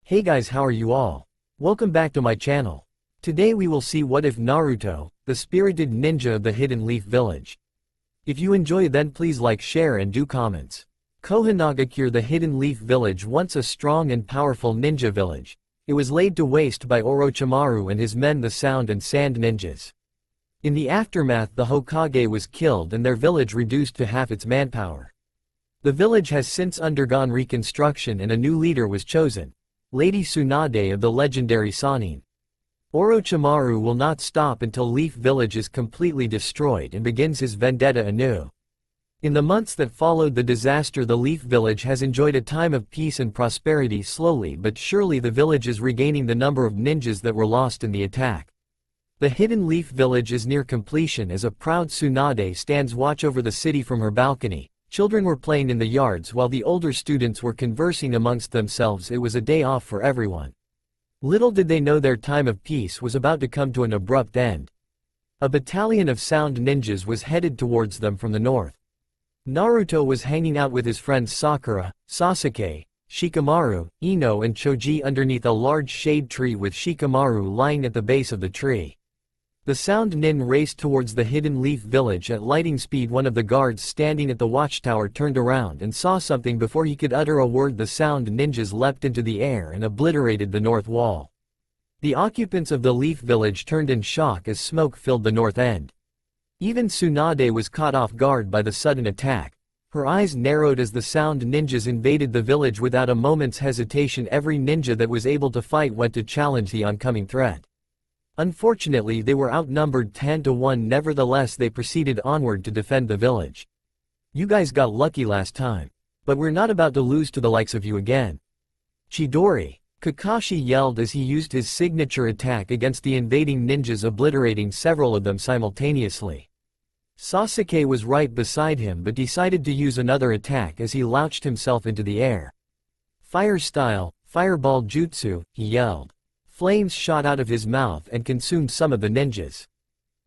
Hey guys, how are you all? Welcome back to my channel. Today we will see what if Naruto, the spirited ninja of the Hidden Leaf Village. If you enjoy then please like, share and do comments. Kohanagakure, the Hidden Leaf Village, once a strong and powerful ninja village. It was laid to waste by Orochimaru and his men, the Sound and Sand Ninjas. In the aftermath, the Hokage was killed and their village reduced to half its manpower. The village has since undergone reconstruction and a new leader was chosen. Lady Tsunade of the legendary Sannin. Orochimaru will not stop until Leaf Village is completely destroyed and begins his vendetta anew. In the months that followed the disaster, the Leaf Village has enjoyed a time of peace and prosperity. Slowly but surely the village is regaining the number of ninjas that were lost in the attack. The Hidden Leaf Village is near completion as a proud Tsunade stands watch over the city from her balcony. Children were playing in the yards while the older students were conversing amongst themselves. It was a day off for everyone. Little did they know their time of peace was about to come to an abrupt end. A battalion of Sound Ninjas was headed towards them from the north. Naruto was hanging out with his friends Sakura, Sasuke, Shikamaru, Ino and Choji underneath a large shade tree with Shikamaru lying at the base of the tree. The Sound Nin raced towards the Hidden Leaf Village at lightning speed. One of the guards standing at the watchtower turned around and saw something before he could utter a word. The Sound Ninjas leapt into the air and obliterated the north wall. The occupants of the Leaf Village turned in shock as smoke filled the north end. Even Tsunade was caught off guard by the sudden attack. Her eyes narrowed as the Sound Ninjas invaded the village without a moment's hesitation. Every ninja that was able to fight went to challenge the oncoming threat. Unfortunately, they were outnumbered 10-1. Nevertheless, they proceeded onward to defend the village. You guys got lucky last time. But we're not about to lose to the likes of you again. Chidori, Kakashi yelled as he used his signature attack against the invading ninjas, obliterating several of them simultaneously. Sasuke was right beside him but decided to use another attack as he launched himself into the air. Fire style, fireball jutsu, he yelled. Flames shot out of his mouth and consumed some of the ninjas.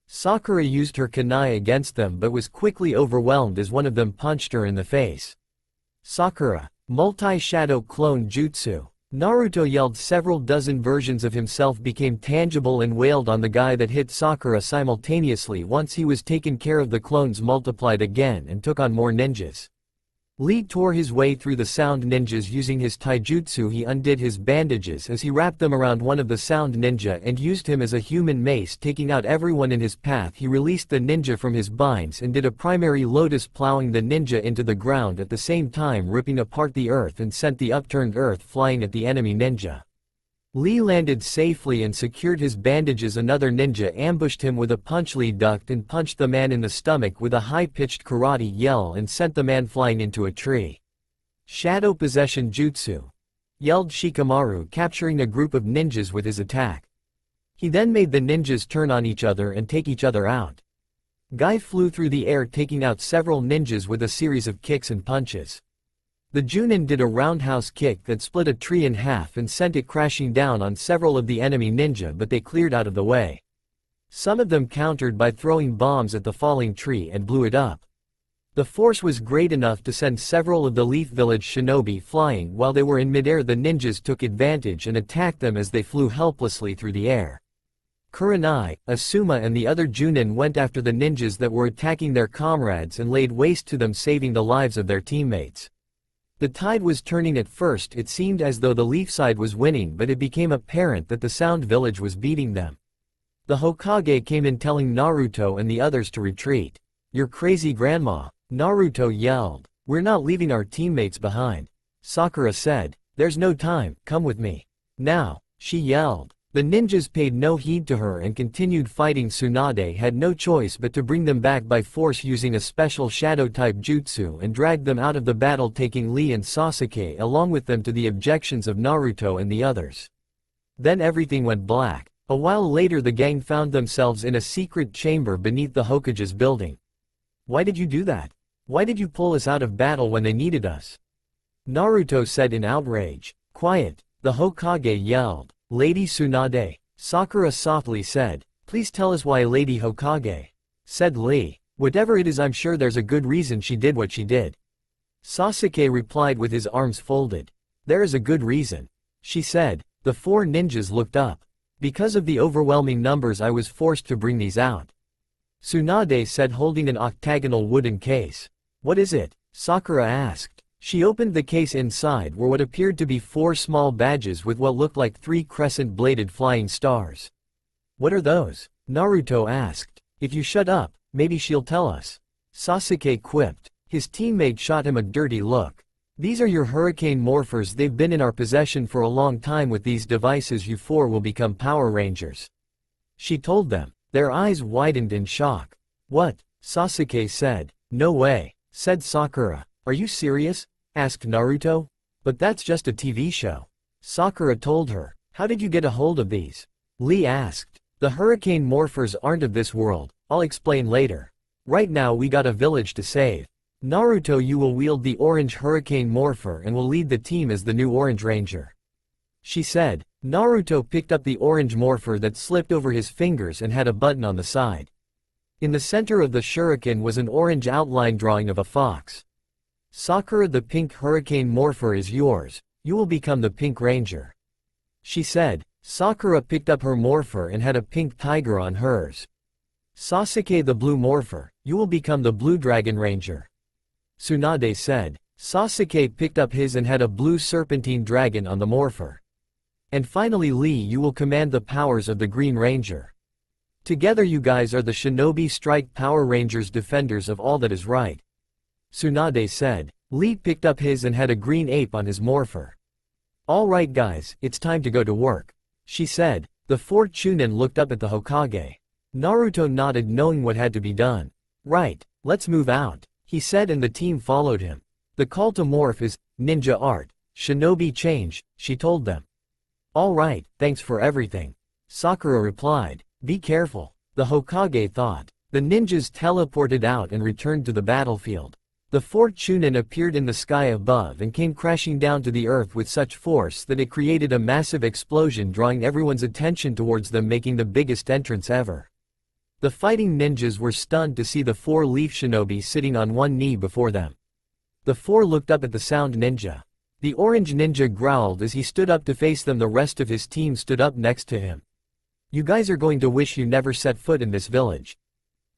Sakura used her kunai against them but was quickly overwhelmed as one of them punched her in the face. Sakura, multi-shadow clone jutsu. Naruto yelled. Several dozen versions of himself became tangible and wailed on the guy that hit Sakura simultaneously. Once he was taken care of, the clones multiplied again and took on more ninjas. Lee tore his way through the Sound Ninjas using his taijutsu. He undid his bandages as he wrapped them around one of the Sound Ninja and used him as a human mace, taking out everyone in his path. He released the ninja from his binds and did a primary lotus, plowing the ninja into the ground, at the same time ripping apart the earth and sent the upturned earth flying at the enemy ninja. Lee landed safely and secured his bandages. Another ninja ambushed him with a punch. Lee ducked and punched the man in the stomach with a high-pitched karate yell and sent the man flying into a tree. Shadow possession jutsu, yelled Shikamaru, capturing a group of ninjas with his attack. He then made the ninjas turn on each other and take each other out. Guy flew through the air, taking out several ninjas with a series of kicks and punches. The Junin did a roundhouse kick that split a tree in half and sent it crashing down on several of the enemy ninja, but they cleared out of the way. Some of them countered by throwing bombs at the falling tree and blew it up. The force was great enough to send several of the Leaf Village shinobi flying. While they were in midair, the ninjas took advantage and attacked them as they flew helplessly through the air. Kurenai, Asuma and the other Junin went after the ninjas that were attacking their comrades and laid waste to them, saving the lives of their teammates. The tide was turning. At first it seemed as though the Leaf side was winning, but it became apparent that the Sound Village was beating them. The Hokage came in telling Naruto and the others to retreat. "You're crazy, grandma," Naruto yelled. "We're not leaving our teammates behind." Sakura said, "There's no time, come with me. Now," she yelled. The ninjas paid no heed to her and continued fighting. Tsunade had no choice but to bring them back by force using a special shadow-type jutsu and dragged them out of the battle, taking Lee and Sasuke along with them to the objections of Naruto and the others. Then everything went black. A while later the gang found themselves in a secret chamber beneath the Hokage's building. "Why did you do that? Why did you pull us out of battle when they needed us?" Naruto said in outrage. "Quiet," the Hokage yelled. "Lady Tsunade," Sakura softly said. "Please tell us why." "Lady Hokage," said Lee. "Whatever it is, I'm sure there's a good reason she did what she did." Sasuke replied with his arms folded. "There is a good reason. she said. The four ninjas looked up. Because of the overwhelming numbers I was forced to bring these out. Tsunade said, holding an octagonal wooden case. What is it? Sakura asked. She opened the case. Inside were what appeared to be 4 small badges with what looked like 3 crescent-bladed flying stars. What are those? Naruto asked. If you shut up, maybe she'll tell us. Sasuke quipped. His teammate shot him a dirty look. These are your hurricane morphers. They've been in our possession for a long time. With these devices you 4 will become Power Rangers. She told them. Their eyes widened in shock. What? Sasuke said. No way, said Sakura. Are you serious? Asked Naruto. But that's just a TV show. Sakura told her. How did you get a hold of these? Lee asked. The hurricane morphers aren't of this world. I'll explain later. Right now we got a village to save. Naruto, you will wield the orange hurricane morpher and will lead the team as the new Orange Ranger. She said. Naruto picked up the orange morpher that slipped over his fingers and had a button on the side. In the center of the shuriken was an orange outline drawing of a fox. Sakura, the pink hurricane morpher is yours. You will become the Pink Ranger. She said. Sakura picked up her morpher and had a pink tiger on hers. Sasuke, the blue morpher, you will become the Blue Dragon Ranger. Tsunade said. Sasuke picked up his and had a blue serpentine dragon on the morpher. And finally Lee, you will command the powers of the Green Ranger. Together you guys are the Shinobi Strike Power Rangers, defenders of all that is right. Tsunade said. Lee picked up his and had a green ape on his morpher. Alright guys, it's time to go to work. She said. The 4 Chunin looked up at the Hokage. Naruto nodded, knowing what had to be done. Right, let's move out, he said, and the team followed him. The call to morph is ninja art, shinobi change, she told them. Alright, thanks for everything. Sakura replied. Be careful, the Hokage thought. The ninjas teleported out and returned to the battlefield. The 4 Chunin appeared in the sky above and came crashing down to the earth with such force that it created a massive explosion, drawing everyone's attention towards them, making the biggest entrance ever. The fighting ninjas were stunned to see the 4 leaf shinobi sitting on one knee before them. The 4 looked up at the sound ninja. The orange ninja growled as he stood up to face them. The rest of his team stood up next to him. You guys are going to wish you never set foot in this village,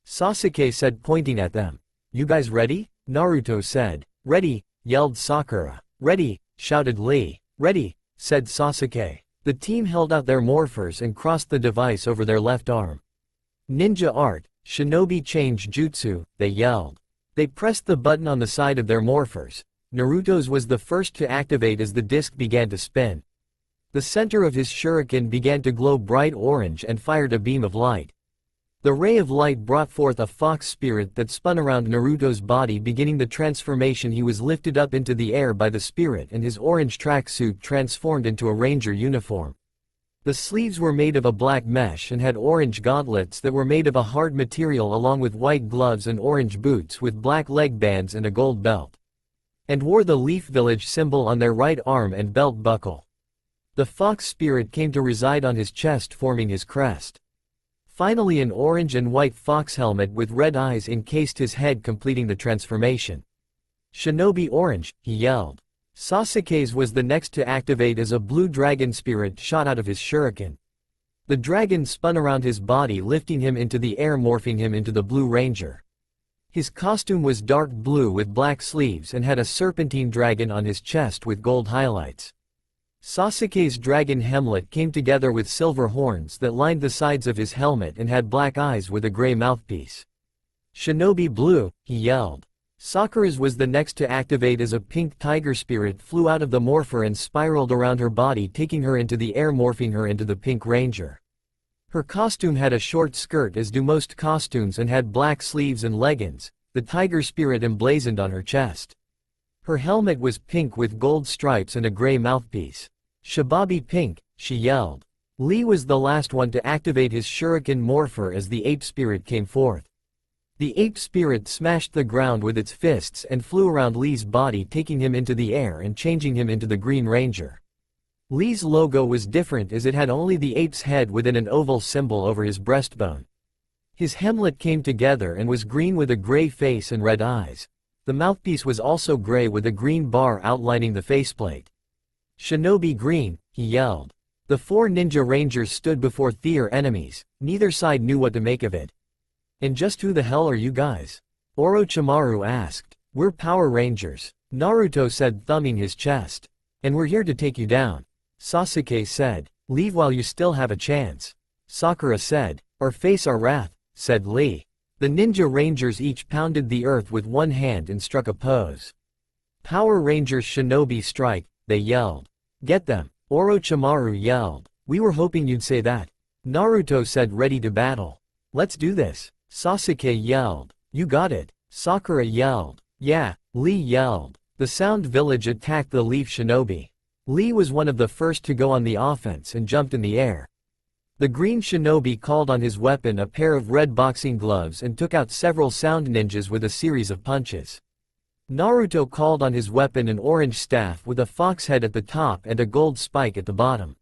Sasuke said, pointing at them. You guys ready? Naruto said. Ready, yelled Sakura. Ready, shouted Lee. Ready, said Sasuke. The team held out their morphers and crossed the device over their left arm. Ninja art, shinobi change jutsu, they yelled. They pressed the button on the side of their morphers. Naruto's was the first to activate as the disc began to spin. The center of his shuriken began to glow bright orange and fired a beam of light. The ray of light brought forth a fox spirit that spun around Naruto's body. Beginning the transformation, he was lifted up into the air by the spirit and his orange tracksuit transformed into a ranger uniform. The sleeves were made of a black mesh and had orange gauntlets that were made of a hard material, along with white gloves and orange boots with black leg bands and a gold belt. And wore the Leaf Village symbol on their right arm and belt buckle. The fox spirit came to reside on his chest, forming his crest. Finally, an orange and white fox helmet with red eyes encased his head, completing the transformation. Shinobi orange, he yelled. Sasuke's was the next to activate as a blue dragon spirit shot out of his shuriken. The dragon spun around his body, lifting him into the air, morphing him into the Blue Ranger. His costume was dark blue with black sleeves and had a serpentine dragon on his chest with gold highlights. Sasuke's dragon helmet came together with silver horns that lined the sides of his helmet and had black eyes with a gray mouthpiece. Shinobi blue, he yelled. Sakura's was the next to activate as a pink tiger spirit flew out of the morpher and spiraled around her body, taking her into the air, morphing her into the Pink Ranger. Her costume had a short skirt, as do most costumes, and had black sleeves and leggings, the tiger spirit emblazoned on her chest. Her helmet was pink with gold stripes and a gray mouthpiece. Shibabi pink, she yelled. Lee was the last one to activate his shuriken morpher as the ape spirit came forth. The ape spirit smashed the ground with its fists and flew around Lee's body, taking him into the air and changing him into the Green Ranger. Lee's logo was different, as it had only the ape's head within an oval symbol over his breastbone. His helmet came together and was green with a gray face and red eyes. The mouthpiece was also gray with a green bar outlining the faceplate. Shinobi green, he yelled. The 4 ninja rangers stood before their enemies, neither side knew what to make of it. And just who the hell are you guys? Orochimaru asked. We're Power Rangers, Naruto said, thumbing his chest. And we're here to take you down. Sasuke said. Leave while you still have a chance. Sakura said. Or face our wrath, said Lee. The ninja rangers each pounded the earth with one hand and struck a pose. Power Rangers shinobi strike, they yelled. Get them, Orochimaru yelled. We were hoping you'd say that. Naruto said, ready to battle. Let's do this. Sasuke yelled. You got it. Sakura yelled. Yeah, Lee yelled. The Sound Village attacked the Leaf Shinobi. Lee was one of the first to go on the offense and jumped in the air. The Green Shinobi called on his weapon a pair of red boxing gloves and took out several sound ninjas with a series of punches. Naruto called on his weapon an orange staff with a fox head at the top and a gold spike at the bottom.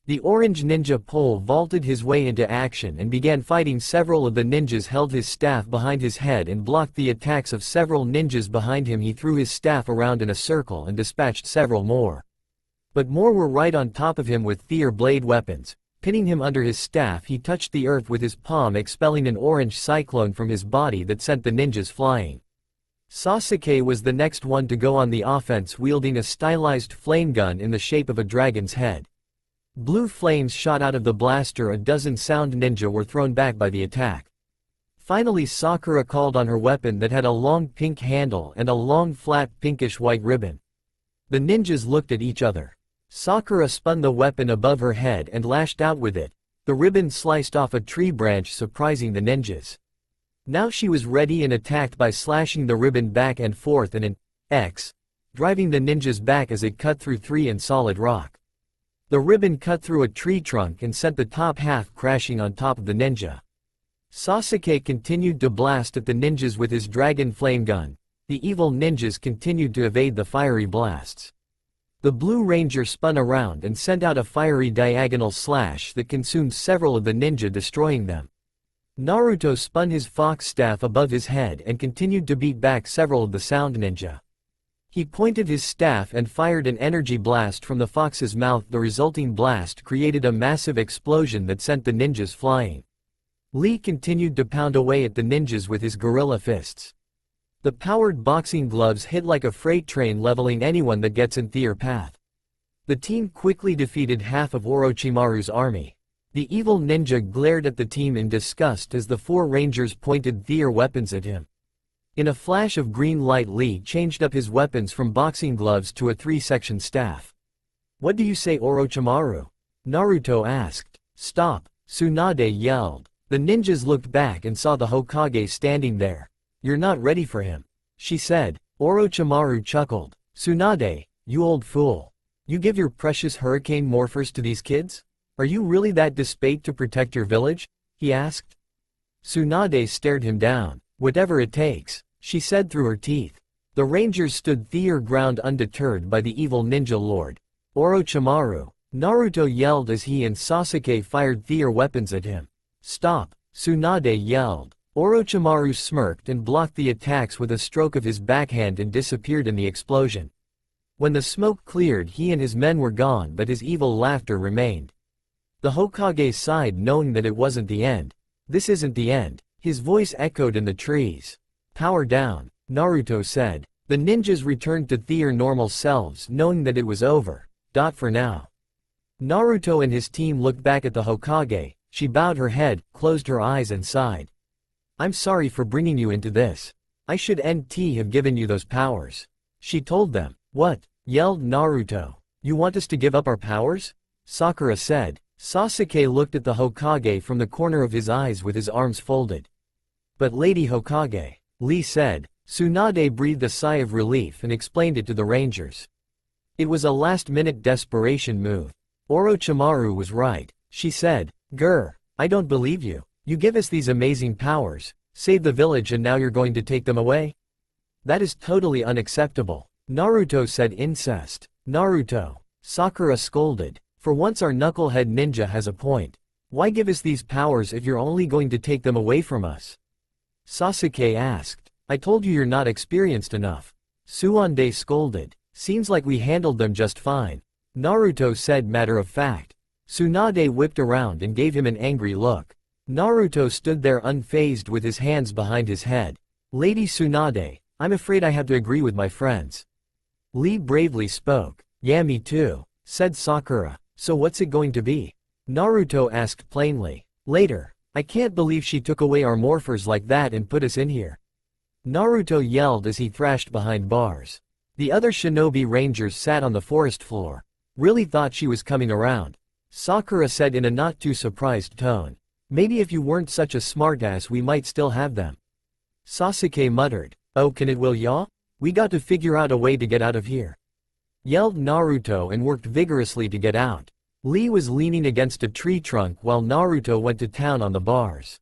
The orange ninja pole vaulted his way into action and began fighting. Several of the ninjas held his staff behind his head and blocked the attacks of several ninjas behind him. He threw his staff around in a circle and dispatched several more. But more were right on top of him with their blade weapons. Pinning him under his staff, he touched the earth with his palm, expelling an orange cyclone from his body that sent the ninjas flying. Sasuke was the next one to go on the offense, wielding a stylized flame gun in the shape of a dragon's head. Blue flames shot out of the blaster. A dozen sound ninja were thrown back by the attack. Finally, Sakura called on her weapon that had a long pink handle and a long flat pinkish-white ribbon. The ninjas looked at each other. Sakura spun the weapon above her head and lashed out with it. The ribbon sliced off a tree branch, surprising the ninjas. Now she was ready and attacked by slashing the ribbon back and forth in an X, driving the ninjas back as it cut through tree and solid rock. The ribbon cut through a tree trunk and sent the top half crashing on top of the ninja. Sasuke continued to blast at the ninjas with his dragon flame gun. The evil ninjas continued to evade the fiery blasts. The Blue Ranger spun around and sent out a fiery diagonal slash that consumed several of the ninja, destroying them. Naruto spun his fox staff above his head and continued to beat back several of the sound ninja. He pointed his staff and fired an energy blast from the fox's mouth. The resulting blast created a massive explosion that sent the ninjas flying. Lee continued to pound away at the ninjas with his gorilla fists. The powered boxing gloves hit like a freight train, leveling anyone that gets in their path. The team quickly defeated half of Orochimaru's army. The evil ninja glared at the team in disgust as the 4 rangers pointed their weapons at him. In a flash of green light, Lee changed up his weapons from boxing gloves to a 3-section staff. What do you say, Orochimaru? Naruto asked. Stop, Tsunade yelled. The ninjas looked back and saw the Hokage standing there. You're not ready for him, she said. Orochimaru chuckled. Tsunade, you old fool. You give your precious hurricane morphers to these kids? Are you really that desperate to protect your village? He asked. Tsunade stared him down. Whatever it takes, she said through her teeth. The rangers stood their ground undeterred by the evil ninja lord. Orochimaru, Naruto yelled as he and Sasuke fired their weapons at him. Stop, Tsunade yelled. Orochimaru smirked and blocked the attacks with a stroke of his backhand and disappeared in the explosion. When the smoke cleared, he and his men were gone, but his evil laughter remained. The Hokage sighed, knowing that it wasn't the end. This isn't the end. His voice echoed in the trees. Power down, Naruto said. The ninjas returned to their normal selves, knowing that it was over. For now. Naruto and his team looked back at the Hokage. She bowed her head, closed her eyes and sighed. I'm sorry for bringing you into this. I should have given you those powers. She told them. What? Yelled Naruto. You want us to give up our powers? Sakura said. Sasuke looked at the Hokage from the corner of his eyes with his arms folded. But Lady Hokage, Lee said. Tsunade breathed a sigh of relief and explained it to the rangers. It was a last-minute desperation move. Orochimaru was right, she said. Grr, I don't believe you. You give us these amazing powers, save the village, and now you're going to take them away? That is totally unacceptable. Naruto said. Incest. Naruto. Sakura scolded. For once our knucklehead ninja has a point. Why give us these powers if you're only going to take them away from us? Sasuke asked. I told you you're not experienced enough. Tsunade scolded. Seems like we handled them just fine. Naruto said matter of fact. Tsunade whipped around and gave him an angry look. Naruto stood there unfazed with his hands behind his head. Lady Tsunade, I'm afraid I have to agree with my friends. Lee bravely spoke. Yeah, me too, said Sakura. So what's it going to be? Naruto asked plainly. Later. I can't believe she took away our morphers like that and put us in here. Naruto yelled as he thrashed behind bars. The other shinobi rangers sat on the forest floor. Really thought she was coming around. Sakura said in a not too surprised tone. Maybe if you weren't such a smartass we might still have them. Sasuke muttered. Oh, can it will ya? We got to figure out a way to get out of here. Yelled Naruto and worked vigorously to get out. Lee was leaning against a tree trunk while Naruto went to town on the bars.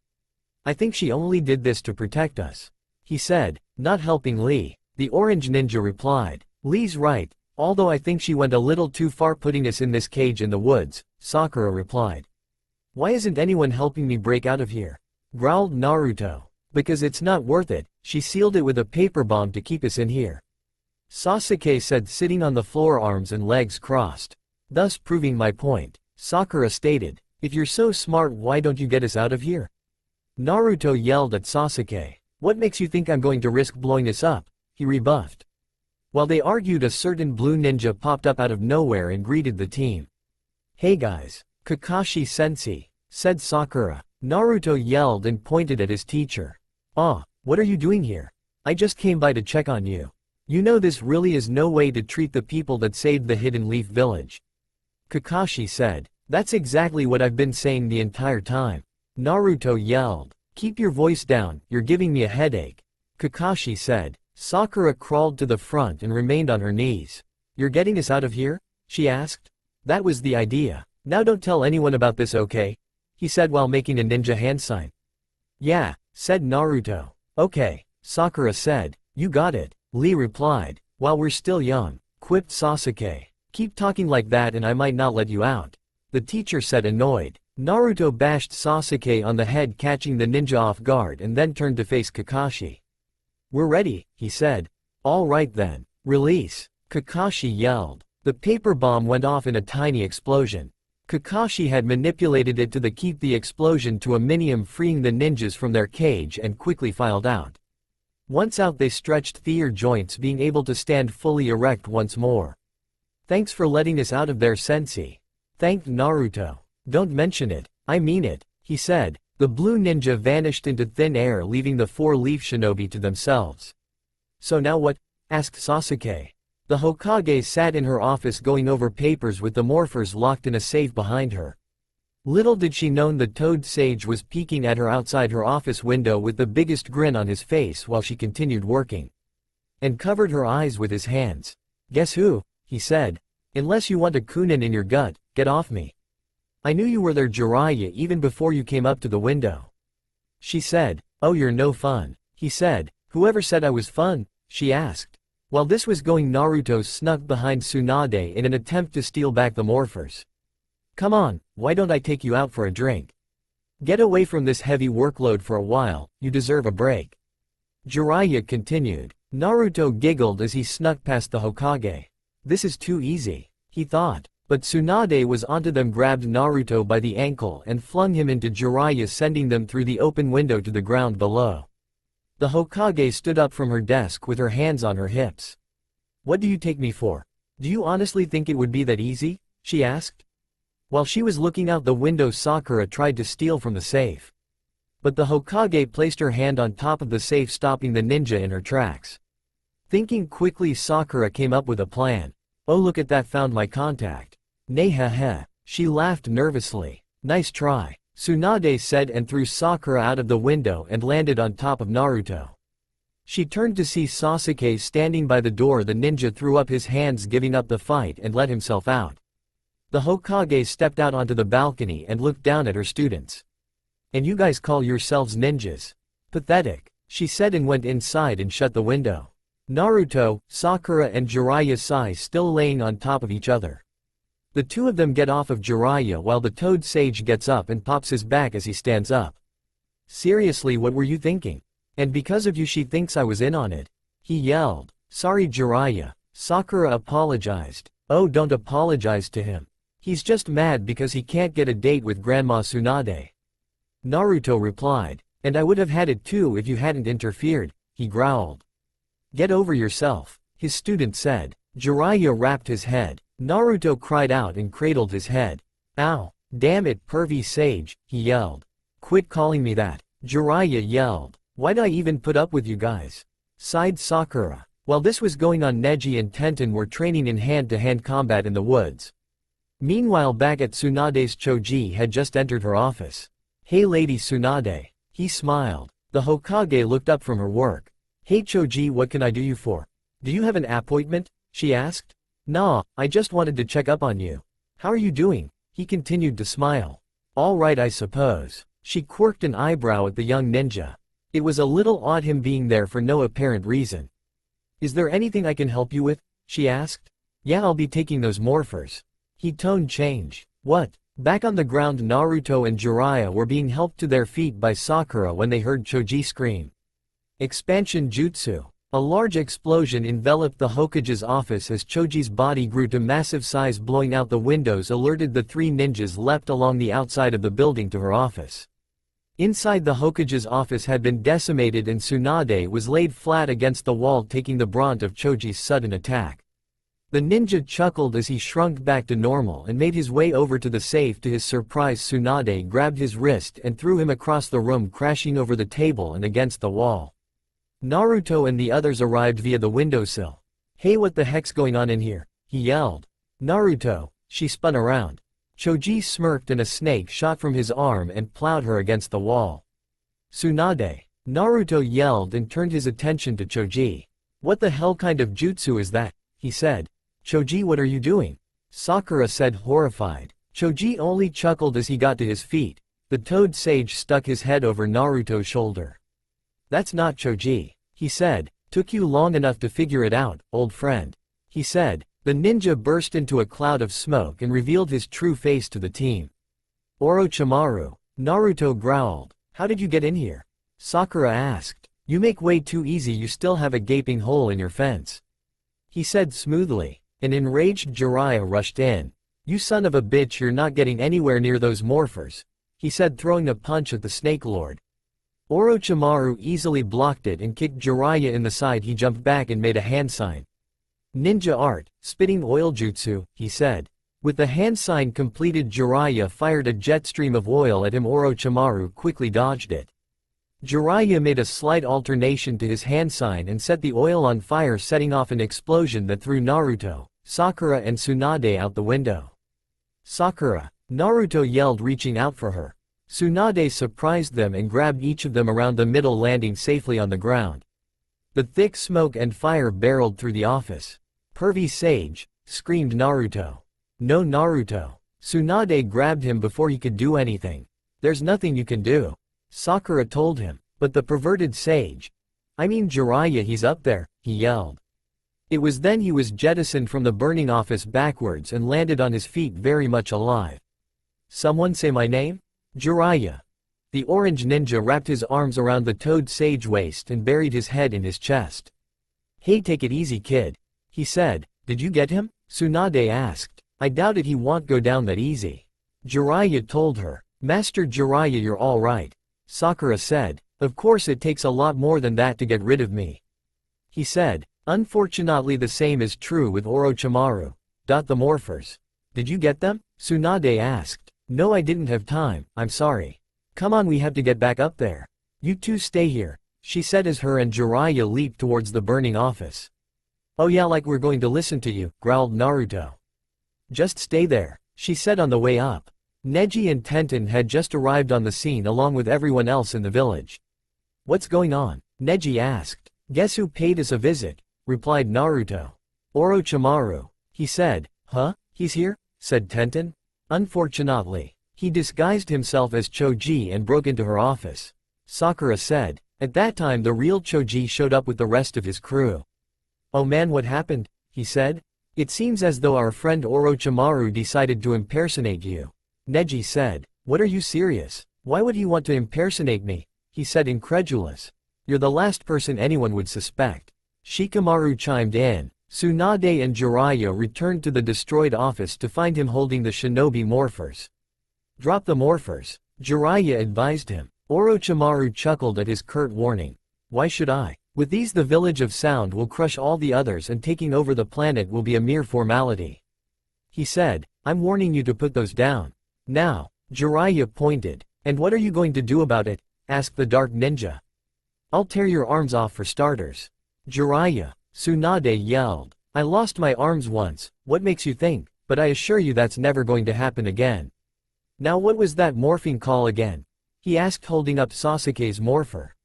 I think she only did this to protect us, he said, not helping Lee. The orange ninja replied. Lee's right, although I think she went a little too far putting us in this cage in the woods, Sakura replied. Why isn't anyone helping me break out of here? Growled Naruto. Because it's not worth it, she sealed it with a paper bomb to keep us in here. Sasuke said, sitting on the floor, arms and legs crossed. Thus proving my point, Sakura stated. If you're so smart, why don't you get us out of here? Naruto yelled at Sasuke. What makes you think I'm going to risk blowing us up? He rebuffed. While they argued, a certain blue ninja popped up out of nowhere and greeted the team. Hey guys, Kakashi-sensei, said Sakura. Naruto yelled and pointed at his teacher. Ah, what are you doing here? I just came by to check on you. You know this really is no way to treat the people that saved the Hidden Leaf Village. Kakashi said. That's exactly what I've been saying the entire time. Naruto yelled. Keep your voice down, you're giving me a headache. Kakashi said. Sakura crawled to the front and remained on her knees. You're getting us out of here? She asked. That was the idea. Now don't tell anyone about this, okay? He said while making a ninja hand sign. Yeah, said Naruto. Okay, Sakura said. You got it, Lee replied. While we're still young, quipped Sasuke. Keep talking like that and I might not let you out. The teacher said, annoyed. Naruto bashed Sasuke on the head, catching the ninja off guard, and then turned to face Kakashi. We're ready, he said. All right then. Release. Kakashi yelled. The paper bomb went off in a tiny explosion. Kakashi had manipulated it to keep the explosion to a minimum, freeing the ninjas from their cage, and quickly filed out. Once out, they stretched their joints, being able to stand fully erect once more. Thanks for letting us out of there, sensei, thanked Naruto. Don't mention it, I mean it, he said. The blue ninja vanished into thin air, leaving the four-leaf shinobi to themselves. So now what? Asked Sasuke. The Hokage sat in her office going over papers with the morphers locked in a safe behind her. Little did she know the Toad Sage was peeking at her outside her office window with the biggest grin on his face while she continued working. And covered her eyes with his hands. Guess who? He said. Unless you want a kunin in your gut, get off me. I knew you were there, Jiraiya, even before you came up to the window. She said. Oh, you're no fun, he said. Whoever said I was fun? She asked. While this was going, Naruto snuck behind Tsunade in an attempt to steal back the morphers. Come on, why don't I take you out for a drink? Get away from this heavy workload for a while, you deserve a break. Jiraiya continued. Naruto giggled as he snuck past the Hokage. This is too easy, he thought. But Tsunade was onto them, grabbed Naruto by the ankle and flung him into Jiraiya, sending them through the open window to the ground below. The Hokage stood up from her desk with her hands on her hips. What do you take me for? Do you honestly think it would be that easy? She asked. While she was looking out the window, Sakura tried to steal from the safe. But the Hokage placed her hand on top of the safe, stopping the ninja in her tracks. Thinking quickly, Sakura came up with a plan. Oh, look at that, found my contact. Nehehe. She laughed nervously. Nice try, Tsunade said, and threw Sakura out of the window and landed on top of Naruto. She turned to see Sasuke standing by the door. The ninja threw up his hands, giving up the fight, and let himself out. The Hokage stepped out onto the balcony and looked down at her students. And you guys call yourselves ninjas? Pathetic, she said, and went inside and shut the window. Naruto, Sakura and Jiraiya Sai still laying on top of each other. The two of them get off of Jiraiya while the Toad Sage gets up and pops his back as he stands up. Seriously, what were you thinking? And because of you she thinks I was in on it, he yelled. Sorry Jiraiya, Sakura apologized. Oh, don't apologize to him. He's just mad because he can't get a date with Grandma Tsunade. Naruto replied. And I would have had it too if you hadn't interfered, he growled. Get over yourself, his student said. Jiraiya rapped his head. Naruto cried out and cradled his head. Ow, damn it, pervy sage, he yelled. Quit calling me that, Jiraiya yelled. Why'd I even put up with you guys? Sighed Sakura. While this was going on, Neji and Tenten were training in hand-to-hand combat in the woods. Meanwhile, back at Tsunade's, Choji had just entered her office. Hey Lady Tsunade. He smiled. The Hokage looked up from her work. Hey Choji, what can I do you for? Do you have an appointment? She asked. Nah, I just wanted to check up on you. How are you doing? He continued to smile. All right, I suppose. She quirked an eyebrow at the young ninja. It was a little odd him being there for no apparent reason. Is there anything I can help you with? She asked. Yeah, I'll be taking those morphers. He tone changed. What? Back on the ground, Naruto and Jiraiya were being helped to their feet by Sakura when they heard Choji scream. Expansion Jutsu. A large explosion enveloped the Hokage's office as Choji's body grew to massive size, blowing out the windows alerted the three ninjas leapt along the outside of the building to her office. Inside, the Hokage's office had been decimated and Tsunade was laid flat against the wall, taking the brunt of Choji's sudden attack. The ninja chuckled as he shrunk back to normal and made his way over to the safe. To his surprise, Tsunade grabbed his wrist and threw him across the room, crashing over the table and against the wall. Naruto and the others arrived via the windowsill. Hey, what the heck's going on in here? He yelled. Naruto. She spun around. Choji smirked and a snake shot from his arm and plowed her against the wall. Tsunade. Naruto yelled and turned his attention to Choji. What the hell kind of jutsu is that? He said. Choji, what are you doing? Sakura said, horrified. Choji only chuckled as he got to his feet. The toad sage stuck his head over Naruto's shoulder. That's not Choji, he said. Took you long enough to figure it out, old friend. He said. The ninja burst into a cloud of smoke and revealed his true face to the team. Orochimaru. Naruto growled. How did you get in here? Sakura asked. You make way too easy, you still have a gaping hole in your fence. He said smoothly. An enraged Jiraiya rushed in. You son of a bitch, you're not getting anywhere near those morphers, he said, throwing a punch at the Snake Lord. Orochimaru easily blocked it and kicked Jiraiya in the side. He jumped back and made a hand sign. Ninja art, spitting oil jutsu, he said. With the hand sign completed, Jiraiya fired a jet stream of oil at him. Orochimaru quickly dodged it. Jiraiya made a slight alternation to his hand sign and set the oil on fire, setting off an explosion that threw Naruto, Sakura and Tsunade out the window. Sakura, Naruto yelled, reaching out for her. Tsunade surprised them and grabbed each of them around the middle, landing safely on the ground. The thick smoke and fire barreled through the office. Pervy sage, screamed Naruto. No, Naruto. Tsunade grabbed him before he could do anything. There's nothing you can do, Sakura told him. But the perverted sage. I mean Jiraiya, he's up there, he yelled. It was then he was jettisoned from the burning office backwards and landed on his feet very much alive. Someone say my name? Jiraiya. The orange ninja wrapped his arms around the toad sage waist and buried his head in his chest. Hey, take it easy, kid, he said. Did you get him? Tsunade asked. I doubt it, he won't go down that easy, Jiraiya told her. Master Jiraiya, you're all right, Sakura said. Of course it takes a lot more than that to get rid of me, he said. Unfortunately the same is true with Orochimaru. The morphers. Did you get them? Tsunade asked. No, I didn't have time, I'm sorry. Come on, we have to get back up there. You two stay here, she said as her and Jiraiya leaped towards the burning office. Oh yeah, like we're going to listen to you, growled Naruto. Just stay there, she said on the way up. Neji and Tenten had just arrived on the scene along with everyone else in the village. What's going on? Neji asked. Guess who paid us a visit, replied Naruto. Orochimaru, he said. Huh? He's here? Said Tenten. Unfortunately, he disguised himself as Choji and broke into her office, Sakura said. At that time the real Choji showed up with the rest of his crew. Oh man, what happened? He said. It seems as though our friend Orochimaru decided to impersonate you, Neji said. What, are you serious? Why would he want to impersonate me? He said, incredulous. You're the last person anyone would suspect, Shikamaru chimed in. Tsunade and Jiraiya returned to the destroyed office to find him holding the shinobi morphers. Drop the morphers, Jiraiya advised him. Orochimaru chuckled at his curt warning. Why should I? With these the village of sound will crush all the others and taking over the planet will be a mere formality. He said, I'm warning you to put those down. Now, Jiraiya pointed. And what are you going to do about it? Asked the Dark Ninja. I'll tear your arms off for starters. Jiraiya, Tsunade yelled. I lost my arms once, what makes you think? But I assure you that's never going to happen again. Now what was that morphing call again? He asked holding up Sasuke's morpher.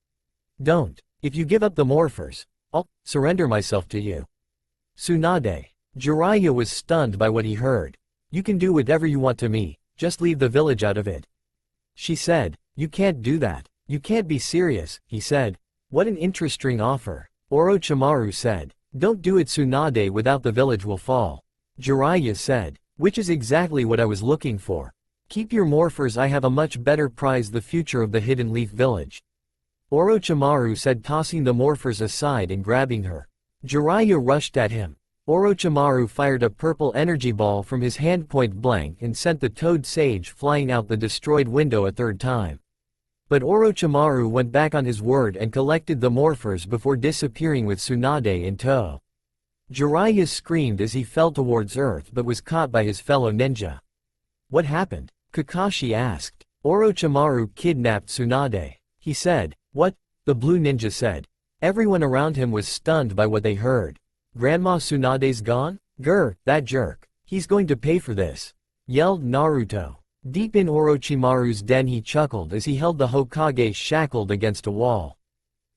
Don't. If you give up the morphers, I'll surrender myself to you. Tsunade. Jiraiya was stunned by what he heard. You can do whatever you want to me, just leave the village out of it. She said, you can't do that. You can't be serious, he said. What an interesting offer. Orochimaru said. Don't do it Tsunade, without the village will fall. Jiraiya said. Which is exactly what I was looking for. Keep your morphers, I have a much better prize, the future of the Hidden Leaf Village. Orochimaru said, tossing the morphers aside and grabbing her. Jiraiya rushed at him. Orochimaru fired a purple energy ball from his hand point blank and sent the Toad Sage flying out the destroyed window a third time. But Orochimaru went back on his word and collected the morphers before disappearing with Tsunade in tow. Jiraiya screamed as he fell towards earth but was caught by his fellow ninja. What happened? Kakashi asked. Orochimaru kidnapped Tsunade. He said. What? The blue ninja said. Everyone around him was stunned by what they heard. Grandma Tsunade's gone? Grr, that jerk. He's going to pay for this. Yelled Naruto. Deep in Orochimaru's den he chuckled as he held the Hokage shackled against a wall.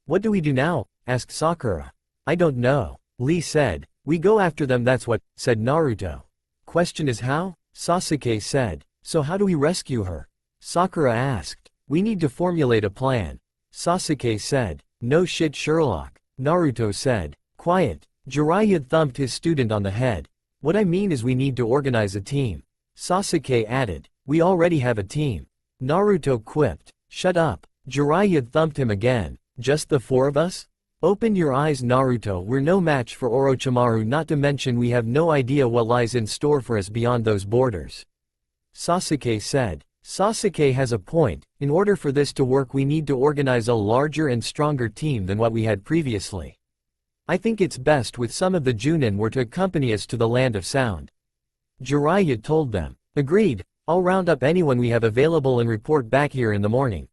What do we do now? Asked Sakura. I don't know. Lee said. We go after them, that's what, said Naruto. Question is how? Sasuke said. So how do we rescue her? Sakura asked. We need to formulate a plan. Sasuke said. No shit Sherlock. Naruto said. Quiet. Jiraiya thumped his student on the head. What I mean is we need to organize a team. Sasuke added. We already have a team. Naruto quipped. Shut up. Jiraiya thumped him again. Just the four of us? Open your eyes Naruto, we're no match for Orochimaru, not to mention we have no idea what lies in store for us beyond those borders. Sasuke said. Sasuke has a point, in order for this to work we need to organize a larger and stronger team than what we had previously. I think it's best with some of the Junin were to accompany us to the land of sound. Jiraiya told them. Agreed, I'll round up anyone we have available and report back here in the morning.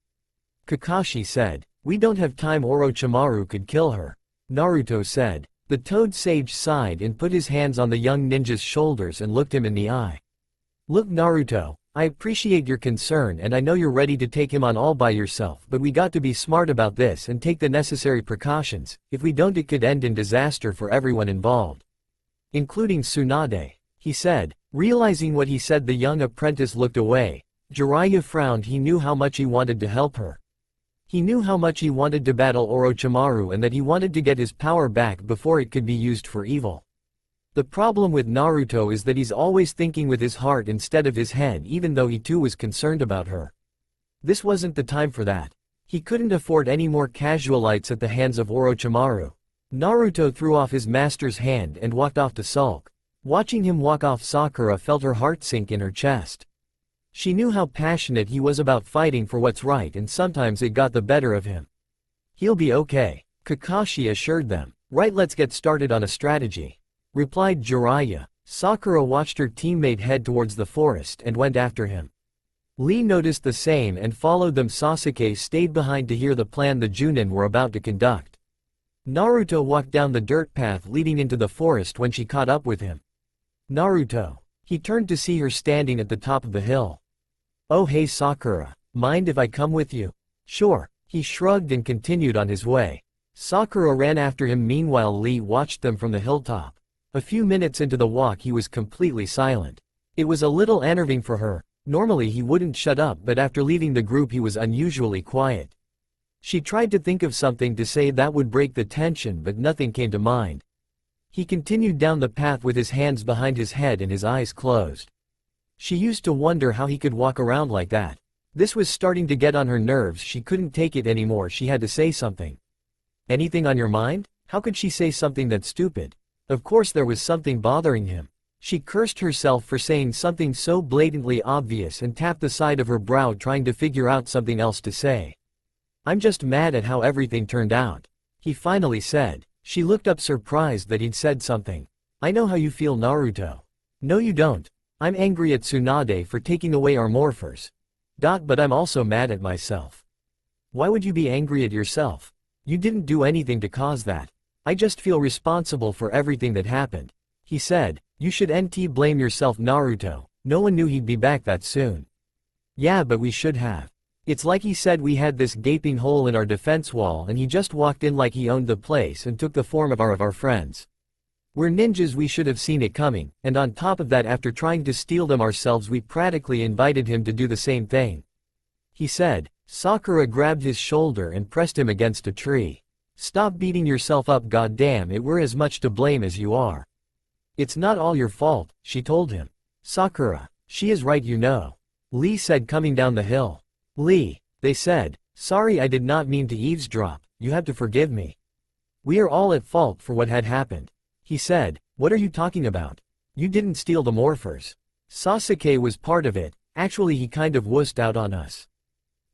Kakashi said. We don't have time, Orochimaru could kill her. Naruto said. The Toad Sage sighed and put his hands on the young ninja's shoulders and looked him in the eye. Look Naruto, I appreciate your concern and I know you're ready to take him on all by yourself, but we got to be smart about this and take the necessary precautions. If we don't it could end in disaster for everyone involved. Including Tsunade. He said. Realizing what he said, the young apprentice looked away. Jiraiya frowned, he knew how much he wanted to help her. He knew how much he wanted to battle Orochimaru and that he wanted to get his power back before it could be used for evil. The problem with Naruto is that he's always thinking with his heart instead of his head, even though he too was concerned about her. This wasn't the time for that. He couldn't afford any more casualties at the hands of Orochimaru. Naruto threw off his master's hand and walked off to sulk. Watching him walk off, Sakura felt her heart sink in her chest. She knew how passionate he was about fighting for what's right and sometimes it got the better of him. He'll be okay, Kakashi assured them. Right, let's get started on a strategy, replied Jiraiya. Sakura watched her teammate head towards the forest and went after him. Lee noticed the same and followed them. Sasuke stayed behind to hear the plan the Junin were about to conduct. Naruto walked down the dirt path leading into the forest when she caught up with him. Naruto. He turned to see her standing at the top of the hill. Oh hey Sakura, mind if I come with you? Sure, he shrugged and continued on his way. Sakura ran after him. Meanwhile Lee watched them from the hilltop. A few minutes into the walk he was completely silent. It was a little enerving for her. Normally he wouldn't shut up, but after leaving the group he was unusually quiet. She tried to think of something to say that would break the tension, but nothing came to mind. He continued down the path with his hands behind his head and his eyes closed. She used to wonder how he could walk around like that. This was starting to get on her nerves. She couldn't take it anymore. She had to say something. Anything on your mind? How could she say something that stupid? Of course there was something bothering him. She cursed herself for saying something so blatantly obvious and tapped the side of her brow trying to figure out something else to say. I'm just mad at how everything turned out, he finally said. She looked up surprised that he'd said something. I know how you feel, Naruto. No you don't. I'm angry at Tsunade for taking away our morphers. But I'm also mad at myself. Why would you be angry at yourself? You didn't do anything to cause that. I just feel responsible for everything that happened, he said. You should blame yourself, Naruto. No one knew he'd be back that soon. Yeah, but we should have. It's like he said we had this gaping hole in our defense wall and he just walked in like he owned the place and took the form of our friends. We're ninjas, we should have seen it coming, and on top of that after trying to steal them ourselves we practically invited him to do the same thing, he said. Sakura grabbed his shoulder and pressed him against a tree. Stop beating yourself up, goddamn it, we're as much to blame as you are. It's not all your fault, she told him. Sakura, she is right, you know, Lee said coming down the hill. Lee, they said, sorry, I did not mean to eavesdrop, you have to forgive me. We are all at fault for what had happened, he said. What are you talking about? You didn't steal the morphers. Sasuke was part of it, actually he kind of wussed out on us.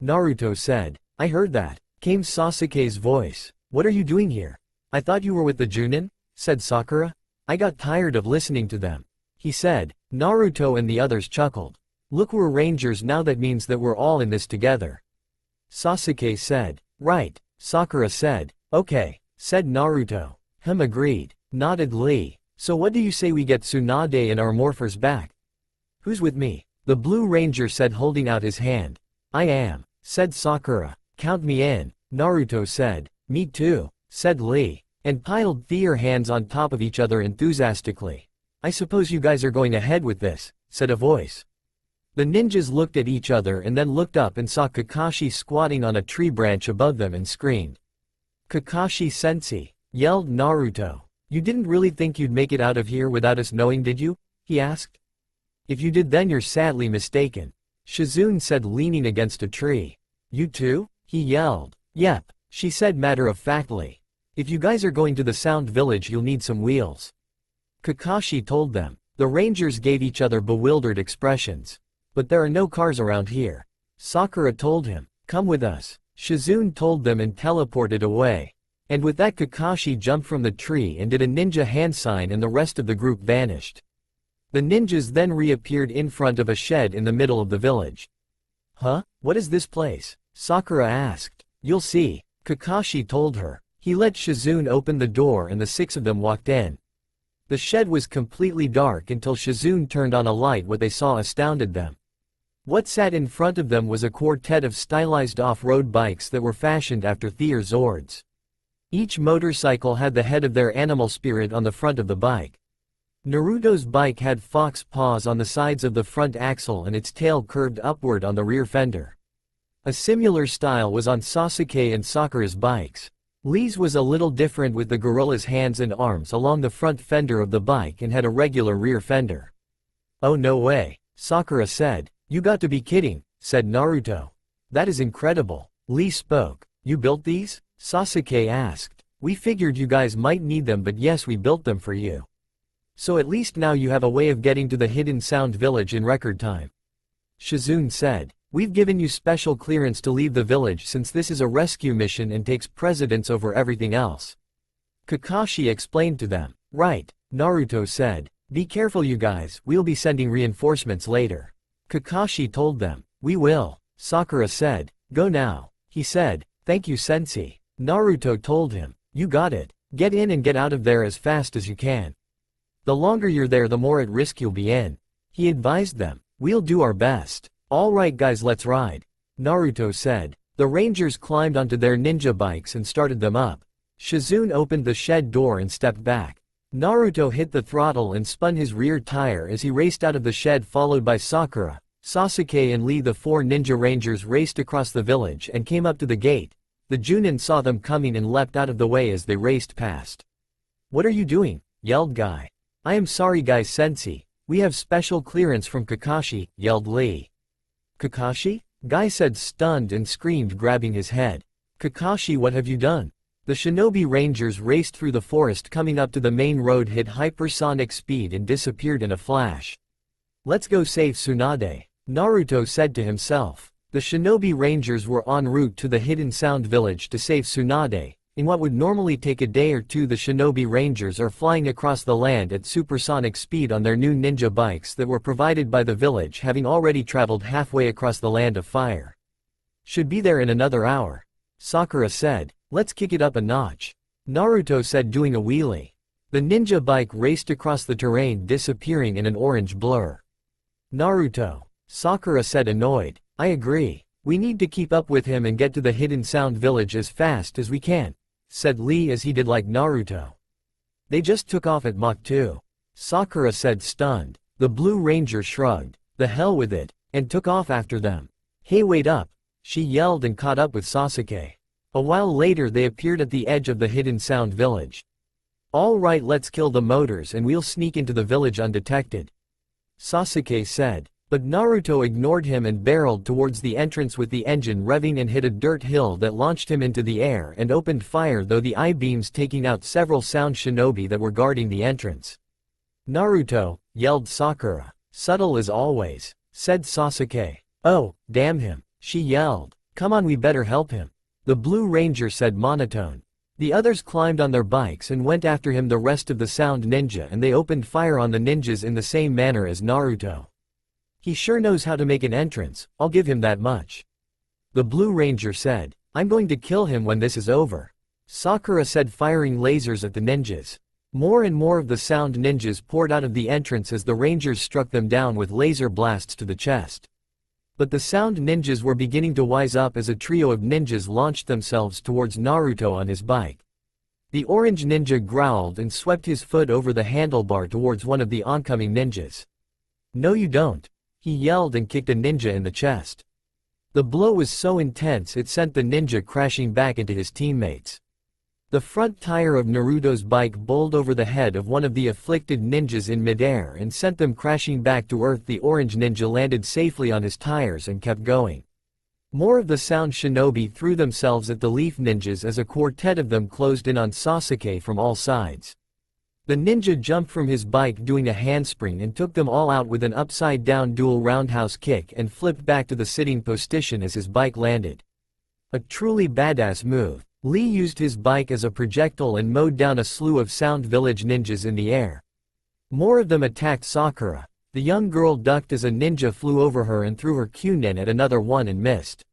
Naruto said. I heard that, came Sasuke's voice. What are you doing here? I thought you were with the Junin, said Sakura. I got tired of listening to them, he said. Naruto and the others chuckled. Look, we're rangers now, that means that we're all in this together, Sasuke said. Right, Sakura said. Okay, said Naruto. Agreed, nodded Lee. So what do you say we get Tsunade and our morphers back? Who's with me? The Blue Ranger said, holding out his hand. I am, said Sakura. Count me in, Naruto said. Me too, said Lee, and piled their hands on top of each other enthusiastically. I suppose you guys are going ahead with this, said a voice. The ninjas looked at each other and then looked up and saw Kakashi squatting on a tree branch above them and screamed. Kakashi sensei, yelled Naruto. You didn't really think you'd make it out of here without us knowing, did you? He asked. If you did, then you're sadly mistaken, Shizune said, leaning against a tree. You too? He yelled. Yep, she said matter-of-factly. If you guys are going to the Sound Village, you'll need some wheels, Kakashi told them. The Rangers gave each other bewildered expressions. But there are no cars around here, Sakura told him. Come with us, Shizune told them and teleported away. And with that, Kakashi jumped from the tree and did a ninja hand sign and the rest of the group vanished. The ninjas then reappeared in front of a shed in the middle of the village. Huh? What is this place? Sakura asked. You'll see, Kakashi told her. He let Shizune open the door and the six of them walked in. The shed was completely dark until Shizune turned on a light. What they saw astounded them. What sat in front of them was a quartet of stylized off-road bikes that were fashioned after Their Zords. Each motorcycle had the head of their animal spirit on the front of the bike. Naruto's bike had fox paws on the sides of the front axle and its tail curved upward on the rear fender. A similar style was on Sasuke and Sakura's bikes. Lee's was a little different, with the gorilla's hands and arms along the front fender of the bike and had a regular rear fender. Oh no way, Sakura said. You got to be kidding, said Naruto. That is incredible, Lee spoke. You built these? Sasuke asked. We figured you guys might need them, but yes, we built them for you. So at least now you have a way of getting to the hidden Sound Village in record time, Shizune said. We've given you special clearance to leave the village since this is a rescue mission and takes precedence over everything else, Kakashi explained to them. Right, Naruto said. Be careful you guys, we'll be sending reinforcements later, Kakashi told them. We will, Sakura said. Go now, he said. Thank you, sensei, Naruto told him. You got it. Get in and get out of there as fast as you can. The longer you're there, the more at risk you'll be in, he advised them. We'll do our best. All right guys, let's ride, Naruto said. The Rangers climbed onto their ninja bikes and started them up. Shizune opened the shed door and stepped back. Naruto hit the throttle and spun his rear tire as he raced out of the shed, followed by Sakura, Sasuke and Lee. The four ninja rangers raced across the village and came up to the gate. The Junin saw them coming and leapt out of the way as they raced past. What are you doing? Yelled Guy. I am sorry, Guy sensei. We have special clearance from Kakashi, yelled Lee. Kakashi? Guy said, stunned, and screamed, grabbing his head. Kakashi, what have you done? The shinobi rangers raced through the forest, coming up to the main road, hit hypersonic speed and disappeared in a flash. "Let's go save Tsunade," Naruto said to himself. The shinobi rangers were en route to the hidden sound village to save Tsunade. In what would normally take a day or two, the shinobi rangers are flying across the land at supersonic speed on their new ninja bikes that were provided by the village, having already traveled halfway across the land of fire. "Should be there in another hour," Sakura said. "Let's kick it up a notch," Naruto said, doing a wheelie. The ninja bike raced across the terrain, disappearing in an orange blur. "Naruto," Sakura said, annoyed. "I agree. We need to keep up with him and get to the hidden sound village as fast as we can," said Lee, as he did like Naruto. "They just took off at Mach 2. Sakura said, stunned. The Blue Ranger shrugged. "The hell with it," and took off after them. "Hey, wait up," she yelled and caught up with Sasuke. A while later they appeared at the edge of the hidden sound village. "All right, let's kill the motors and we'll sneak into the village undetected," Sasuke said. But Naruto ignored him and barreled towards the entrance with the engine revving and hit a dirt hill that launched him into the air and opened fire, though the I-beams taking out several sound shinobi that were guarding the entrance. "Naruto," yelled Sakura. "Subtle as always," said Sasuke. "Oh, damn him," she yelled. "Come on, we better help him," the Blue Ranger said monotone. The others climbed on their bikes and went after him, the rest of the sound ninja, and they opened fire on the ninjas in the same manner as Naruto. "He sure knows how to make an entrance, I'll give him that much," the Blue Ranger said. "I'm going to kill him when this is over," Sakura said, firing lasers at the ninjas. More and more of the sound ninjas poured out of the entrance as the rangers struck them down with laser blasts to the chest. But the sound ninjas were beginning to wise up as a trio of ninjas launched themselves towards Naruto on his bike. The orange ninja growled and swept his foot over the handlebar towards one of the oncoming ninjas. "No you don't," he yelled and kicked a ninja in the chest. The blow was so intense it sent the ninja crashing back into his teammates. The front tire of Naruto's bike bowled over the head of one of the afflicted ninjas in midair and sent them crashing back to earth. The orange ninja landed safely on his tires and kept going. More of the sound shinobi threw themselves at the leaf ninjas as a quartet of them closed in on Sasuke from all sides. The ninja jumped from his bike doing a handspring and took them all out with an upside-down dual roundhouse kick and flipped back to the sitting position as his bike landed. A truly badass move. Lee used his bike as a projectile and mowed down a slew of sound village ninjas in the air. More of them attacked Sakura. The young girl ducked as a ninja flew over her and threw her Q-nin at another one and missed.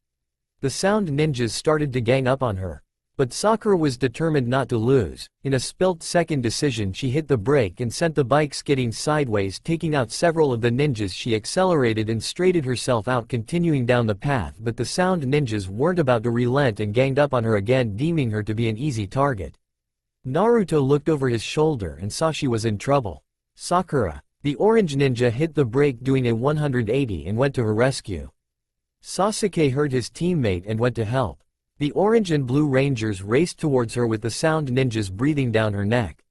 The sound ninjas started to gang up on her. But Sakura was determined not to lose. In a split-second decision, she hit the brake and sent the bike skidding sideways, taking out several of the ninjas. She accelerated and straightened herself out, continuing down the path, but the sound ninjas weren't about to relent and ganged up on her again, deeming her to be an easy target. Naruto looked over his shoulder and saw she was in trouble. "Sakura." The orange ninja hit the brake doing a 180 and went to her rescue. Sasuke heard his teammate and went to help. The orange and blue rangers raced towards her with the sound ninjas breathing down her neck.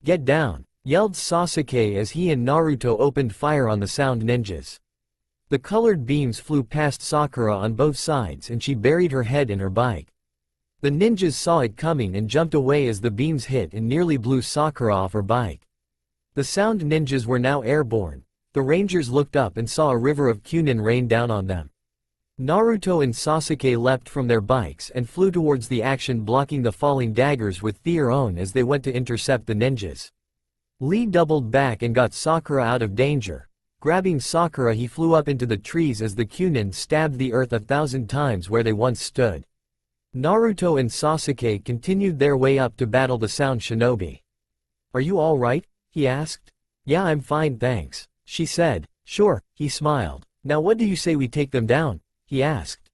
"Get down," yelled Sasuke as he and Naruto opened fire on the sound ninjas. The colored beams flew past Sakura on both sides and she buried her head in her bike. The ninjas saw it coming and jumped away as the beams hit and nearly blew Sakura off her bike. The sound ninjas were now airborne. The rangers looked up and saw a river of Q-nin rain down on them. Naruto and Sasuke leapt from their bikes and flew towards the action, blocking the falling daggers with their own as they went to intercept the ninjas. Lee doubled back and got Sakura out of danger. Grabbing Sakura, he flew up into the trees as the Q-nin stabbed the earth 1,000 times where they once stood. Naruto and Sasuke continued their way up to battle the sound shinobi. "Are you all right?" he asked. "Yeah, I'm fine, thanks," she said. "Sure," he smiled. "Now what do you say we take them down?" he asked.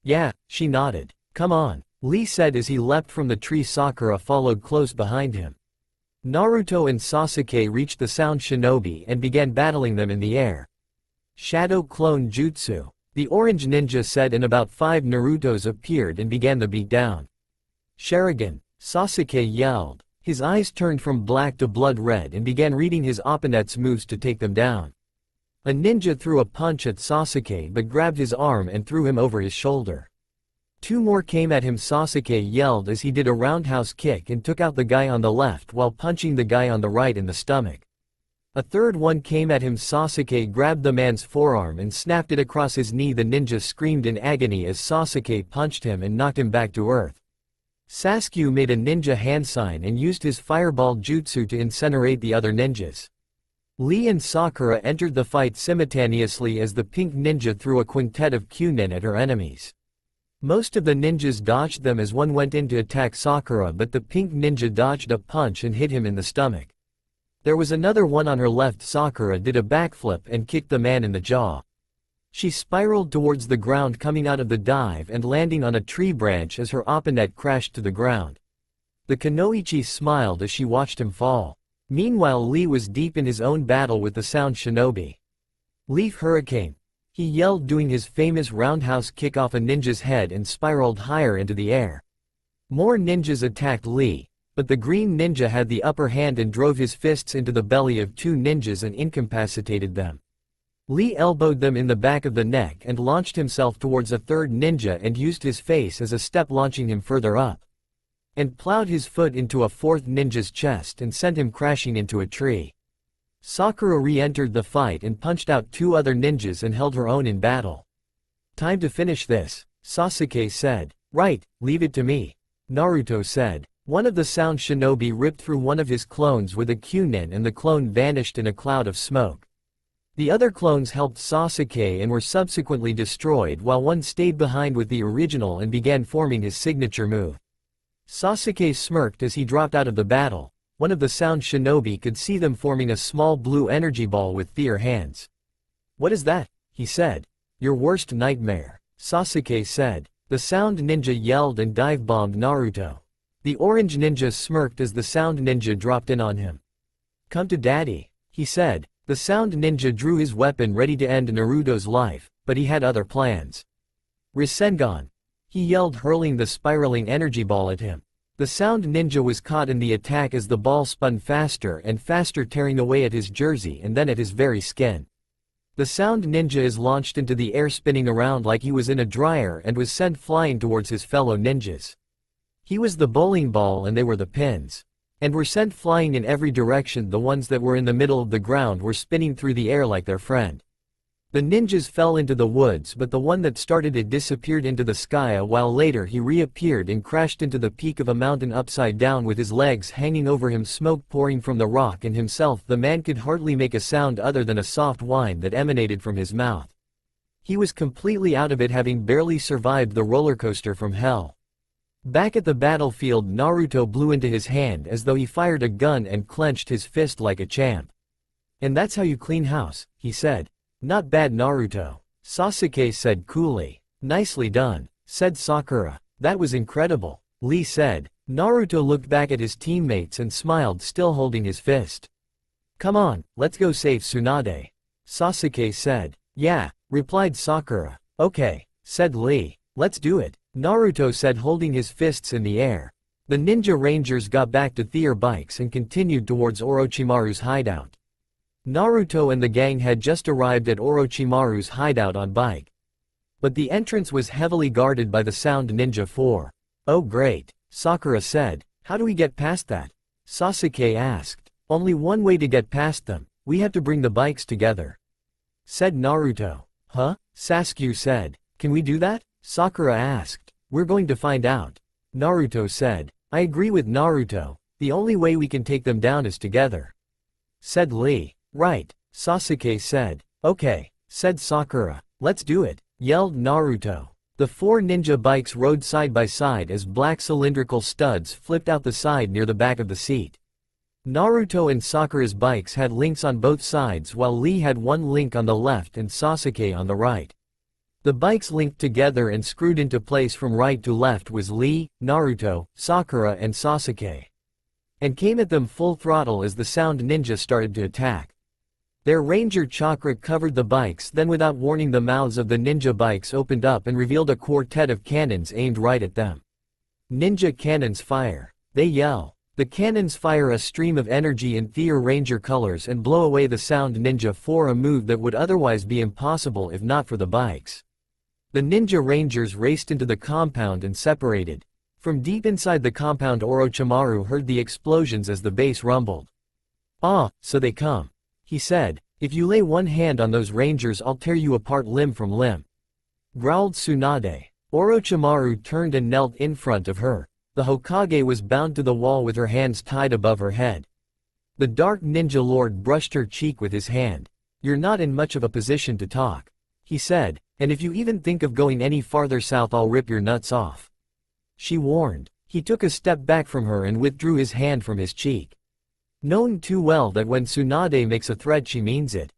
"Yeah," she nodded. "Come on," Lee said as he leapt from the tree. Sakura followed close behind him. Naruto and Sasuke reached the sound shinobi and began battling them in the air. "Shadow Clone Jutsu," the orange ninja said, and about 5 Narutos appeared and began the beatdown. "Sharingan," Sasuke yelled. His eyes turned from black to blood red and began reading his opponent's moves to take them down. A ninja threw a punch at Sasuke but grabbed his arm and threw him over his shoulder. Two more came at him. Sasuke yelled as he did a roundhouse kick and took out the guy on the left while punching the guy on the right in the stomach. A third one came at him. Sasuke grabbed the man's forearm and snapped it across his knee. The ninja screamed in agony as Sasuke punched him and knocked him back to earth. Sasuke made a ninja hand sign and used his fireball jutsu to incinerate the other ninjas. Lee and Sakura entered the fight simultaneously as the pink ninja threw a quintet of Q-nin at her enemies. Most of the ninjas dodged them as one went in to attack Sakura, but the pink ninja dodged a punch and hit him in the stomach. There was another one on her left. Sakura did a backflip and kicked the man in the jaw. She spiraled towards the ground, coming out of the dive and landing on a tree branch as her opponent crashed to the ground. The kunoichi smiled as she watched him fall. Meanwhile, Lee was deep in his own battle with the Sound Shinobi. Leaf Hurricane. He yelled, doing his famous roundhouse kick off a ninja's head and spiraled higher into the air. More ninjas attacked Lee, but the green ninja had the upper hand and drove his fists into the belly of two ninjas and incapacitated them. Lee elbowed them in the back of the neck and launched himself towards a third ninja and used his face as a step, launching him further up. And plowed his foot into a fourth ninja's chest and sent him crashing into a tree. Sakura re-entered the fight and punched out two other ninjas and held her own in battle. Time to finish this, Sasuke said. Right, leave it to me, Naruto said. One of the Sound Shinobi ripped through one of his clones with a Q-nin and the clone vanished in a cloud of smoke. The other clones helped Sasuke and were subsequently destroyed, while one stayed behind with the original and began forming his signature move. Sasuke smirked as he dropped out of the battle. One of the Sound Shinobi could see them forming a small blue energy ball with fear hands. What is that? He said. Your worst nightmare, Sasuke said. The Sound Ninja yelled and dive-bombed Naruto. The Orange Ninja smirked as the Sound Ninja dropped in on him. Come to daddy, he said. The Sound Ninja drew his weapon ready to end Naruto's life, but he had other plans. Rasengan, he yelled, hurling the spiraling energy ball at him. The Sound Ninja was caught in the attack as the ball spun faster and faster, tearing away at his jersey and then at his very skin. The Sound Ninja is launched into the air, spinning around like he was in a dryer, and was sent flying towards his fellow ninjas. He was the bowling ball and they were the pins. And were sent flying in every direction. The ones that were in the middle of the ground were spinning through the air like their friend. The ninjas fell into the woods, but the one that started it disappeared into the sky. A while later he reappeared and crashed into the peak of a mountain upside down with his legs hanging over him, smoke pouring from the rock and himself. The man could hardly make a sound other than a soft whine that emanated from his mouth. He was completely out of it, having barely survived the roller coaster from hell. Back at the battlefield, Naruto blew into his hand as though he fired a gun and clenched his fist like a champ. And that's how you clean house, he said. Not bad, Naruto, Sasuke said coolly. Nicely done, said Sakura. That was incredible, Lee said. Naruto looked back at his teammates and smiled, still holding his fist. Come on, let's go save Tsunade, Sasuke said. Yeah, replied Sakura. Okay, said Lee. Let's do it, Naruto said, holding his fists in the air. The Ninja Rangers got back to their bikes and continued towards Orochimaru's hideout. Naruto and the gang had just arrived at Orochimaru's hideout on bike. But the entrance was heavily guarded by the Sound Ninja 4. Oh great, Sakura said. How do we get past that? Sasuke asked. Only one way to get past them. We have to bring the bikes together, said Naruto. Huh? Sasuke said. Can we do that? Sakura asked. We're going to find out, Naruto said. I agree with Naruto. The only way we can take them down is together, said Lee. Right, Sasuke said. Okay, said Sakura. Let's do it, yelled Naruto. The four ninja bikes rode side by side as black cylindrical studs flipped out the side near the back of the seat. Naruto and Sakura's bikes had links on both sides, while Lee had one link on the left and Sasuke on the right. The bikes linked together and screwed into place from right to left was Lee, Naruto, Sakura and Sasuke. And came at them full throttle as the Sound Ninja started to attack. Their Ranger chakra covered the bikes, then without warning the mouths of the ninja bikes opened up and revealed a quartet of cannons aimed right at them. Ninja cannons fire, they yell. The cannons fire a stream of energy in their Ranger colors and blow away the Sound Ninja 4, a move that would otherwise be impossible if not for the bikes. The ninja rangers raced into the compound and separated. From deep inside the compound Orochimaru heard the explosions as the base rumbled. "Ah, so they come," he said. "If you lay one hand on those rangers I'll tear you apart limb from limb," growled Tsunade. Orochimaru turned and knelt in front of her. The Hokage was bound to the wall with her hands tied above her head. The dark ninja lord brushed her cheek with his hand. "You're not in much of a position to talk," he said, "and if you even think of going any farther south I'll rip your nuts off," she warned. He took a step back from her and withdrew his hand from his cheek. Knowing too well that when Tsunade makes a threat she means it.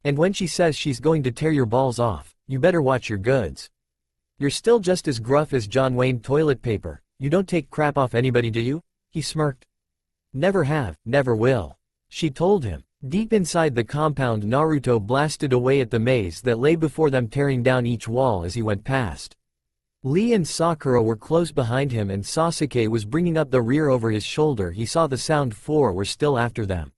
"And when she says she's going to tear your balls off, you better watch your goods. You're still just as gruff as John Wayne toilet paper. You don't take crap off anybody, do you?" he smirked. "Never have, never will," she told him. Deep inside the compound Naruto blasted away at the maze that lay before them, tearing down each wall as he went past. Lee and Sakura were close behind him and Sasuke was bringing up the rear over his shoulder. He saw the Sound Four were still after them,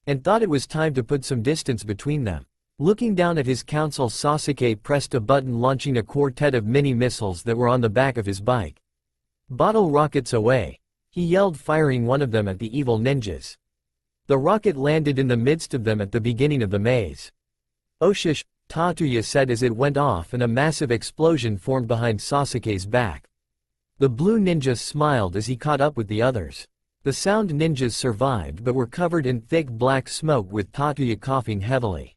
and thought it was time to put some distance between them. Looking down at his council, Sasuke pressed a button launching a quartet of mini-missiles that were on the back of his bike. "Bottle rockets away," he yelled, firing one of them at the evil ninjas. The rocket landed in the midst of them at the beginning of the maze. "Oh shush," Tatsuya said as it went off and a massive explosion formed behind Sasuke's back. The blue ninja smiled as he caught up with the others. The sound ninjas survived but were covered in thick black smoke, with Tatsuya coughing heavily.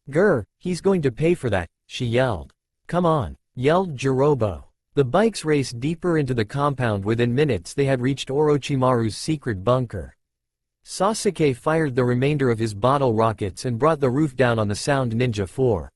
"Grr, he's going to pay for that," she yelled. "Come on," yelled Jirobo. The bikes raced deeper into the compound. Within minutes they had reached Orochimaru's secret bunker. Sasuke fired the remainder of his bottle rockets and brought the roof down on the Sound Ninja 4.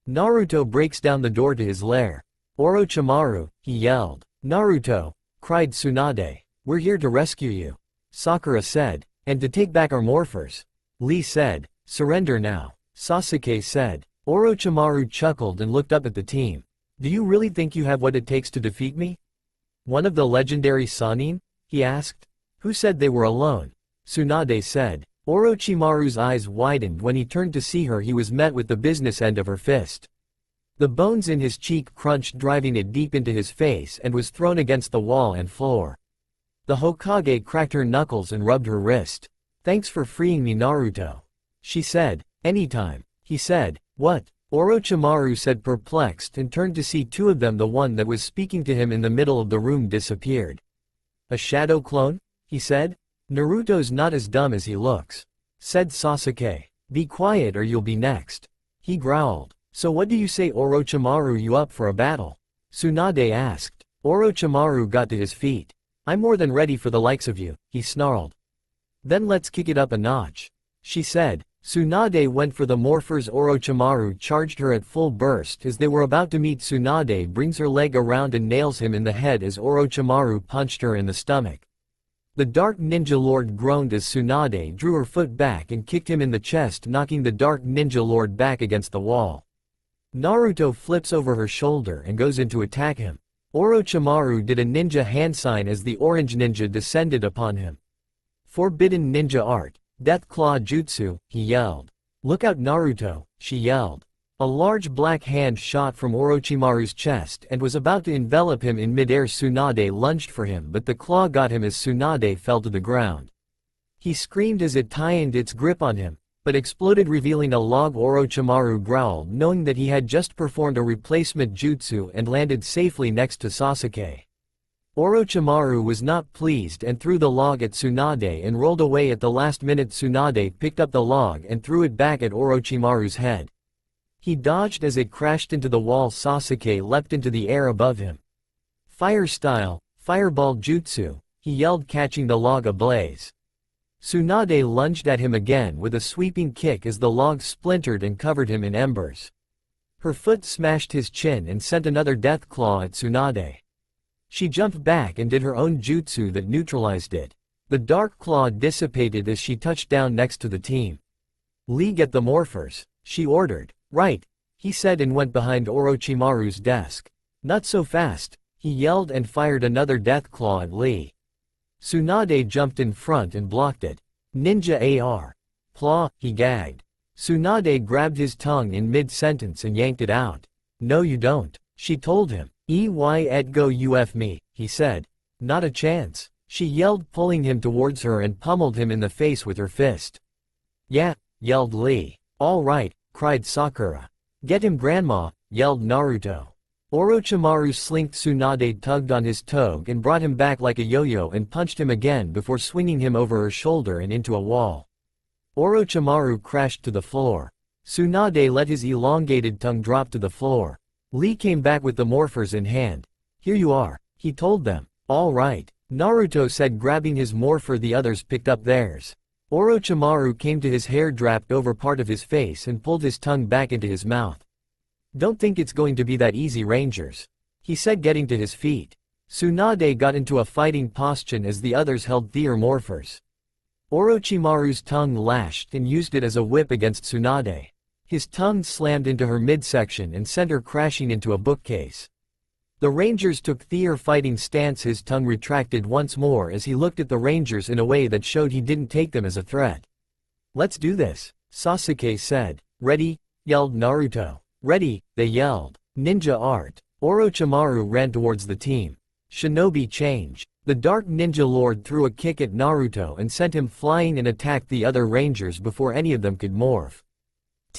Naruto breaks down the door to his lair. "Orochimaru," he yelled. "Naruto," cried Tsunade. "We're here to rescue you," Sakura said, "and to take back our morphers." Lee said, "Surrender now," Sasuke said. Orochimaru chuckled and looked up at the team. "Do you really think you have what it takes to defeat me? One of the legendary Sannin?" he asked. "Who said they were alone?" Tsunade said. Orochimaru's eyes widened when he turned to see her. He was met with the business end of her fist. The bones in his cheek crunched, driving it deep into his face, and was thrown against the wall and floor. The Hokage cracked her knuckles and rubbed her wrist. "Thanks for freeing me, Naruto," she said. "Anytime," he said. "What?" Orochimaru said, perplexed, and turned to see two of them. The one that was speaking to him in the middle of the room disappeared. "A shadow clone?" he said. "Naruto's not as dumb as he looks," said Sasuke. "Be quiet or you'll be next," he growled. "So what do you say, Orochimaru? You up for a battle?" Tsunade asked. Orochimaru got to his feet. "I'm more than ready for the likes of you," he snarled. "Then let's kick it up a notch," she said. Tsunade went for the morphers. Orochimaru charged her at full burst. As they were about to meet, Tsunade brings her leg around and nails him in the head as Orochimaru punched her in the stomach. The Dark Ninja Lord groaned as Tsunade drew her foot back and kicked him in the chest, knocking the Dark Ninja Lord back against the wall. Naruto flips over her shoulder and goes in to attack him. Orochimaru did a ninja hand sign as the orange ninja descended upon him. "Forbidden ninja art. Death Claw Jutsu," he yelled. "Look out, Naruto," she yelled. A large black hand shot from Orochimaru's chest and was about to envelop him in midair. Tsunade lunged for him, but the claw got him as Tsunade fell to the ground. He screamed as it tightened its grip on him, but exploded, revealing a log. Orochimaru growled, knowing that he had just performed a replacement jutsu and landed safely next to Sasuke. Orochimaru was not pleased and threw the log at Tsunade and rolled away at the last minute. Tsunade picked up the log and threw it back at Orochimaru's head. He dodged as it crashed into the wall. Sasuke leapt into the air above him. "Fire style, fireball jutsu," he yelled, catching the log ablaze. Tsunade lunged at him again with a sweeping kick as the log splintered and covered him in embers. Her foot smashed his chin and sent another death claw at Tsunade. She jumped back and did her own jutsu that neutralized it. The dark claw dissipated as she touched down next to the team. "Lee, get the morphers," she ordered. "Right," he said, and went behind Orochimaru's desk. "Not so fast," he yelled, and fired another death claw at Lee. Tsunade jumped in front and blocked it. "Ninja AR. Claw," he gagged. Tsunade grabbed his tongue in mid-sentence and yanked it out. No you don't, she told him. Et go uf me, he said. Not a chance, she yelled, pulling him towards her and pummeled him in the face with her fist. Yeah, yelled Lee. All right, cried Sakura. Get him grandma, yelled Naruto. Orochimaru slinked Tsunade, tugged on his toge and brought him back like a yo-yo and punched him again before swinging him over her shoulder and into a wall. Orochimaru crashed to the floor. Tsunade let his elongated tongue drop to the floor. Lee came back with the morphers in hand. Here you are, he told them. All right, Naruto said, grabbing his morpher. The others picked up theirs. Orochimaru came to his hair draped over part of his face and pulled his tongue back into his mouth. Don't think it's going to be that easy, Rangers, he said, getting to his feet. Tsunade got into a fighting posture as the others held their morphers. Orochimaru's tongue lashed and used it as a whip against Tsunade. His tongue slammed into her midsection and sent her crashing into a bookcase. The Rangers took their fighting stance. His tongue retracted once more as he looked at the Rangers in a way that showed he didn't take them as a threat. Let's do this, Sasuke said. Ready? Yelled Naruto. Ready, they yelled. Ninja art. Orochimaru ran towards the team. Shinobi change. The Dark Ninja Lord threw a kick at Naruto and sent him flying and attacked the other Rangers before any of them could morph.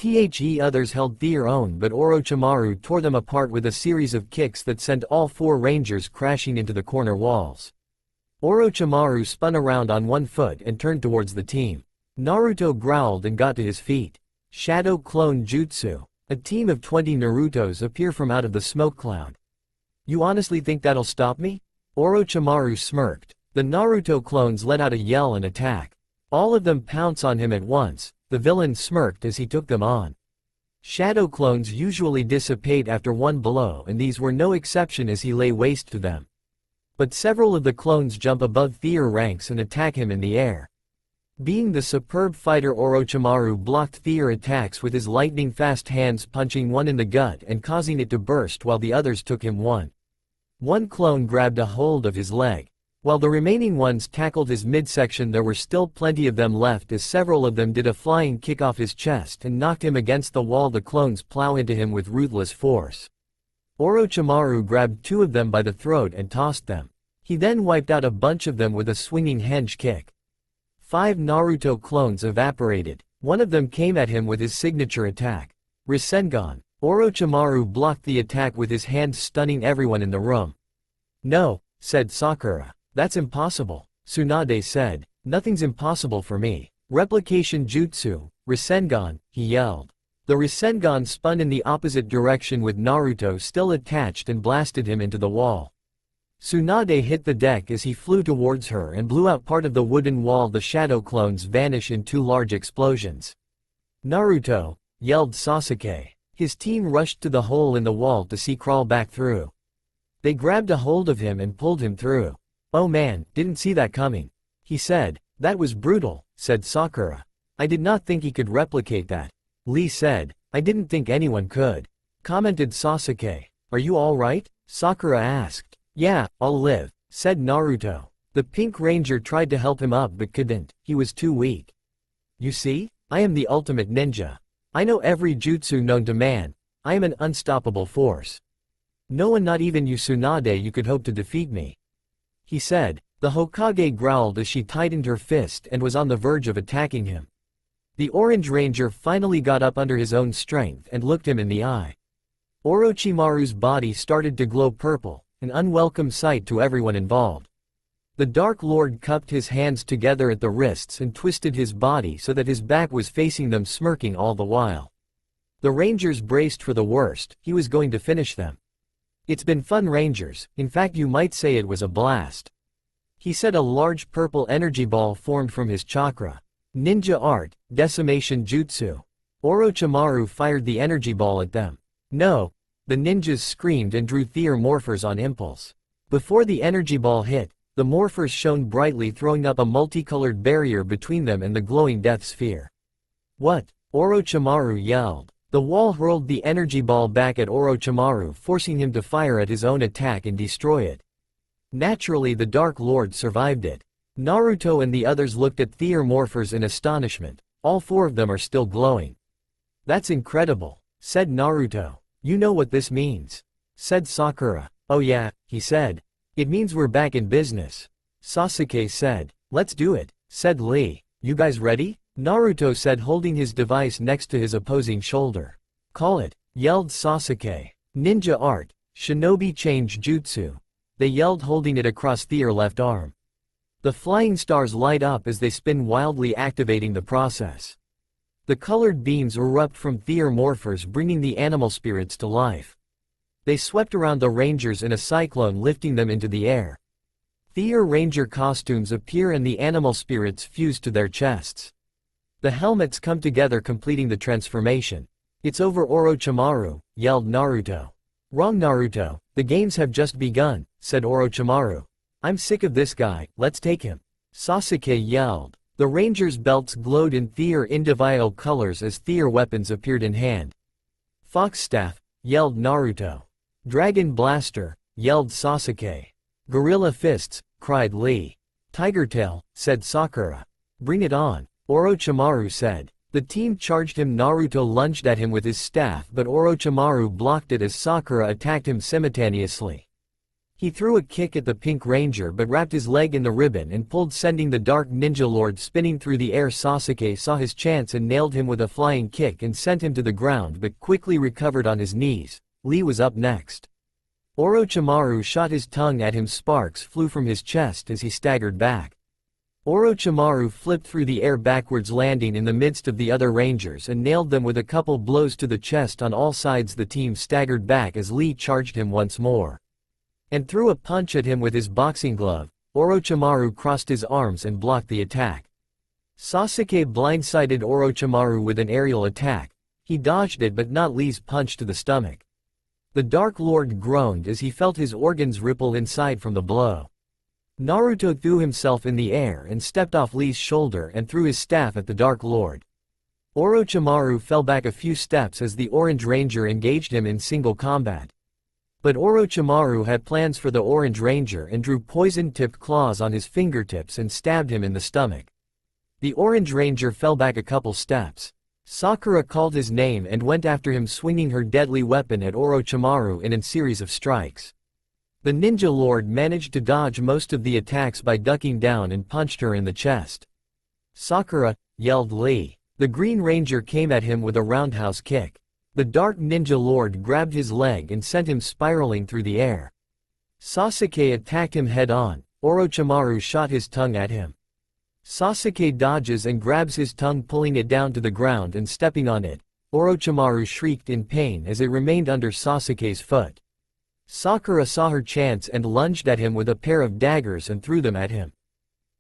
Others held their own, but Orochimaru tore them apart with a series of kicks that sent all 4 Rangers crashing into the corner walls. Orochimaru spun around on one foot and turned towards the team. Naruto growled and got to his feet. Shadow Clone Jutsu. A team of 20 Narutos appear from out of the smoke cloud. You honestly think that'll stop me? Orochimaru smirked. The Naruto clones let out a yell and attack. All of them pounce on him at once. The villain smirked as he took them on. Shadow clones usually dissipate after one blow, and these were no exception as he lay waste to them. But several of the clones jump above their ranks and attack him in the air. Being the superb fighter, Orochimaru blocked their attacks with his lightning-fast hands, punching one in the gut and causing it to burst while the others took him one. One clone grabbed a hold of his leg. While the remaining ones tackled his midsection, there were still plenty of them left as several of them did a flying kick off his chest and knocked him against the wall. The clones plow into him with ruthless force. Orochimaru grabbed 2 of them by the throat and tossed them. He then wiped out a bunch of them with a swinging henge kick. 5 Naruto clones evaporated. One of them came at him with his signature attack, Rasengan. Orochimaru blocked the attack with his hand, stunning everyone in the room. No, said Sakura. That's impossible, Tsunade said. Nothing's impossible for me. Replication Jutsu, Rasengan, he yelled. The Rasengan spun in the opposite direction with Naruto still attached and blasted him into the wall. Tsunade hit the deck as he flew towards her and blew out part of the wooden wall. The shadow clones vanish in 2 large explosions. Naruto, yelled Sasuke. His team rushed to the hole in the wall to see crawl back through. They grabbed a hold of him and pulled him through. Oh man, didn't see that coming, he said. That was brutal, said Sakura. I did not think he could replicate that. Lee said. I didn't think anyone could, commented Sasuke. Are you alright? Sakura asked. Yeah, I'll live, said Naruto. The Pink Ranger tried to help him up but couldn't, he was too weak. You see? I am the ultimate ninja. I know every jutsu known to man. I am an unstoppable force. No one, not even you Tsunade, you could hope to defeat me, he said. The Hokage growled as she tightened her fist and was on the verge of attacking him. The Orange Ranger finally got up under his own strength and looked him in the eye. Orochimaru's body started to glow purple, an unwelcome sight to everyone involved. The Dark Lord cupped his hands together at the wrists and twisted his body so that his back was facing them, smirking all the while. The Rangers braced for the worst. He was going to finish them. It's been fun, Rangers. In fact, you might say it was a blast, he said. A large purple energy ball formed from his chakra. Ninja art, decimation jutsu. Orochimaru fired the energy ball at them. No! The ninjas screamed and drew their morphers on impulse. Before the energy ball hit, the morphers shone brightly, throwing up a multicolored barrier between them and the glowing death sphere. What? Orochimaru yelled. The wall hurled the energy ball back at Orochimaru, forcing him to fire at his own attack and destroy it. Naturally, the Dark Lord survived it. Naruto and the others looked at their morphers in astonishment. All 4 of them are still glowing. That's incredible, said Naruto. You know what this means, said Sakura. Oh yeah, he said. It means we're back in business. Sasuke said. Let's do it, said Lee. You guys ready? Naruto said, holding his device next to his opposing shoulder. Call it, yelled Sasuke. Ninja art, shinobi change jutsu. They yelled, holding it across their left arm. The flying stars light up as they spin wildly, activating the process. The colored beams erupt from their morphers, bringing the animal spirits to life. They swept around the rangers in a cyclone, lifting them into the air. Their ranger costumes appear and the animal spirits fuse to their chests. The helmets come together, completing the transformation. It's over, Orochimaru, yelled Naruto. Wrong, Naruto, the games have just begun, said Orochimaru. I'm sick of this guy, let's take him. Sasuke yelled. The rangers' belts glowed in their individual colors as their weapons appeared in hand. Fox staff, yelled Naruto. Dragon blaster, yelled Sasuke. Gorilla fists, cried Lee. Tiger tail, said Sakura. Bring it on, Orochimaru said. The team charged him. Naruto lunged at him with his staff, but Orochimaru blocked it as Sakura attacked him simultaneously. He threw a kick at the Pink Ranger but wrapped his leg in the ribbon and pulled, sending the Dark Ninja Lord spinning through the air. Sasuke saw his chance and nailed him with a flying kick and sent him to the ground, but quickly recovered on his knees. Lee was up next. Orochimaru shot his tongue at him. Sparks flew from his chest as he staggered back. Orochimaru flipped through the air backwards, landing in the midst of the other rangers and nailed them with a couple blows to the chest on all sides. The team staggered back as Lee charged him once more and threw a punch at him with his boxing glove. Orochimaru crossed his arms and blocked the attack. Sasuke blindsided Orochimaru with an aerial attack. He dodged it, but not Lee's punch to the stomach. The Dark Lord groaned as he felt his organs ripple inside from the blow. Naruto threw himself in the air and stepped off Lee's shoulder and threw his staff at the Dark Lord. Orochimaru fell back a few steps as the Orange Ranger engaged him in single combat. But Orochimaru had plans for the Orange Ranger and drew poison-tipped claws on his fingertips and stabbed him in the stomach. The Orange Ranger fell back a couple steps. Sakura called his name and went after him, swinging her deadly weapon at Orochimaru in a series of strikes. The Ninja Lord managed to dodge most of the attacks by ducking down and punched her in the chest. Sakura, yelled Lee. The Green Ranger came at him with a roundhouse kick. The Dark Ninja Lord grabbed his leg and sent him spiraling through the air. Sasuke attacked him head-on. Orochimaru shot his tongue at him. Sasuke dodges and grabs his tongue, pulling it down to the ground and stepping on it. Orochimaru shrieked in pain as it remained under Sasuke's foot. Sakura saw her chance and lunged at him with a pair of daggers and threw them at him.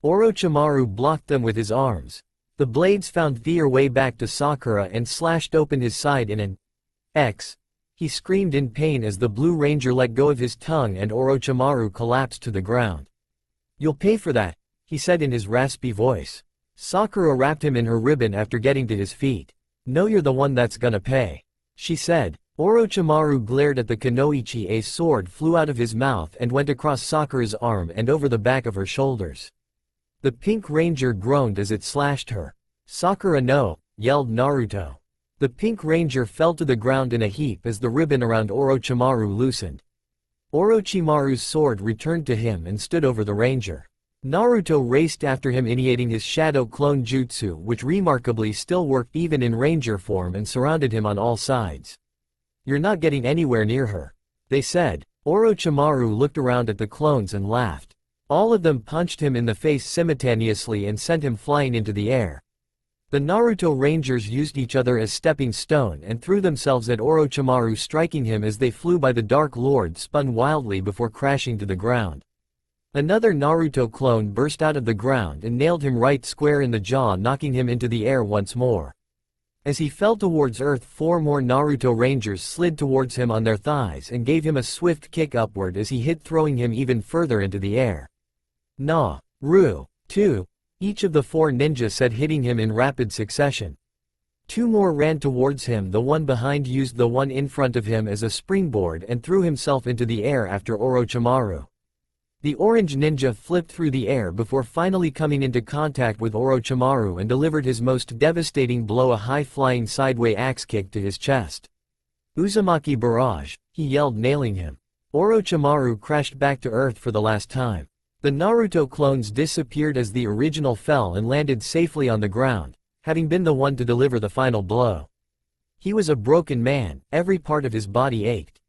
Orochimaru blocked them with his arms. The blades found their way back to Sakura and slashed open his side in an X. He screamed in pain as the Blue Ranger let go of his tongue and Orochimaru collapsed to the ground. You'll pay for that, he said in his raspy voice. Sakura wrapped him in her ribbon after getting to his feet. No, you're the one that's gonna pay, she said. Orochimaru glared at the Kunoichi. A sword flew out of his mouth and went across Sakura's arm and over the back of her shoulders. The Pink Ranger groaned as it slashed her. Sakura, no, yelled Naruto. The Pink Ranger fell to the ground in a heap as the ribbon around Orochimaru loosened. Orochimaru's sword returned to him and stood over the Ranger. Naruto raced after him, initiating his Shadow Clone Jutsu, which remarkably still worked even in Ranger form, and surrounded him on all sides. You're not getting anywhere near her, they said. Orochimaru looked around at the clones and laughed. All of them punched him in the face simultaneously and sent him flying into the air. The Naruto Rangers used each other as stepping stone and threw themselves at Orochimaru, striking him as they flew by. The Dark Lord spun wildly before crashing to the ground. Another Naruto clone burst out of the ground and nailed him right square in the jaw, knocking him into the air once more. As he fell towards earth, 4 more Naruto Rangers slid towards him on their thighs and gave him a swift kick upward as he hit, throwing him even further into the air. Na-ru, 2, each of the 4 ninjas said, hitting him in rapid succession. 2 more ran towards him. The one behind used the one in front of him as a springboard and threw himself into the air after Orochimaru. The Orange Ninja flipped through the air before finally coming into contact with Orochimaru and delivered his most devastating blow, a high-flying sideway axe kick to his chest. Uzumaki barrage, he yelled, nailing him. Orochimaru crashed back to Earth for the last time. The Naruto clones disappeared as the original fell and landed safely on the ground, having been the one to deliver the final blow. He was a broken man, every part of his body ached.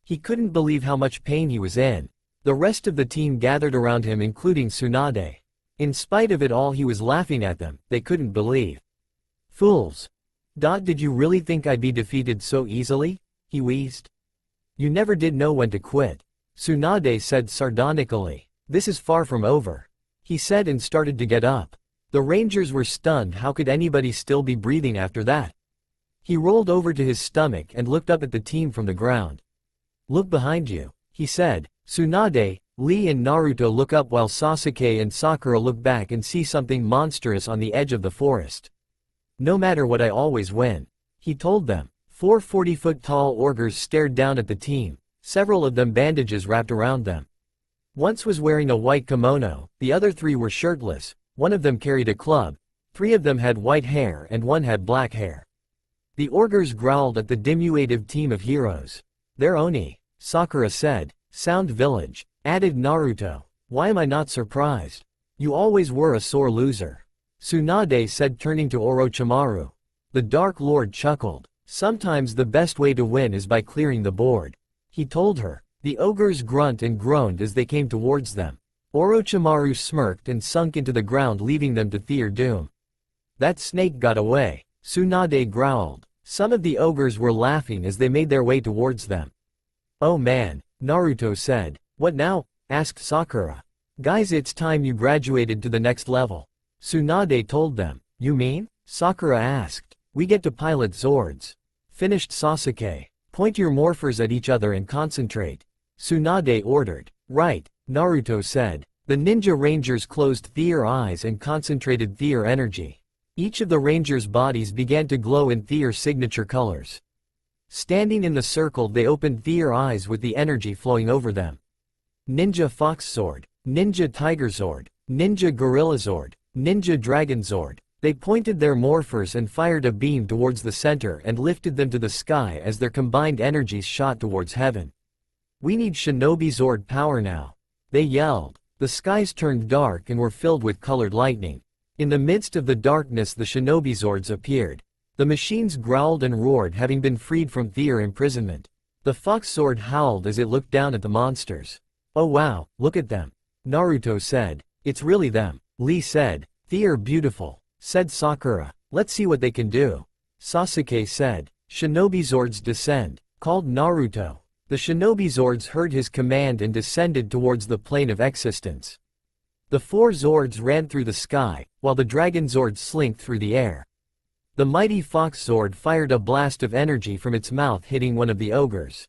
He couldn't believe how much pain he was in. The rest of the team gathered around him, including Tsunade. In spite of it all, he was laughing at them. They couldn't believe. Fools. Did you really think I'd be defeated so easily? He wheezed. You never did know when to quit. Tsunade said sardonically. This is far from over. He said and started to get up. The Rangers were stunned. How could anybody still be breathing after that? He rolled over to his stomach and looked up at the team from the ground. Look behind you, he said. Tsunade, Lee and Naruto look up while Sasuke and Sakura look back and see something monstrous on the edge of the forest. No matter what, I always win, he told them. 4 40-foot-tall ogres stared down at the team, several of them bandages wrapped around them. One was wearing a white kimono, the other 3 were shirtless, one of them carried a club, 3 of them had white hair and 1 had black hair. The ogres growled at the diminutive team of heroes. They're Oni, Sakura said. Sound village, added Naruto. Why am I not surprised? You always were a sore loser, Tsunade said, turning to Orochimaru. The Dark Lord chuckled. Sometimes the best way to win is by clearing the board, he told her. The ogres grunted and groaned as they came towards them. Orochimaru smirked and sunk into the ground, leaving them to their doom. That snake got away, Tsunade growled. Some of the ogres were laughing as they made their way towards them. Oh man, Naruto said. What now? Asked Sakura. Guys, it's time you graduated to the next level, Tsunade told them. You mean? Sakura asked. We get to pilot Zords, finished Sasuke. Point your morphers at each other and concentrate, Tsunade ordered. Right, Naruto said. The ninja rangers closed their eyes and concentrated their energy. Each of the rangers' bodies began to glow in their signature colors. Standing in the circle, they opened their eyes with the energy flowing over them. Ninja Fox Sword, Ninja Tiger Sword, Ninja Gorilla Sword, Ninja Dragon Sword. They pointed their morphers and fired a beam towards the center and lifted them to the sky as their combined energies shot towards heaven. We need Shinobi Zord power now, they yelled. The skies turned dark and were filled with colored lightning. In the midst of the darkness, the Shinobi Zords appeared. The machines growled and roared, having been freed from their imprisonment. The Fox Sword howled as it looked down at the monsters. Oh wow, look at them, Naruto said. It's really them, Lee said. They're beautiful, said Sakura. Let's see what they can do, Sasuke said. Shinobi Zords descend, called Naruto. The Shinobi Zords heard his command and descended towards the plane of existence. The 4 Zords ran through the sky, while the Dragon Zord slinked through the air. The mighty Fox Zord fired a blast of energy from its mouth, hitting one of the ogres.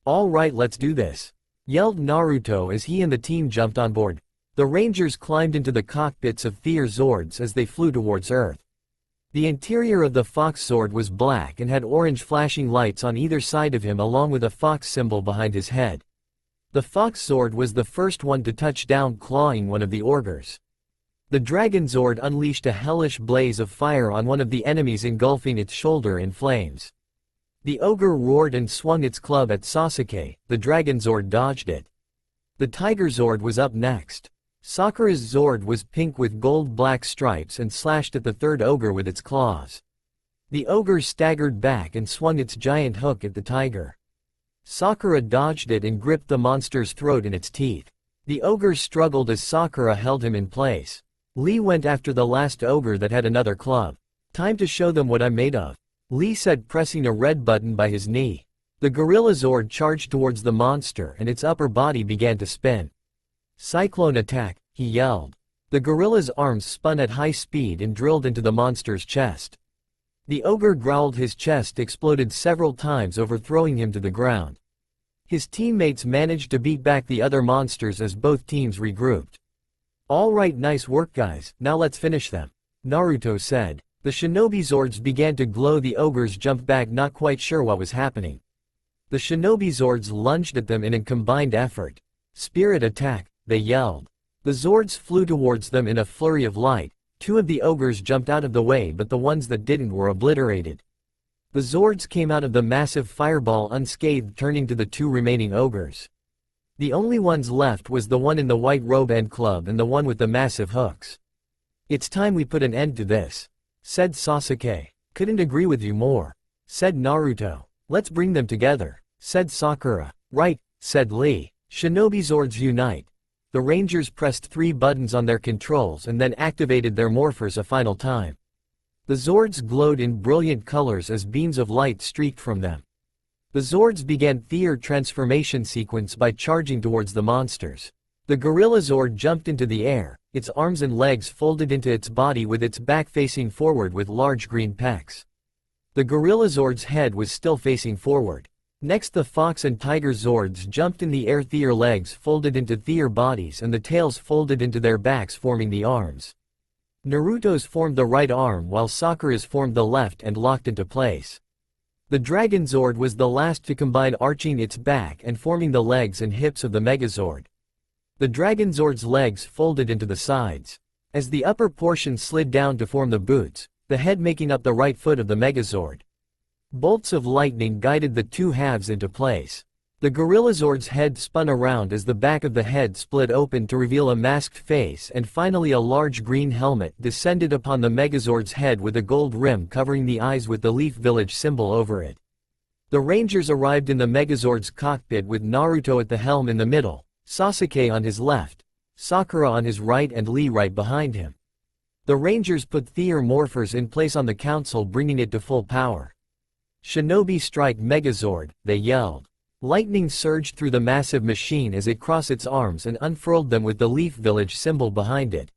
All right, let's do this, yelled Naruto as he and the team jumped on board. The Rangers climbed into the cockpits of their Zords as they flew towards Earth. The interior of the Fox Sword was black and had orange flashing lights on either side of him, along with a fox symbol behind his head. The Fox Sword was the first one to touch down, clawing one of the ogres. The Dragon Zord unleashed a hellish blaze of fire on one of the enemies, engulfing its shoulder in flames. The ogre roared and swung its club at Sasuke. The Dragon Zord dodged it. The Tiger Zord was up next. Sakura's Zord was pink with gold-black stripes and slashed at the 3rd ogre with its claws. The ogre staggered back and swung its giant hook at the tiger. Sakura dodged it and gripped the monster's throat in its teeth. The ogre struggled as Sakura held him in place. Lee went after the last ogre that had another club. Time to show them what I'm made of, Lee said, pressing a red button by his knee. The Gorilla Zord charged towards the monster and its upper body began to spin. Cyclone attack, he yelled. The gorilla's arms spun at high speed and drilled into the monster's chest. The ogre growled. His chest exploded several times, overthrowing him to the ground. His teammates managed to beat back the other monsters as both teams regrouped. All right, nice work guys, now let's finish them, Naruto said. The Shinobi Zords began to glow. The ogres jumped back, not quite sure what was happening. The Shinobi Zords lunged at them in a combined effort. Spirit attack, they yelled. The Zords flew towards them in a flurry of light. 2 of the ogres jumped out of the way, but the ones that didn't were obliterated. The Zords came out of the massive fireball unscathed, turning to the two remaining ogres. The only ones left was the one in the white robe and club and the one with the massive hooks. "It's time we put an end to this," said Sasuke. "Couldn't agree with you more," said Naruto. "Let's bring them together," said Sakura. "Right," said Lee. Shinobi Zords unite. The Rangers pressed 3 buttons on their controls and then activated their morphers a final time. The Zords glowed in brilliant colors as beams of light streaked from them. The Zords began their transformation sequence by charging towards the monsters. The Gorilla Zord jumped into the air, its arms and legs folded into its body with its back facing forward with large green pecs. The Gorilla Zord's head was still facing forward. Next the Fox and Tiger Zords jumped in the air, their legs folded into their bodies and the tails folded into their backs, forming the arms. Naruto's formed the right arm while Sakura's formed the left and locked into place. The Dragon Zord was the last to combine, arching its back and forming the legs and hips of the Megazord. The Dragon Zord's legs folded into the sides. As the upper portion slid down to form the boots, the head making up the right foot of the Megazord. Bolts of lightning guided the two halves into place. The Gorilla Zord's head spun around as the back of the head split open to reveal a masked face, and finally a large green helmet descended upon the Megazord's head with a gold rim covering the eyes with the Leaf Village symbol over it. The Rangers arrived in the Megazord's cockpit with Naruto at the helm in the middle, Sasuke on his left, Sakura on his right and Lee right behind him. The Rangers put their morphers in place on the council, bringing it to full power. "Shinobi strike Megazord," they yelled. Lightning surged through the massive machine as it crossed its arms and unfurled them with the Leaf Village symbol behind it.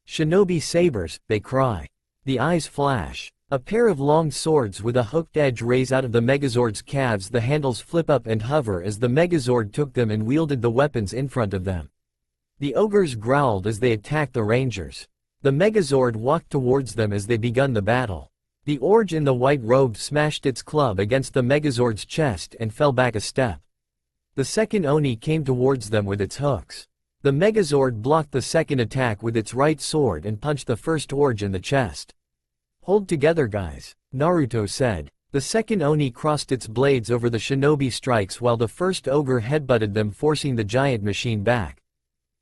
"Shinobi sabers," they cry. The eyes flash. A pair of long swords with a hooked edge raise out of the Megazord's calves. The handles flip up and hover as the Megazord took them and wielded the weapons in front of them. The ogres growled as they attacked the Rangers. The Megazord walked towards them as they begun the battle. The Orge in the white robe smashed its club against the Megazord's chest and fell back a step. The second Oni came towards them with its hooks. The Megazord blocked the second attack with its right sword and punched the first Orge in the chest. "Hold together, guys," Naruto said. The second Oni crossed its blades over the Shinobi strikes while the first ogre headbutted them, forcing the giant machine back.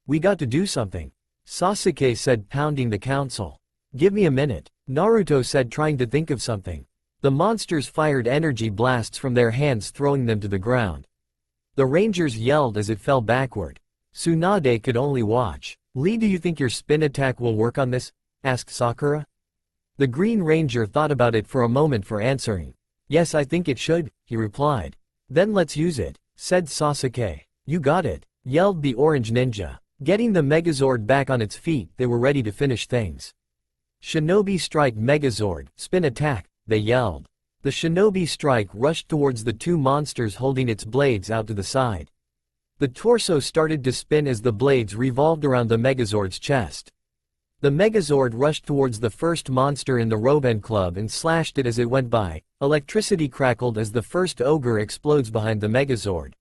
"We got to do something," Sasuke said, pounding the council. "Give me a minute," Naruto said, trying to think of something. The monsters fired energy blasts from their hands, throwing them to the ground. The Rangers yelled as it fell backward. Tsunade could only watch. "Lee, do you think your spin attack will work on this?" asked Sakura. The Green Ranger thought about it for a moment for answering. "Yes, I think it should," he replied. "Then let's use it," said Sasuke. "You got it," yelled the Orange Ninja. Getting the Megazord back on its feet, they were ready to finish things. "Shinobi strike Megazord, spin attack," they yelled. The Shinobi strike rushed towards the two monsters, holding its blades out to the side. The torso started to spin as the blades revolved around the Megazord's chest. The Megazord rushed towards the first monster in the Roben Club and slashed it as it went by. Electricity crackled as the first ogre explodes behind the Megazord.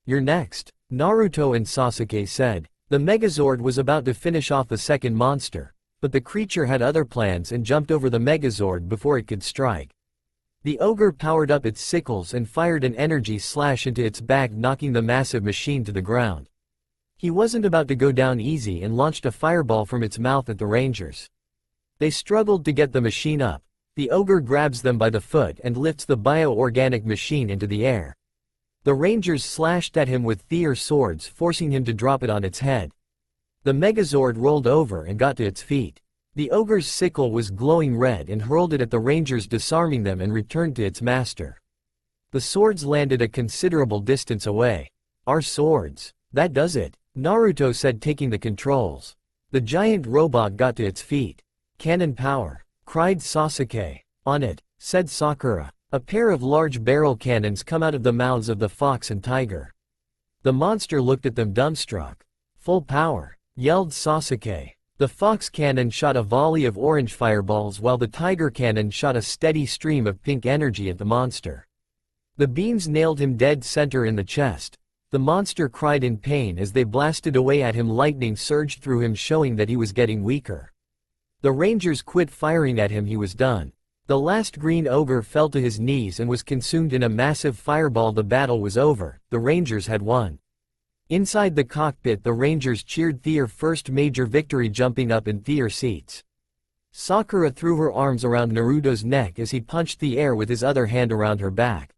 "You're next," Naruto and Sasuke said. The Megazord was about to finish off the second monster, but the creature had other plans and jumped over the Megazord before it could strike. The ogre powered up its sickles and fired an energy slash into its back, knocking the massive machine to the ground. He wasn't about to go down easy and launched a fireball from its mouth at the Rangers. They struggled to get the machine up. The ogre grabs them by the foot and lifts the bio-organic machine into the air. The Rangers slashed at him with their swords, forcing him to drop it on its head. The Megazord rolled over and got to its feet. The ogre's sickle was glowing red and hurled it at the Rangers, disarming them, and returned to its master. The swords landed a considerable distance away. "Our swords. That does it," Naruto said, taking the controls. The giant robot got to its feet. "Cannon power," cried Sasuke. "On it," said Sakura. A pair of large barrel cannons come out of the mouths of the Fox and Tiger. The monster looked at them dumbstruck. "Full power," yelled Sasuke. The Fox cannon shot a volley of orange fireballs while the Tiger cannon shot a steady stream of pink energy at the monster. The beams nailed him dead center in the chest. The monster cried in pain as they blasted away at him. Lightning surged through him, showing that he was getting weaker. The Rangers quit firing at him. He was done. The last green ogre fell to his knees and was consumed in a massive fireball. The battle was over, the Rangers had won. Inside the cockpit the Rangers cheered their first major victory, jumping up in their seats. Sakura threw her arms around Naruto's neck as he punched the air with his other hand around her back.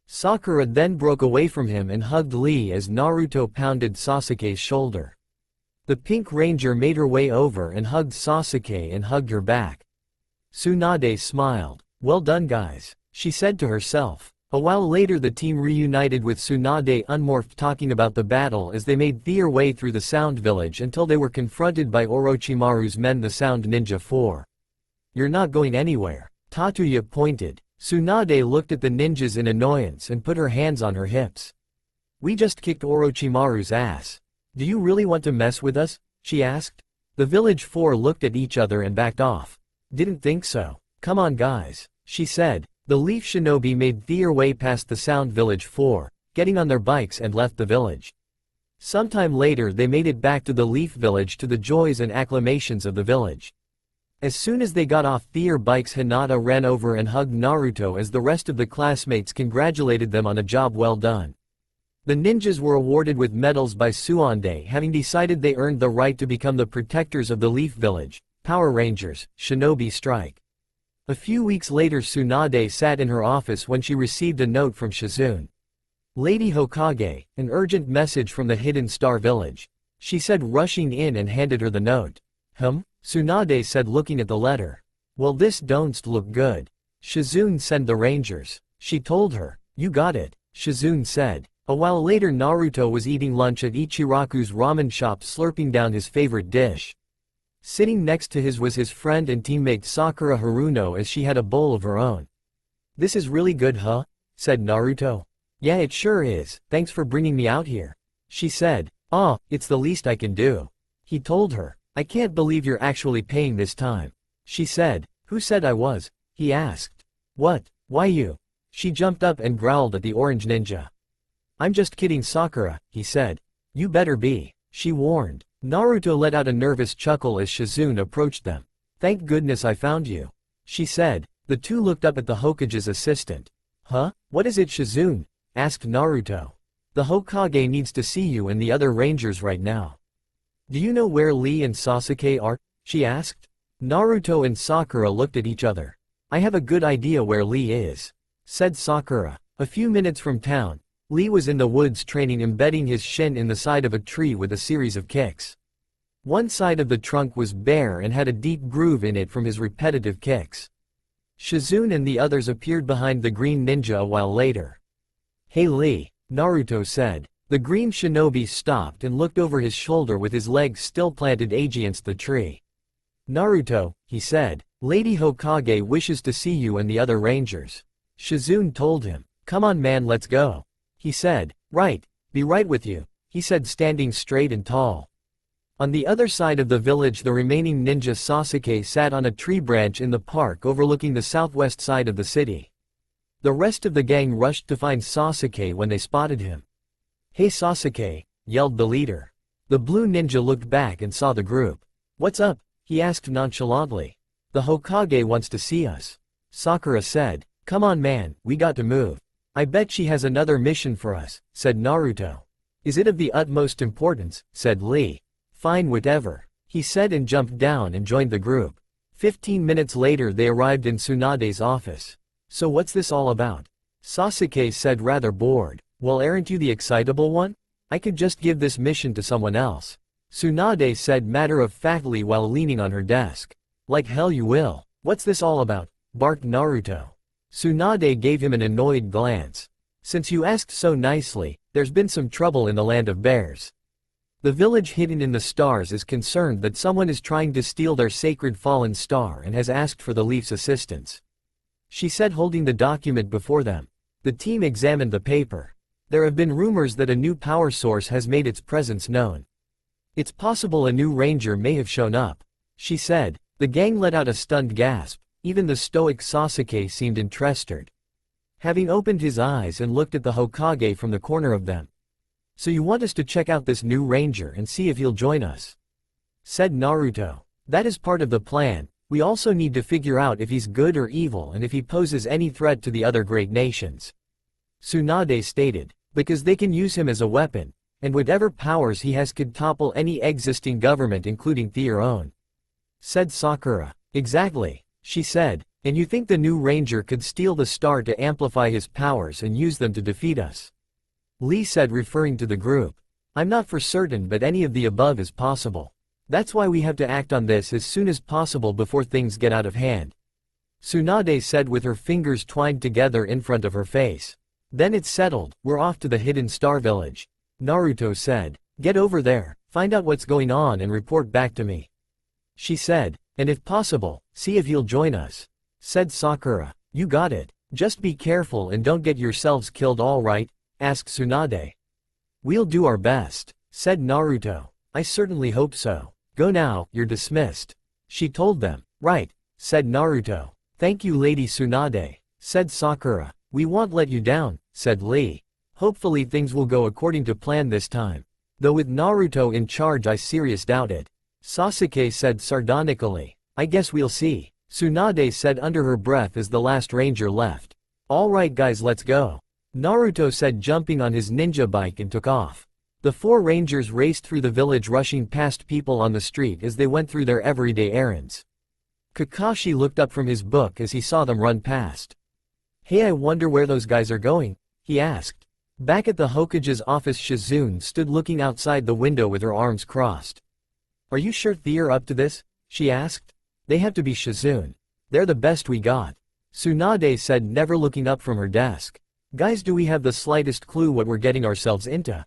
Sakura then broke away from him and hugged Lee as Naruto pounded Sasuke's shoulder. The Pink Ranger made her way over and hugged Sasuke and hugged her back. Tsunade smiled. "Well done guys," she said to herself. A while later the team reunited with Tsunade unmorphed, talking about the battle as they made their way through the Sound Village until they were confronted by Orochimaru's men, the Sound Ninja 4. "You're not going anywhere." Tatsuya pointed. Tsunade looked at the ninjas in annoyance and put her hands on her hips. "We just kicked Orochimaru's ass. Do you really want to mess with us?" she asked. The Village 4 looked at each other and backed off. "Didn't think so. Come on guys," she said. The Leaf Shinobi made their way past the Sound Village 4, getting on their bikes and left the village. Sometime later they made it back to the Leaf Village to the joys and acclamations of the village. As soon as they got off their bikes, Hinata ran over and hugged Naruto as the rest of the classmates congratulated them on a job well done. The ninjas were awarded with medals by Tsunade, having decided they earned the right to become the protectors of the Leaf Village, Power Rangers, Shinobi Strike. A few weeks later Tsunade sat in her office when she received a note from Shizune. "Lady Hokage, an urgent message from the Hidden Star Village," she said, rushing in and handed her the note. Tsunade said, looking at the letter. "Well, this don't look good. Shizune send the Rangers," she told her. "You got it," Shizune said. A while later Naruto was eating lunch at Ichiraku's ramen shop, slurping down his favorite dish. Sitting next to his was his friend and teammate Sakura Haruno as she had a bowl of her own. "This is really good, huh?" said Naruto. "Yeah, it sure is, thanks for bringing me out here," she said. "Ah, it's the least I can do," he told her. "I can't believe you're actually paying this time," she said. "Who said I was?" he asked. "What? Why you?" She jumped up and growled at the orange ninja. "I'm just kidding, Sakura," he said. "You better be," she warned. Naruto let out a nervous chuckle as Shizune approached them. "Thank goodness I found you," she said. The two looked up at the Hokage's assistant. "Huh? What is it, Shizune?" asked Naruto. "The Hokage needs to see you and the other Rangers right now." "Do you know where Lee and Sasuke are?" she asked. Naruto and Sakura looked at each other. "I have a good idea where Lee is," said Sakura. A few minutes from town, Lee was in the woods training, embedding his shin in the side of a tree with a series of kicks. One side of the trunk was bare and had a deep groove in it from his repetitive kicks. Shizune and the others appeared behind the green ninja a while later. "Hey Lee," Naruto said. The green shinobi stopped and looked over his shoulder with his legs still planted against the tree. "Naruto," he said, "Lady Hokage wishes to see you and the other Rangers." Shizune told him. "Come on man, let's go," he said. "Right, be right with you," he said, standing straight and tall. On the other side of the village the remaining ninja Sasuke sat on a tree branch in the park overlooking the southwest side of the city. The rest of the gang rushed to find Sasuke when they spotted him. "Hey Sasuke," yelled the leader. The blue ninja looked back and saw the group. "What's up?" he asked nonchalantly. "The Hokage wants to see us," Sakura said. "Come on man, we got to move. I bet she has another mission for us," said Naruto. "Is it of the utmost importance?" said Lee. "Fine, whatever," he said and jumped down and joined the group. 15 minutes later they arrived in Tsunade's office. "So what's this all about?" Sasuke said, rather bored. "Well, aren't you the excitable one? I could just give this mission to someone else," Tsunade said matter-of-factly while leaning on her desk. "Like hell you will. What's this all about?" barked Naruto. Tsunade gave him an annoyed glance. "Since you asked so nicely, there's been some trouble in the land of bears. The village hidden in the stars is concerned that someone is trying to steal their sacred fallen star and has asked for the Leaf's assistance," she said, holding the document before them. The team examined the paper. "There have been rumors that a new power source has made its presence known. It's possible a new ranger may have shown up," she said. The gang let out a stunned gasp. Even the stoic Sasuke seemed interested. Having opened his eyes and looked at the Hokage from the corner of them. "So you want us to check out this new ranger and see if he'll join us?" said Naruto. "That is part of the plan," We also need to figure out if he's good or evil and if he poses any threat to the other great nations. Tsunade stated, because they can use him as a weapon, and whatever powers he has could topple any existing government including their own. Said Sakura. Exactly, she said, and you think the new ranger could steal the star to amplify his powers and use them to defeat us? Lee said, referring to the group. I'm not for certain, but any of the above is possible. That's why we have to act on this as soon as possible before things get out of hand. Tsunade said with her fingers twined together in front of her face. Then it's settled, we're off to the hidden star village. Naruto said. Get over there, find out what's going on and report back to me. She said, and if possible, see if you'll join us. Said Sakura. You got it. Just be careful and don't get yourselves killed, all right? Asked Tsunade. We'll do our best, said Naruto. I certainly hope so. Go now, you're dismissed. She told them. Right, said Naruto. Thank you, Lady Tsunade, said Sakura. We won't let you down, said Lee. Hopefully things will go according to plan this time. Though with Naruto in charge I seriously doubt it. Sasuke said sardonically. I guess we'll see. Tsunade said under her breath as the last ranger left. Alright guys, let's go. Naruto said, jumping on his ninja bike, and took off. The four rangers raced through the village, rushing past people on the street as they went through their everyday errands. Kakashi looked up from his book as he saw them run past. Hey, I wonder where those guys are going, he asked. Back at the Hokage's office, Shizune stood looking outside the window with her arms crossed. Are you sure they're up to this? She asked. They have to be, Shizune. They're the best we got. Tsunade said, never looking up from her desk. Guys, do we have the slightest clue what we're getting ourselves into?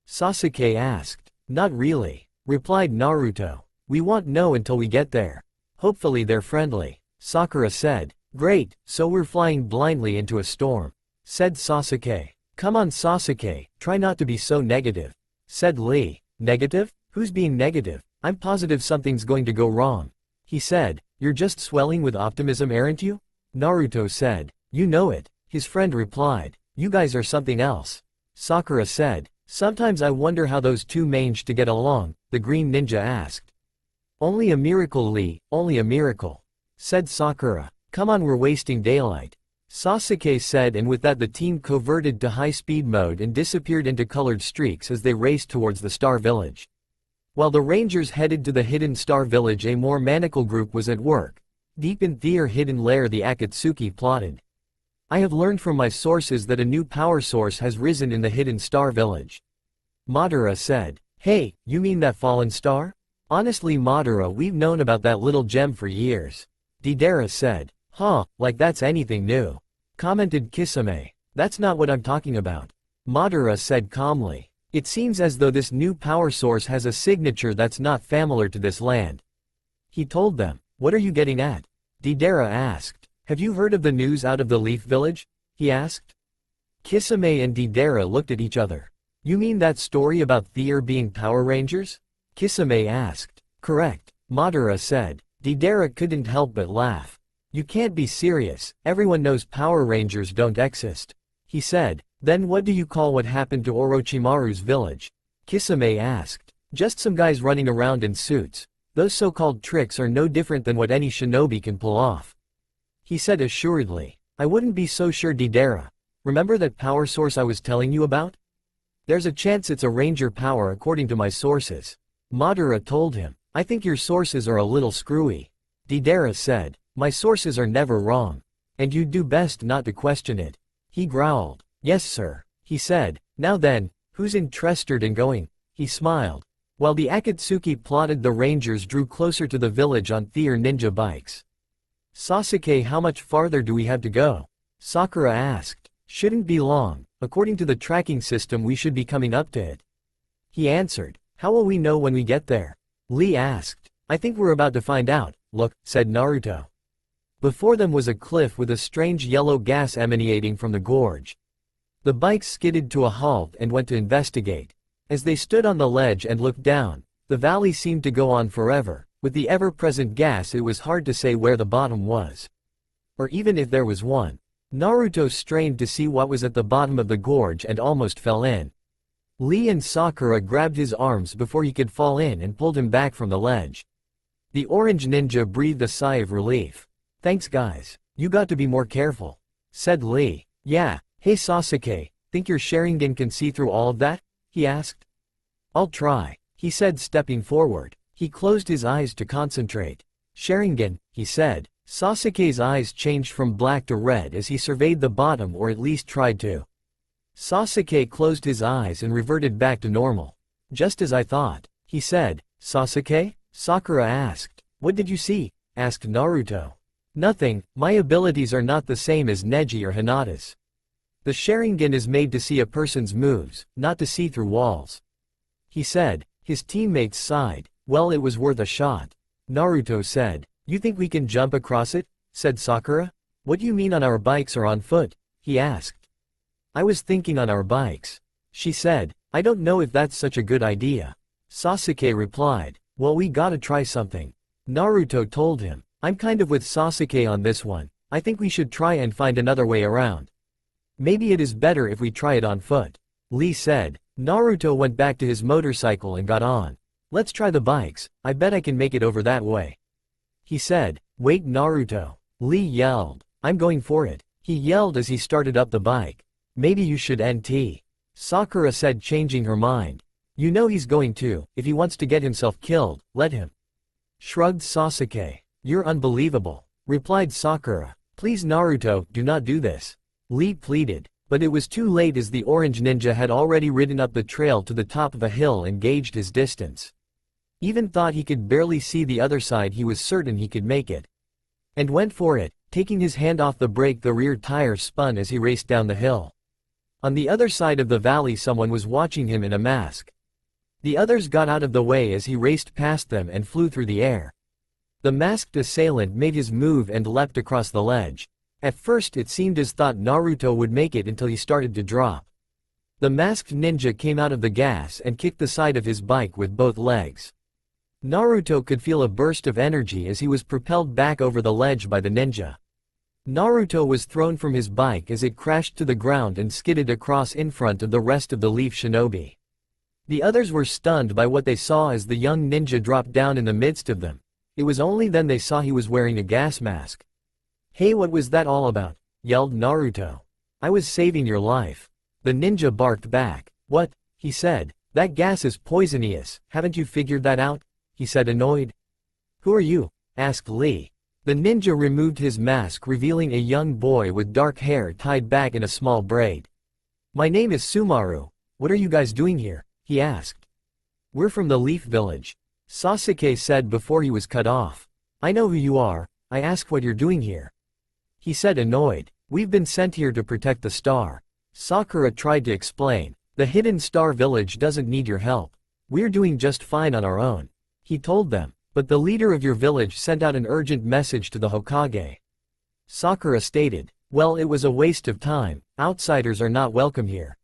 Sasuke asked. Not really, replied Naruto. We won't know until we get there. Hopefully they're friendly. Sakura said. Great, so we're flying blindly into a storm, said Sasuke. Come on Sasuke, try not to be so negative, said Lee. Negative? Who's being negative? I'm positive something's going to go wrong, he said. You're just swelling with optimism, aren't you? Naruto said. You know it, his friend replied. You guys are something else. Sakura said. Sometimes I wonder how those two managed to get along, the green ninja asked. Only a miracle, Lee, only a miracle, said Sakura. Come on, we're wasting daylight, Sasuke said, and with that the team converted to high-speed mode and disappeared into colored streaks as they raced towards the Star Village. While the Rangers headed to the hidden Star Village, a more maniacal group was at work. Deep in their hidden lair, the Akatsuki plotted. I have learned from my sources that a new power source has risen in the hidden Star Village, Madara said. Hey, you mean that fallen star? Honestly Madara, we've known about that little gem for years, Deidara said. Huh, like that's anything new, commented Kisame. That's not what I'm talking about, Madara said calmly. It seems as though this new power source has a signature that's not familiar to this land, he told them. What are you getting at? Deidara asked. Have you heard of the news out of the Leaf Village? He asked. Kisame and Deidara looked at each other. You mean that story about Thier being Power Rangers? Kisame asked. Correct, Madara said. Deidara couldn't help but laugh. You can't be serious, everyone knows Power Rangers don't exist, he said. Then what do you call what happened to Orochimaru's village? Kisame asked. Just some guys running around in suits. Those so-called tricks are no different than what any shinobi can pull off, he said assuredly. I wouldn't be so sure, Deidara. Remember that power source I was telling you about? There's a chance it's a ranger power according to my sources, Madara told him. I think your sources are a little screwy, Deidara said. My sources are never wrong, and you'd do best not to question it, he growled. Yes sir, he said. Now then, who's interested in going? He smiled. While the Akatsuki plotted, the Rangers drew closer to the village on their ninja bikes. Sasuke, how much farther do we have to go? Sakura asked. Shouldn't be long, according to the tracking system we should be coming up to it, he answered. How will we know when we get there? Lee asked. I think we're about to find out. Look, said Naruto. Before them was a cliff with a strange yellow gas emanating from the gorge. The bikes skidded to a halt and went to investigate. As they stood on the ledge and looked down, the valley seemed to go on forever. With the ever-present gas, it was hard to say where the bottom was, or even if there was one. Naruto strained to see what was at the bottom of the gorge and almost fell in. Lee and Sakura grabbed his arms before he could fall in and pulled him back from the ledge. The orange ninja breathed a sigh of relief. Thanks guys. You got to be more careful, said Lee. Yeah, hey Sasuke, think your Sharingan can see through all of that? He asked. I'll try, he said stepping forward. He closed his eyes to concentrate. Sharingan, he said. Sasuke's eyes changed from black to red as he surveyed the bottom, or at least tried to. Sasuke closed his eyes and reverted back to normal. Just as I thought, he said. Sasuke? Sakura asked. What did you see? Asked Naruto. Nothing, my abilities are not the same as Neji or Hinata's. The Sharingan is made to see a person's moves, not to see through walls. He said. His teammates sighed. Well, it was worth a shot. Naruto said. You think we can jump across it? Said Sakura. What do you mean on our bikes or on foot? He asked. I was thinking on our bikes. She said. I don't know if that's such a good idea. Sasuke replied. Well, we gotta try something. Naruto told him. I'm kind of with Sasuke on this one. I think we should try and find another way around. Maybe it is better if we try it on foot. Lee said. Naruto went back to his motorcycle and got on. Let's try the bikes, I bet I can make it over that way. He said. Wait Naruto. Lee yelled. I'm going for it. He yelled as he started up the bike. Maybe you should NT. Sakura said, changing her mind. You know he's going to, if he wants to get himself killed, let him. Shrugged Sasuke. You're unbelievable, replied Sakura. Please Naruto, do not do this. Lee pleaded, but it was too late as the orange ninja had already ridden up the trail to the top of a hill and gauged his distance. Even thought he could barely see the other side, he was certain he could make it. And went for it, taking his hand off the brake. The rear tire spun as he raced down the hill. On the other side of the valley someone was watching him in a mask. The others got out of the way as he raced past them and flew through the air. The masked assailant made his move and leapt across the ledge. At first it seemed as thought Naruto would make it until he started to drop. The masked ninja came out of the gas and kicked the side of his bike with both legs. Naruto could feel a burst of energy as he was propelled back over the ledge by the ninja. Naruto was thrown from his bike as it crashed to the ground and skidded across in front of the rest of the Leaf Shinobi. The others were stunned by what they saw as the young ninja dropped down in the midst of them. It was only then they saw he was wearing a gas mask. Hey, what was that all about? Yelled Naruto. I was saving your life. The ninja barked back. What? He said. That gas is poisonous, haven't you figured that out? He said, annoyed. Who are you? Asked Lee. The ninja removed his mask, revealing a young boy with dark hair tied back in a small braid. My name is Sumaru. What are you guys doing here? He asked. We're from the Leaf Village, Sasuke said before he was cut off. I know who you are. I ask what you're doing here. He said, annoyed. We've been sent here to protect the star. Sakura tried to explain. The hidden star village doesn't need your help. We're doing just fine on our own. He told them. But the leader of your village sent out an urgent message to the Hokage. Sakura stated. Well, it was a waste of time. Outsiders are not welcome here.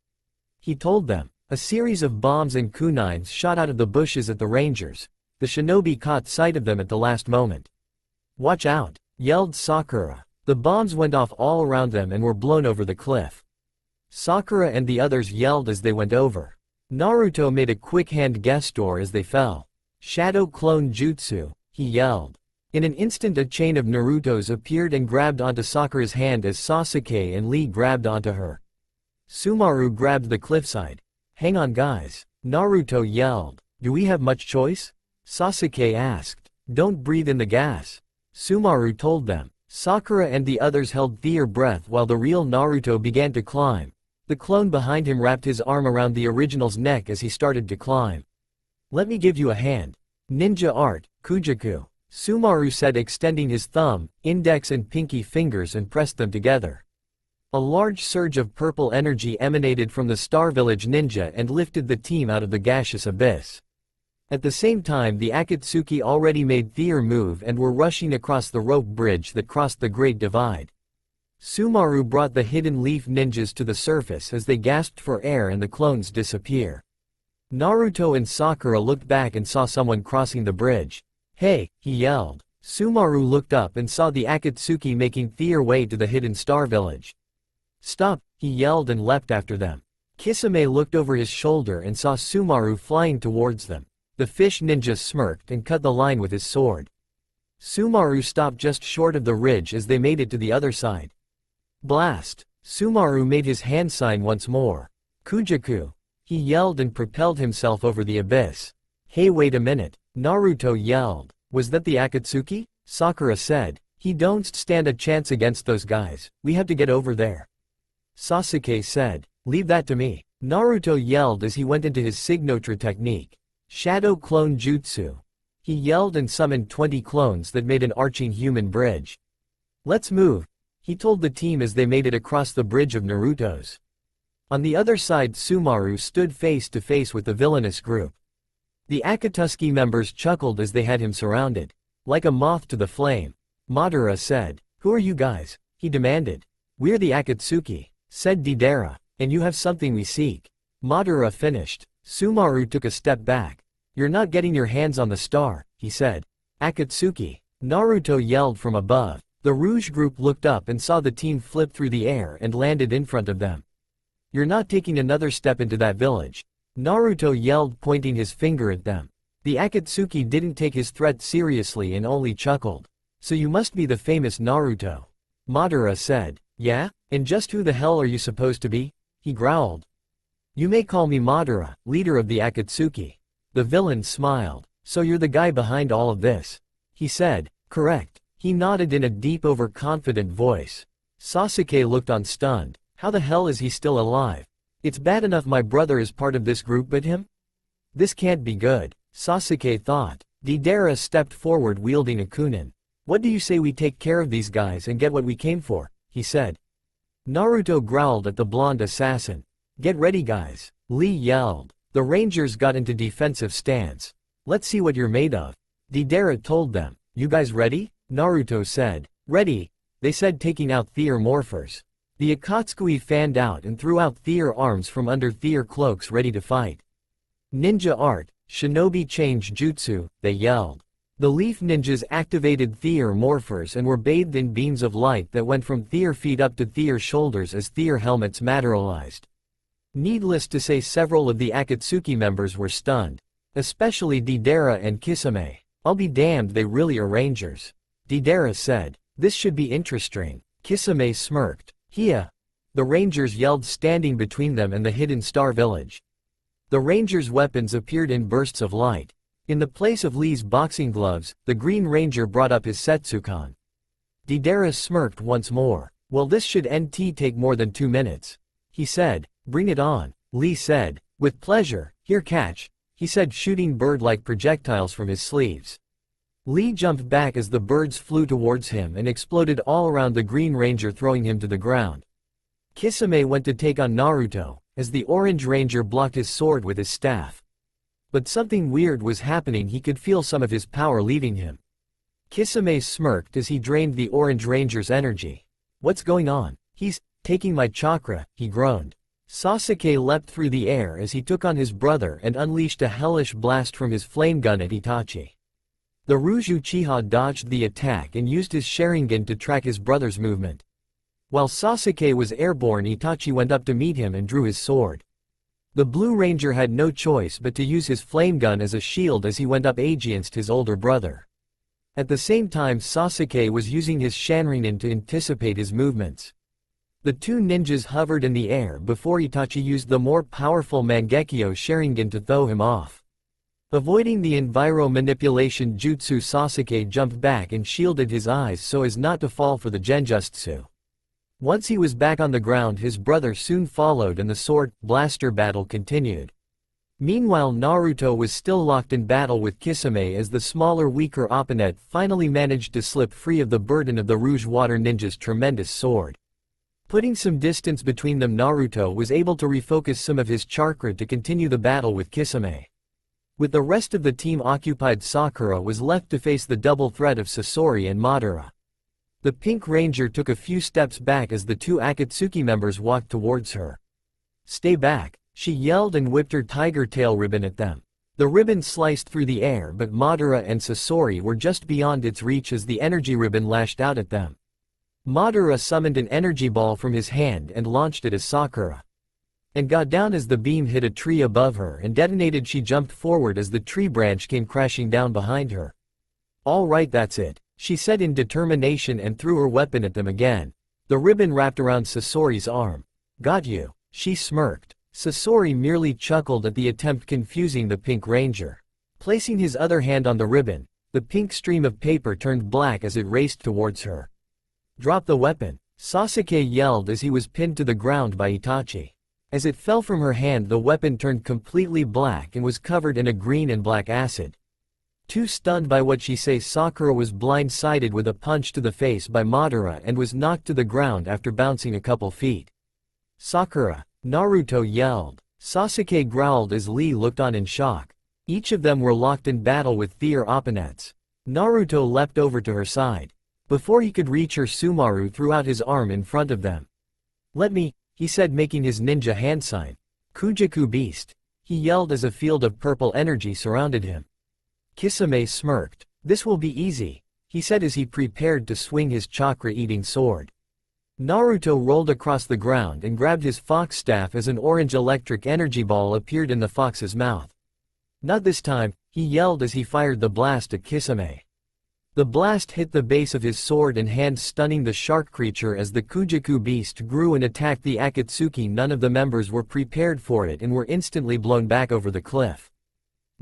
He told them. A series of bombs and kunines shot out of the bushes at the rangers. The shinobi caught sight of them at the last moment. Watch out, yelled Sakura. The bombs went off all around them and were blown over the cliff. Sakura and the others yelled as they went over. Naruto made a quick hand gesture as they fell. Shadow clone jutsu, he yelled. In an instant a chain of Narutos appeared and grabbed onto Sakura's hand as Sasuke and Lee grabbed onto her. Sumaru grabbed the cliffside. Hang on guys, Naruto yelled. Do we have much choice? Sasuke asked. Don't breathe in the gas. Sumaru told them. Sakura and the others held their breath while the real Naruto began to climb. The clone behind him wrapped his arm around the original's neck as he started to climb. Let me give you a hand. Ninja art, Kujaku. Sumaru said, extending his thumb, index and pinky fingers and pressed them together. A large surge of purple energy emanated from the Star Village ninja and lifted the team out of the gaseous abyss. At the same time the Akatsuki already made their move and were rushing across the rope bridge that crossed the Great Divide. Sumaru brought the hidden leaf ninjas to the surface as they gasped for air and the clones disappear. Naruto and Sakura looked back and saw someone crossing the bridge. Hey, he yelled. Sumaru looked up and saw the Akatsuki making their way to the hidden Star Village. Stop, he yelled and leapt after them. Kisame looked over his shoulder and saw Sumaru flying towards them. The fish ninja smirked and cut the line with his sword. Sumaru stopped just short of the ridge as they made it to the other side. Blast! Sumaru made his hand sign once more. Kujaku! He yelled and propelled himself over the abyss. Hey, wait a minute, Naruto yelled. Was that the Akatsuki? Sakura said. He don't stand a chance against those guys, we have to get over there. Sasuke said. Leave that to me. Naruto yelled as he went into his Signotra technique. Shadow Clone Jutsu. He yelled and summoned 20 clones that made an arching human bridge. Let's move, he told the team as they made it across the bridge of Naruto's. On the other side, Sumaru stood face to face with the villainous group. The Akatsuki members chuckled as they had him surrounded. Like a moth to the flame. Madara said. Who are you guys? He demanded. We're the Akatsuki, said Deidara, and you have something we seek. Madara finished. Sumaru took a step back. You're not getting your hands on the star, he said. Akatsuki. Naruto yelled from above. The Rouge group looked up and saw the team flip through the air and landed in front of them. You're not taking another step into that village. Naruto yelled, pointing his finger at them. The Akatsuki didn't take his threat seriously and only chuckled. So you must be the famous Naruto. Madara said. Yeah? And just who the hell are you supposed to be? He growled. You may call me Madara, leader of the Akatsuki. The villain smiled. So you're the guy behind all of this? He said. Correct. He nodded in a deep, overconfident voice. Sasuke looked on stunned. How the hell is he still alive? It's bad enough my brother is part of this group, but him? This can't be good, Sasuke thought. Deidara stepped forward wielding a kunin. What do you say we take care of these guys and get what we came for? He said. Naruto growled at the blonde assassin. Get ready, guys. Lee yelled. The Rangers got into defensive stance. Let's see what you're made of. Deidara told them. You guys ready? Naruto said. Ready, they said, taking out their morphers. The Akatsuki fanned out and threw out their arms from under their cloaks ready to fight. Ninja art, shinobi change jutsu, they yelled. The leaf ninjas activated their morphers and were bathed in beams of light that went from their feet up to their shoulders as their helmets materialized. Needless to say, several of the Akatsuki members were stunned. Especially Deidara and Kisame. I'll be damned, they really are rangers. Deidara said. This should be interesting. Kisame smirked. Hiya! The rangers yelled, standing between them and the hidden star village. The rangers' weapons appeared in bursts of light. In the place of Lee's boxing gloves, the Green Ranger brought up his Setsukan. Deidara smirked once more. Well, this should take more than 2 minutes. He said. Bring it on. Lee said. With pleasure. Here, catch. He said, shooting bird-like projectiles from his sleeves. Lee jumped back as the birds flew towards him and exploded all around the Green Ranger, throwing him to the ground. Kisame went to take on Naruto, as the Orange Ranger blocked his sword with his staff. But something weird was happening. He could feel some of his power leaving him. Kisame smirked as he drained the Orange Ranger's energy. What's going on? He's taking my chakra, he groaned. Sasuke leapt through the air as he took on his brother and unleashed a hellish blast from his flame gun at Itachi. The Rouge Uchiha dodged the attack and used his Sharingan to track his brother's movement. While Sasuke was airborne, Itachi went up to meet him and drew his sword. The Blue Ranger had no choice but to use his flame gun as a shield as he went up against his older brother. At the same time, Sasuke was using his Sharingan to anticipate his movements. The two ninjas hovered in the air before Itachi used the more powerful Mangekyo Sharingan to throw him off. Avoiding the enviro manipulation jutsu, Sasuke jumped back and shielded his eyes so as not to fall for the genjutsu. Once he was back on the ground, his brother soon followed and the sword blaster battle continued. Meanwhile, Naruto was still locked in battle with Kisame as the smaller, weaker opponent finally managed to slip free of the burden of the Rouge Water Ninja's tremendous sword. Putting some distance between them, Naruto was able to refocus some of his chakra to continue the battle with Kisame. With the rest of the team occupied, Sakura was left to face the double threat of Sasori and Madara. The Pink Ranger took a few steps back as the two Akatsuki members walked towards her. Stay back, she yelled and whipped her tiger tail ribbon at them. The ribbon sliced through the air, but Madara and Sasori were just beyond its reach as the energy ribbon lashed out at them. Madara summoned an energy ball from his hand and launched it at Sakura. And got down as the beam hit a tree above her and detonated. She jumped forward as the tree branch came crashing down behind her. All right, that's it, she said in determination and threw her weapon at them again. The ribbon wrapped around Sasori's arm. Got you, she smirked. Sasori merely chuckled at the attempt, confusing the Pink Ranger. Placing his other hand on the ribbon, the pink stream of paper turned black as it raced towards her. Drop the weapon, Sasuke yelled as he was pinned to the ground by Itachi. As it fell from her hand, the weapon turned completely black and was covered in a green and black acid. Too stunned by what she said, Sakura was blindsided with a punch to the face by Madara and was knocked to the ground after bouncing a couple feet. Sakura, Naruto yelled. Sasuke growled as Lee looked on in shock. Each of them were locked in battle with their opponents. Naruto leapt over to her side. Before he could reach her, Sumaru threw out his arm in front of them. Let me, he said, making his ninja hand sign. Kujaku beast, he yelled as a field of purple energy surrounded him. Kisame smirked. This will be easy, he said as he prepared to swing his chakra-eating sword. Naruto rolled across the ground and grabbed his fox staff as an orange electric energy ball appeared in the fox's mouth. Not this time, he yelled as he fired the blast at Kisame. The blast hit the base of his sword and hand, stunning the shark creature as the Kujaku beast grew and attacked the Akatsuki. None of the members were prepared for it and were instantly blown back over the cliff.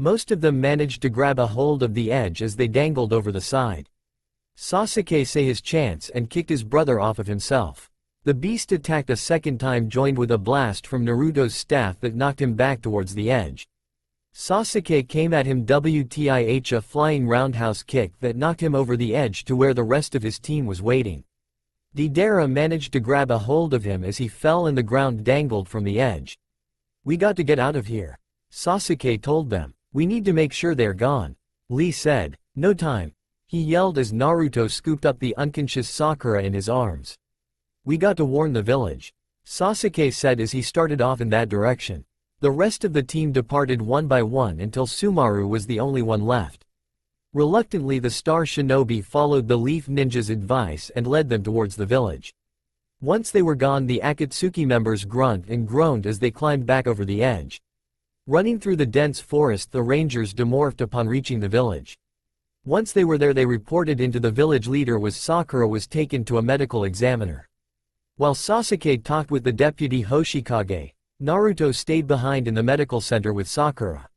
Most of them managed to grab a hold of the edge as they dangled over the side. Sasuke saw his chance and kicked his brother off of himself. The beast attacked a second time, joined with a blast from Naruto's staff that knocked him back towards the edge. Sasuke came at him with a flying roundhouse kick that knocked him over the edge to where the rest of his team was waiting. Deidara managed to grab a hold of him as he fell and the ground dangled from the edge. We got to get out of here, Sasuke told them. We need to make sure they're gone. Lee said. No time, he yelled as Naruto scooped up the unconscious Sakura in his arms. We got to warn the village, Sasuke said as he started off in that direction. The rest of the team departed one by one until Sumaru was the only one left. Reluctantly, the Star Shinobi followed the Leaf Ninja's advice and led them towards the village. Once they were gone, the Akatsuki members grunted and groaned as they climbed back over the edge. Running through the dense forest, the Rangers demorphed upon reaching the village. Once they were there, they reported into the village leader was Sakura was taken to a medical examiner. While Sasuke talked with the deputy Hoshikage, Naruto stayed behind in the medical center with Sakura.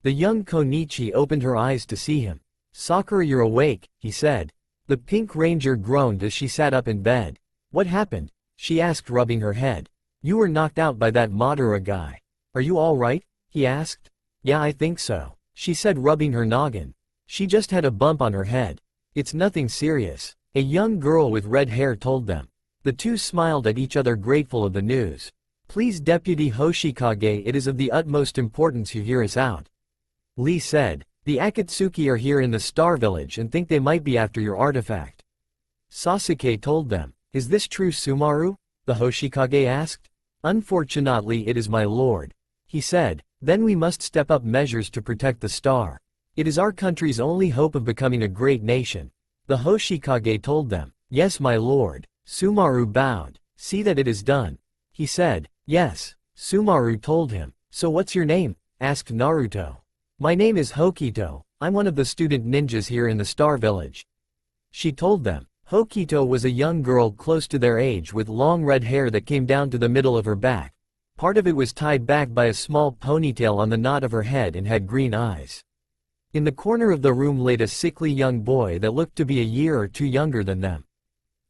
The young Konichi opened her eyes to see him. Sakura, you're awake, he said. The Pink Ranger groaned as she sat up in bed. What happened? She asked, rubbing her head. You were knocked out by that Madara guy. Are you all right? He asked. Yeah, I think so, she said, rubbing her noggin. She just had a bump on her head. It's nothing serious, a young girl with red hair told them. The two smiled at each other, grateful of the news. Please, Deputy Hoshikage, it is of the utmost importance you hear us out. Lee said. The Akatsuki are here in the Star Village and think they might be after your artifact. Sasuke told them. Is this true, Sumaru? The Hoshikage asked. Unfortunately, it is, my lord, he said. Then we must step up measures to protect the star. It is our country's only hope of becoming a great nation. The Hoshikage told them. Yes, my lord. Sumaru bowed. See that it is done, he said. Yes, Sumaru told him. So what's your name? Asked Naruto. My name is Hokito. I'm one of the student ninjas here in the Star Village. She told them. Hokito was a young girl close to their age with long red hair that came down to the middle of her back. Part of it was tied back by a small ponytail on the knot of her head and had green eyes. In the corner of the room laid a sickly young boy that looked to be a year or two younger than them.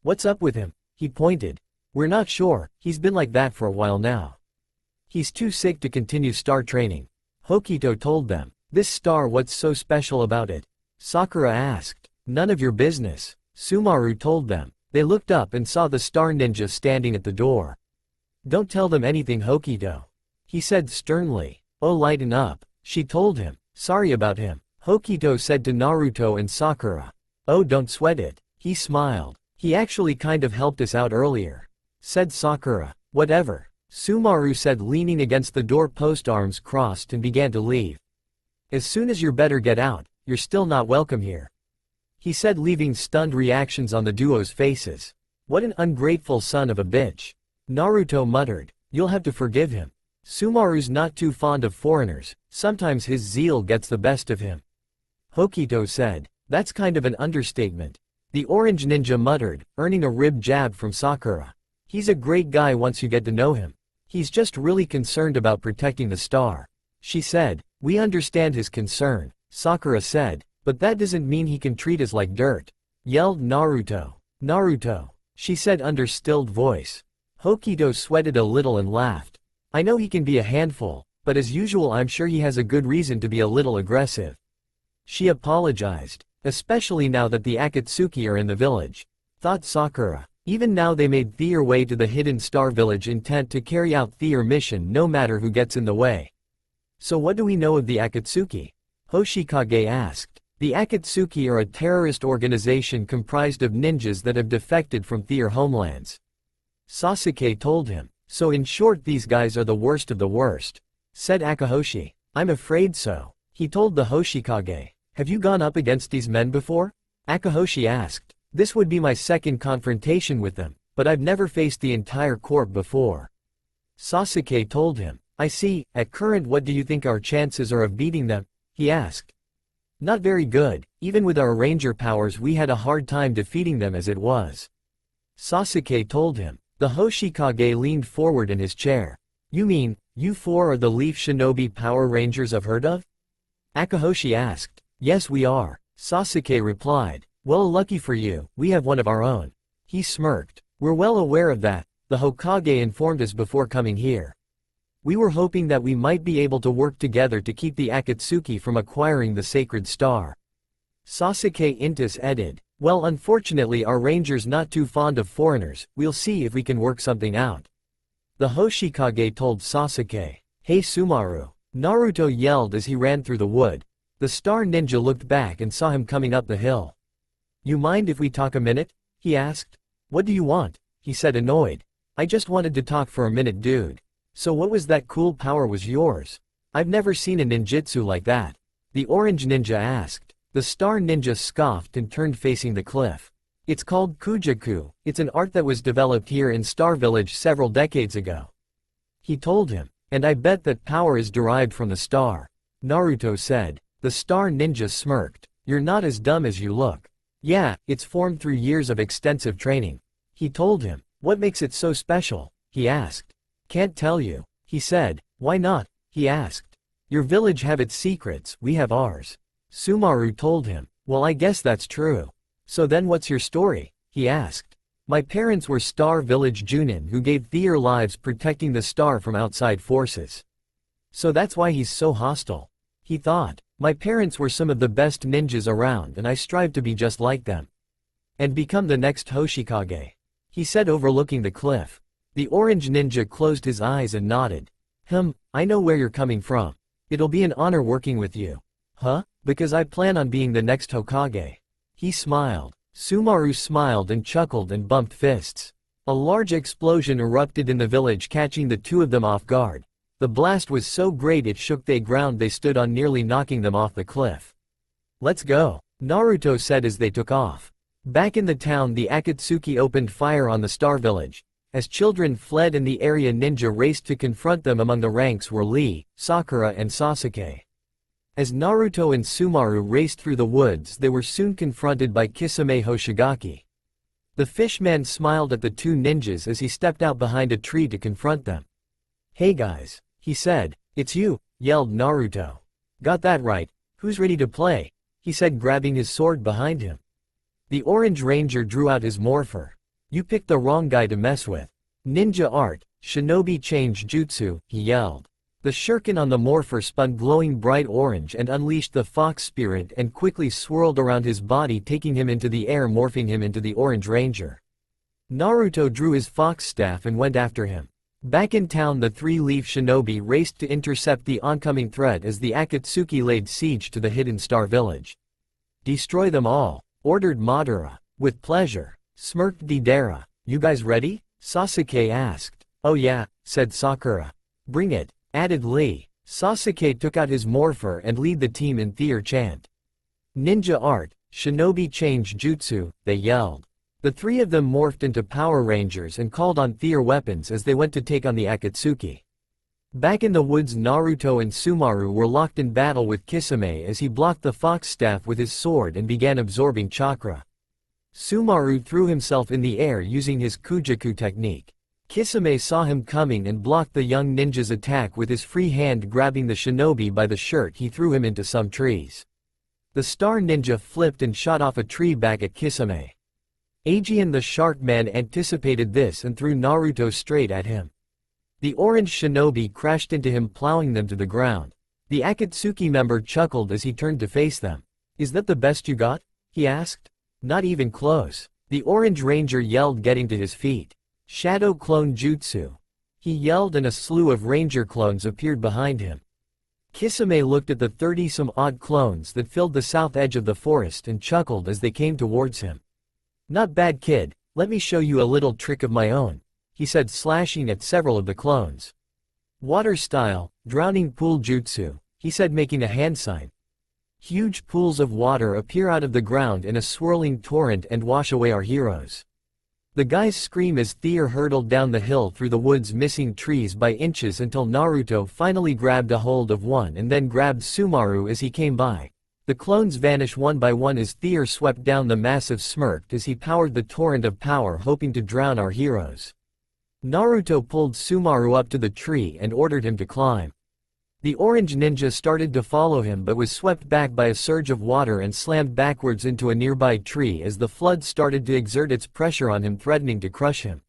What's up with him? He pointed. We're not sure, he's been like that for a while now. He's too sick to continue star training, Hokito told them. This star, what's so special about it? Sakura asked. None of your business, Sumaru told them. They looked up and saw the Star Ninja standing at the door. Don't tell them anything, Hokito, he said sternly. Oh, lighten up, she told him. Sorry about him, Hokito said to Naruto and Sakura. Oh, don't sweat it, he smiled. He actually kind of helped us out earlier, said Sakura. Whatever, Sumaru said, leaning against the door post, arms crossed, and began to leave. As soon as you're better get out, you're still not welcome here, he said, leaving stunned reactions on the duo's faces. What an ungrateful son of a bitch, Naruto muttered. You'll have to forgive him. Sumaru's not too fond of foreigners, sometimes his zeal gets the best of him, Hokito said. That's kind of an understatement. The orange ninja muttered, earning a rib jab from Sakura. He's a great guy once you get to know him. He's just really concerned about protecting the star. She said. We understand his concern, Sakura said, but that doesn't mean he can treat us like dirt. Yelled Naruto. Naruto, she said under stilled voice. Hokuto sweated a little and laughed. I know he can be a handful, but as usual I'm sure he has a good reason to be a little aggressive. She apologized, especially now that the Akatsuki are in the village. Thought Sakura. Even now they made their way to the hidden star village intent to carry out their mission no matter who gets in the way. So what do we know of the Akatsuki? Hoshikage asked. The Akatsuki are a terrorist organization comprised of ninjas that have defected from their homelands. Sasuke told him. So in short these guys are the worst of the worst. Said Akahoshi. I'm afraid so. He told the Hoshikage. Have you gone up against these men before? Akahoshi asked. This would be my second confrontation with them, but I've never faced the entire corp before. Sasuke told him. I see. At current what do you think our chances are of beating them? He asked. Not very good, even with our ranger powers we had a hard time defeating them as it was. Sasuke told him. The Hoshikage leaned forward in his chair. You mean, you four are the Leaf Shinobi Power Rangers I've heard of? Akahoshi asked. Yes we are, Sasuke replied. Well lucky for you, we have one of our own. He smirked. We're well aware of that, the Hokage informed us before coming here. We were hoping that we might be able to work together to keep the Akatsuki from acquiring the sacred star. Sasuke Intis added. Well unfortunately our ranger's not too fond of foreigners, we'll see if we can work something out. The Hoshikage told Sasuke. Hey Sumaru. Naruto yelled as he ran through the wood. The star ninja looked back and saw him coming up the hill. You mind if we talk a minute? He asked. What do you want? He said annoyed. I just wanted to talk for a minute dude. So what was that cool power was yours? I've never seen a ninjutsu like that. The orange ninja asked. The star ninja scoffed and turned facing the cliff. It's called Kujaku, it's an art that was developed here in Star Village several decades ago. He told him. And I bet that power is derived from the star. Naruto said. The star ninja smirked. You're not as dumb as you look. Yeah, it's formed through years of extensive training. He told him. What makes it so special? He asked. Can't tell you. He said. Why not? He asked. Your village have its secrets, we have ours. Sumaru told him. Well I guess that's true. So then what's your story? He asked. My parents were Star Village Junin who gave their lives protecting the star from outside forces. So that's why he's so hostile. He thought. My parents were some of the best ninjas around and I strive to be just like them. And become the next Hoshikage. He said overlooking the cliff. The orange ninja closed his eyes and nodded. I know where you're coming from. It'll be an honor working with you. Huh? Because I plan on being the next Hokage. He smiled. Sumaru smiled and chuckled and bumped fists. A large explosion erupted in the village catching the two of them off guard. The blast was so great it shook the ground they stood on, nearly knocking them off the cliff. Let's go, Naruto said as they took off. Back in the town the Akatsuki opened fire on the Star Village. As children fled and the area ninja raced to confront them, among the ranks were Lee, Sakura and Sasuke. As Naruto and Sumaru raced through the woods they were soon confronted by Kisame Hoshigaki. The fishman smiled at the two ninjas as he stepped out behind a tree to confront them. Hey guys, he said. It's you, yelled Naruto. Got that right, who's ready to play? He said grabbing his sword behind him. The Orange Ranger drew out his morpher. You picked the wrong guy to mess with. Ninja art, shinobi change jutsu, he yelled. The shuriken on the morpher spun glowing bright orange and unleashed the fox spirit and quickly swirled around his body, taking him into the air, morphing him into the Orange Ranger. Naruto drew his fox staff and went after him. Back in town the three-leaf shinobi raced to intercept the oncoming threat as the Akatsuki laid siege to the hidden star village. Destroy them all, ordered Madara. With pleasure, smirked Deidara. You guys ready? Sasuke asked. Oh yeah, said Sakura. Bring it, added Lee. Sasuke took out his morpher and lead the team in their chant. Ninja art, shinobi change jutsu, they yelled. The three of them morphed into Power Rangers and called on their weapons as they went to take on the Akatsuki. Back in the woods, Naruto and Sumaru were locked in battle with Kisame as he blocked the fox staff with his sword and began absorbing chakra. Sumaru threw himself in the air using his Kujaku technique. Kisame saw him coming and blocked the young ninja's attack with his free hand, grabbing the shinobi by the shirt. He threw him into some trees. The star ninja flipped and shot off a tree back at Kisame. Aegeon the Shark Man anticipated this and threw Naruto straight at him. The orange shinobi crashed into him, plowing them to the ground. The Akatsuki member chuckled as he turned to face them. "Is that the best you got?" he asked. "Not even close." The orange ranger yelled, getting to his feet. "Shadow clone jutsu!" he yelled, and a slew of ranger clones appeared behind him. Kisame looked at the 30-some-odd clones that filled the south edge of the forest and chuckled as they came towards him. "Not bad, kid, let me show you a little trick of my own," he said, slashing at several of the clones. "Water style, drowning pool jutsu," he said, making a hand sign. Huge pools of water appear out of the ground in a swirling torrent and wash away our heroes. The guys scream as Thier hurtled down the hill through the woods, missing trees by inches until Naruto finally grabbed a hold of one and then grabbed Sumaru as he came by. The clones vanish one by one as Thier swept down the massive smirked as he powered the torrent of power, hoping to drown our heroes. Naruto pulled Sumaru up to the tree and ordered him to climb. The orange ninja started to follow him but was swept back by a surge of water and slammed backwards into a nearby tree as the flood started to exert its pressure on him, threatening to crush him.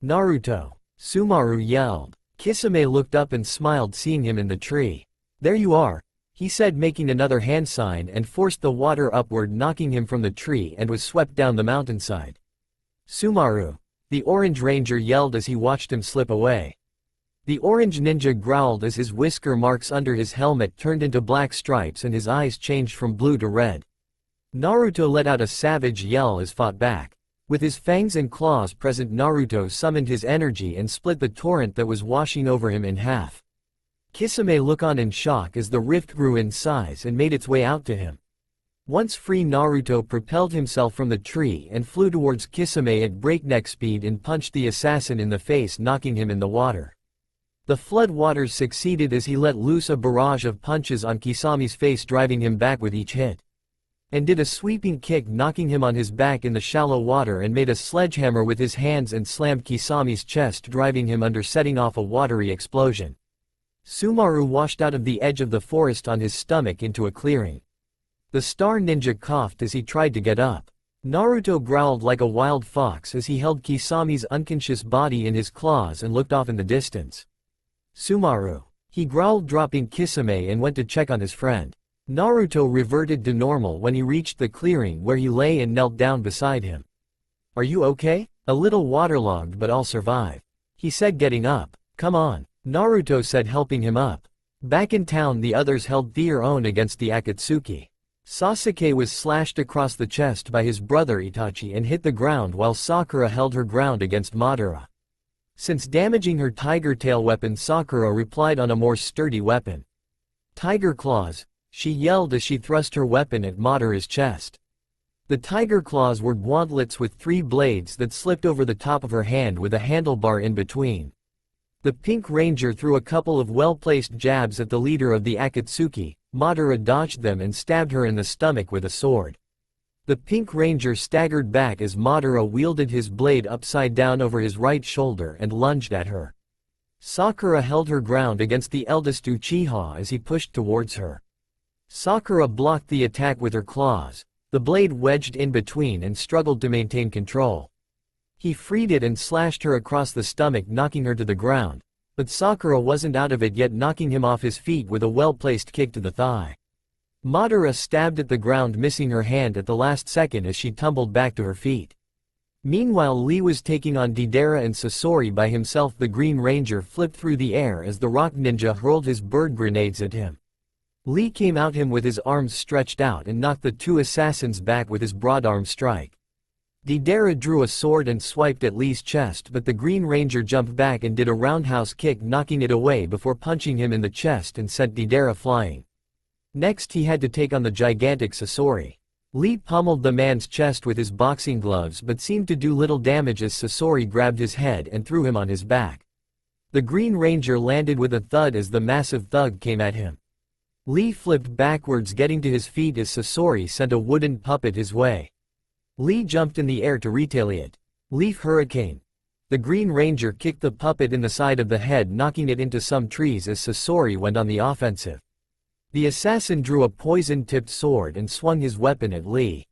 "Naruto!" Sumaru yelled. Kisame looked up and smiled, seeing him in the tree. "There you are," he said, making another hand sign, and forced the water upward, knocking him from the tree, and was swept down the mountainside. "Sumaru!" the orange ranger yelled as he watched him slip away. The orange ninja growled as his whisker marks under his helmet turned into black stripes and his eyes changed from blue to red. Naruto let out a savage yell as fought back. With his fangs and claws present, Naruto summoned his energy and split the torrent that was washing over him in half. Kisame looked on in shock as the rift grew in size and made its way out to him. Once free, Naruto propelled himself from the tree and flew towards Kisame at breakneck speed and punched the assassin in the face, knocking him in the water. The flood waters succeeded as he let loose a barrage of punches on Kisame's face, driving him back with each hit. And did a sweeping kick, knocking him on his back in the shallow water, and made a sledgehammer with his hands and slammed Kisame's chest, driving him under, setting off a watery explosion. Sumaru washed out of the edge of the forest on his stomach into a clearing. The star ninja coughed as he tried to get up. Naruto growled like a wild fox as he held Kisame's unconscious body in his claws and looked off in the distance. "Sumaru!" he growled, dropping Kisame, and went to check on his friend. Naruto reverted to normal when he reached the clearing, where he lay and knelt down beside him. "Are you okay?" "A little waterlogged, but I'll survive," he said, getting up. "Come on," Naruto said, helping him up. Back in town, the others held their own against the Akatsuki. Sasuke was slashed across the chest by his brother Itachi and hit the ground, while Sakura held her ground against Madara. Since damaging her tiger tail weapon, Sakura replied on a more sturdy weapon. "Tiger claws," she yelled as she thrust her weapon at Madara's chest. The tiger claws were gauntlets with 3 blades that slipped over the top of her hand with a handlebar in between. The Pink Ranger threw a couple of well-placed jabs at the leader of the Akatsuki. Madara dodged them and stabbed her in the stomach with a sword. The Pink Ranger staggered back as Madara wielded his blade upside down over his right shoulder and lunged at her. Sakura held her ground against the eldest Uchiha as he pushed towards her. Sakura blocked the attack with her claws. The blade wedged in between and struggled to maintain control. He freed it and slashed her across the stomach, knocking her to the ground. But Sakura wasn't out of it yet, knocking him off his feet with a well-placed kick to the thigh. Madara stabbed at the ground, missing her hand at the last second as she tumbled back to her feet. Meanwhile, Lee was taking on Deidara and Sasori by himself. The Green Ranger flipped through the air as the Rock Ninja hurled his bird grenades at him. Lee came at him with his arms stretched out and knocked the 2 assassins back with his broad arm strike. Deidara drew a sword and swiped at Lee's chest, but the Green Ranger jumped back and did a roundhouse kick, knocking it away before punching him in the chest and sent Deidara flying. Next, he had to take on the gigantic Sasori. Lee pummeled the man's chest with his boxing gloves but seemed to do little damage as Sasori grabbed his head and threw him on his back. The Green Ranger landed with a thud as the massive thug came at him. Lee flipped backwards, getting to his feet as Sasori sent a wooden puppet his way. Lee jumped in the air to retaliate. Leaf Hurricane. The Green Ranger kicked the puppet in the side of the head, knocking it into some trees as Sasori went on the offensive. The assassin drew a poison-tipped sword and swung his weapon at Lee.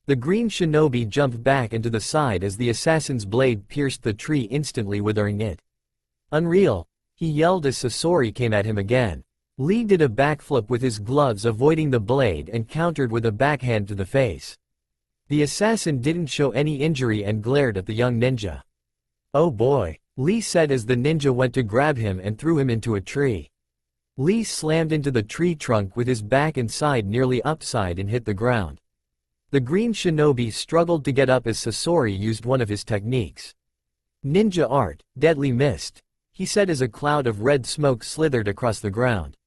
The Green Shinobi jumped back into the side as the assassin's blade pierced the tree, instantly withering it. Unreal, he yelled as Sasori came at him again. Lee did a backflip with his gloves, avoiding the blade, and countered with a backhand to the face. The assassin didn't show any injury and glared at the young ninja. "Oh boy," Lee said as the ninja went to grab him and threw him into a tree. Lee slammed into the tree trunk with his back and side nearly upside and hit the ground. The Green Shinobi struggled to get up as Sasori used one of his techniques. "Ninja art, deadly mist," he said as a cloud of red smoke slithered across the ground.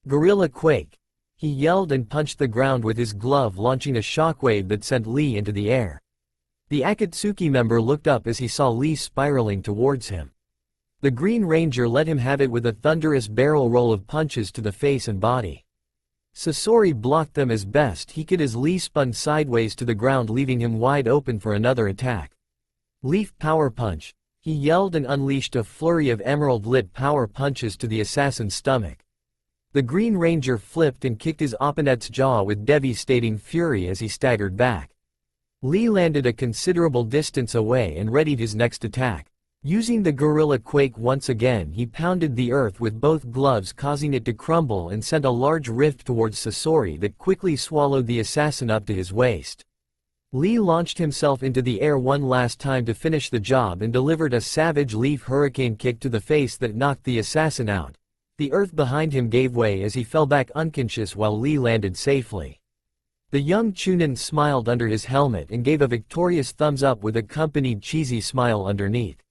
"Gorilla Quake," he yelled and punched the ground with his glove, launching a shockwave that sent Lee into the air. The Akatsuki member looked up as he saw Lee spiraling towards him. The Green Ranger let him have it with a thunderous barrel roll of punches to the face and body. Sasori blocked them as best he could as Lee spun sideways to the ground, leaving him wide open for another attack. "Leaf Power Punch," he yelled and unleashed a flurry of emerald-lit power punches to the assassin's stomach. The Green Ranger flipped and kicked his opponent's jaw with devastating fury as he staggered back. Lee landed a considerable distance away and readied his next attack. Using the Gorilla Quake once again, he pounded the earth with both gloves, causing it to crumble, and sent a large rift towards Sasori that quickly swallowed the assassin up to his waist. Lee launched himself into the air one last time to finish the job and delivered a savage Leaf Hurricane kick to the face that knocked the assassin out. The earth behind him gave way as he fell back unconscious while Lee landed safely. The young Chunin smiled under his helmet and gave a victorious thumbs up with accompanied cheesy smile underneath.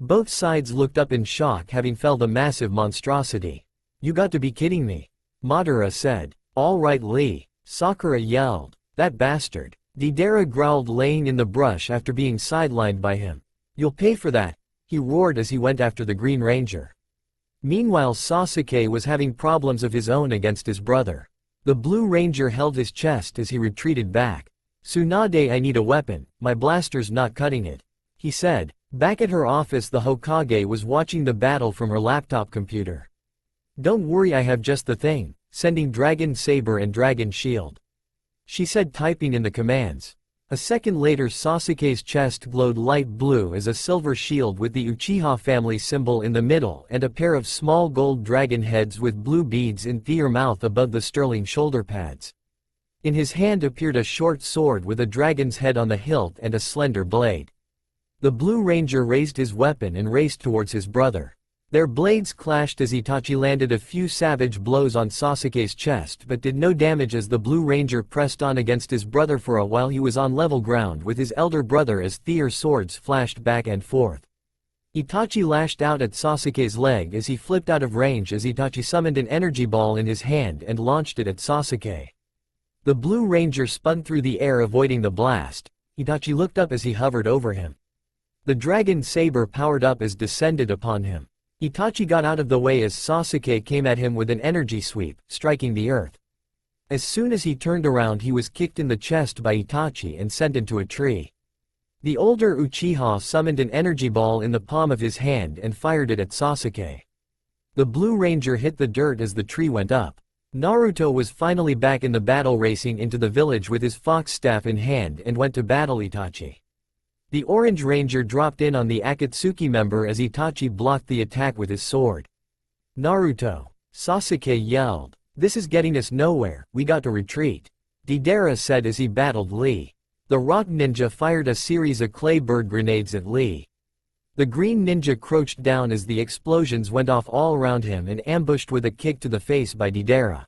Both sides looked up in shock, having felled a massive monstrosity. "You got to be kidding me," Madara said. "All right, Lee," Sakura yelled. "That bastard." Deidara growled, laying in the brush after being sidelined by him. "You'll pay for that," he roared as he went after the Green Ranger. Meanwhile, Sasuke was having problems of his own against his brother. The Blue Ranger held his chest as he retreated back. "Tsunade, I need a weapon, my blaster's not cutting it," he said. Back at her office, the Hokage was watching the battle from her laptop computer. "Don't worry, I have just the thing, sending Dragon Saber and Dragon Shield," she said, typing in the commands. A second later, Sasuke's chest glowed light blue as a silver shield with the Uchiha family symbol in the middle and a pair of small gold dragon heads with blue beads in their mouth above the sterling shoulder pads. In his hand appeared a short sword with a dragon's head on the hilt and a slender blade. The Blue Ranger raised his weapon and raced towards his brother. Their blades clashed as Itachi landed a few savage blows on Sasuke's chest but did no damage as the Blue Ranger pressed on against his brother for a while. He was on level ground with his elder brother as their swords flashed back and forth. Itachi lashed out at Sasuke's leg as he flipped out of range as Itachi summoned an energy ball in his hand and launched it at Sasuke. The Blue Ranger spun through the air, avoiding the blast. Itachi looked up as he hovered over him. The Dragon Saber powered up as descended upon him. Itachi got out of the way as Sasuke came at him with an energy sweep, striking the earth. As soon as he turned around, he was kicked in the chest by Itachi and sent into a tree. The older Uchiha summoned an energy ball in the palm of his hand and fired it at Sasuke. The Blue Ranger hit the dirt as the tree went up. Naruto was finally back in the battle, racing into the village with his fox staff in hand and went to battle Itachi. The Orange Ranger dropped in on the Akatsuki member as Itachi blocked the attack with his sword. "Naruto," Sasuke yelled. "This is getting us nowhere, we got to retreat," Deidara said as he battled Lee. The Rock Ninja fired a series of clay bird grenades at Lee. The Green Ninja crouched down as the explosions went off all around him and ambushed with a kick to the face by Deidara.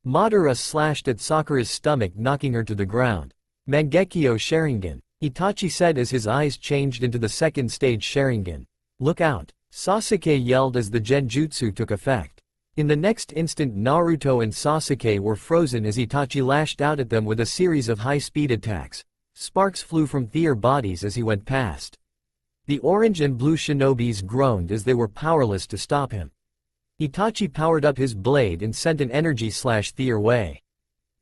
Madara slashed at Sakura's stomach, knocking her to the ground. "Mangekyo Sharingan," Itachi said as his eyes changed into the second stage Sharingan. "Look out," Sasuke yelled as the Genjutsu took effect. In the next instant, Naruto and Sasuke were frozen as Itachi lashed out at them with a series of high-speed attacks. Sparks flew from their bodies as he went past. The orange and blue shinobis groaned as they were powerless to stop him. Itachi powered up his blade and sent an energy slash their way.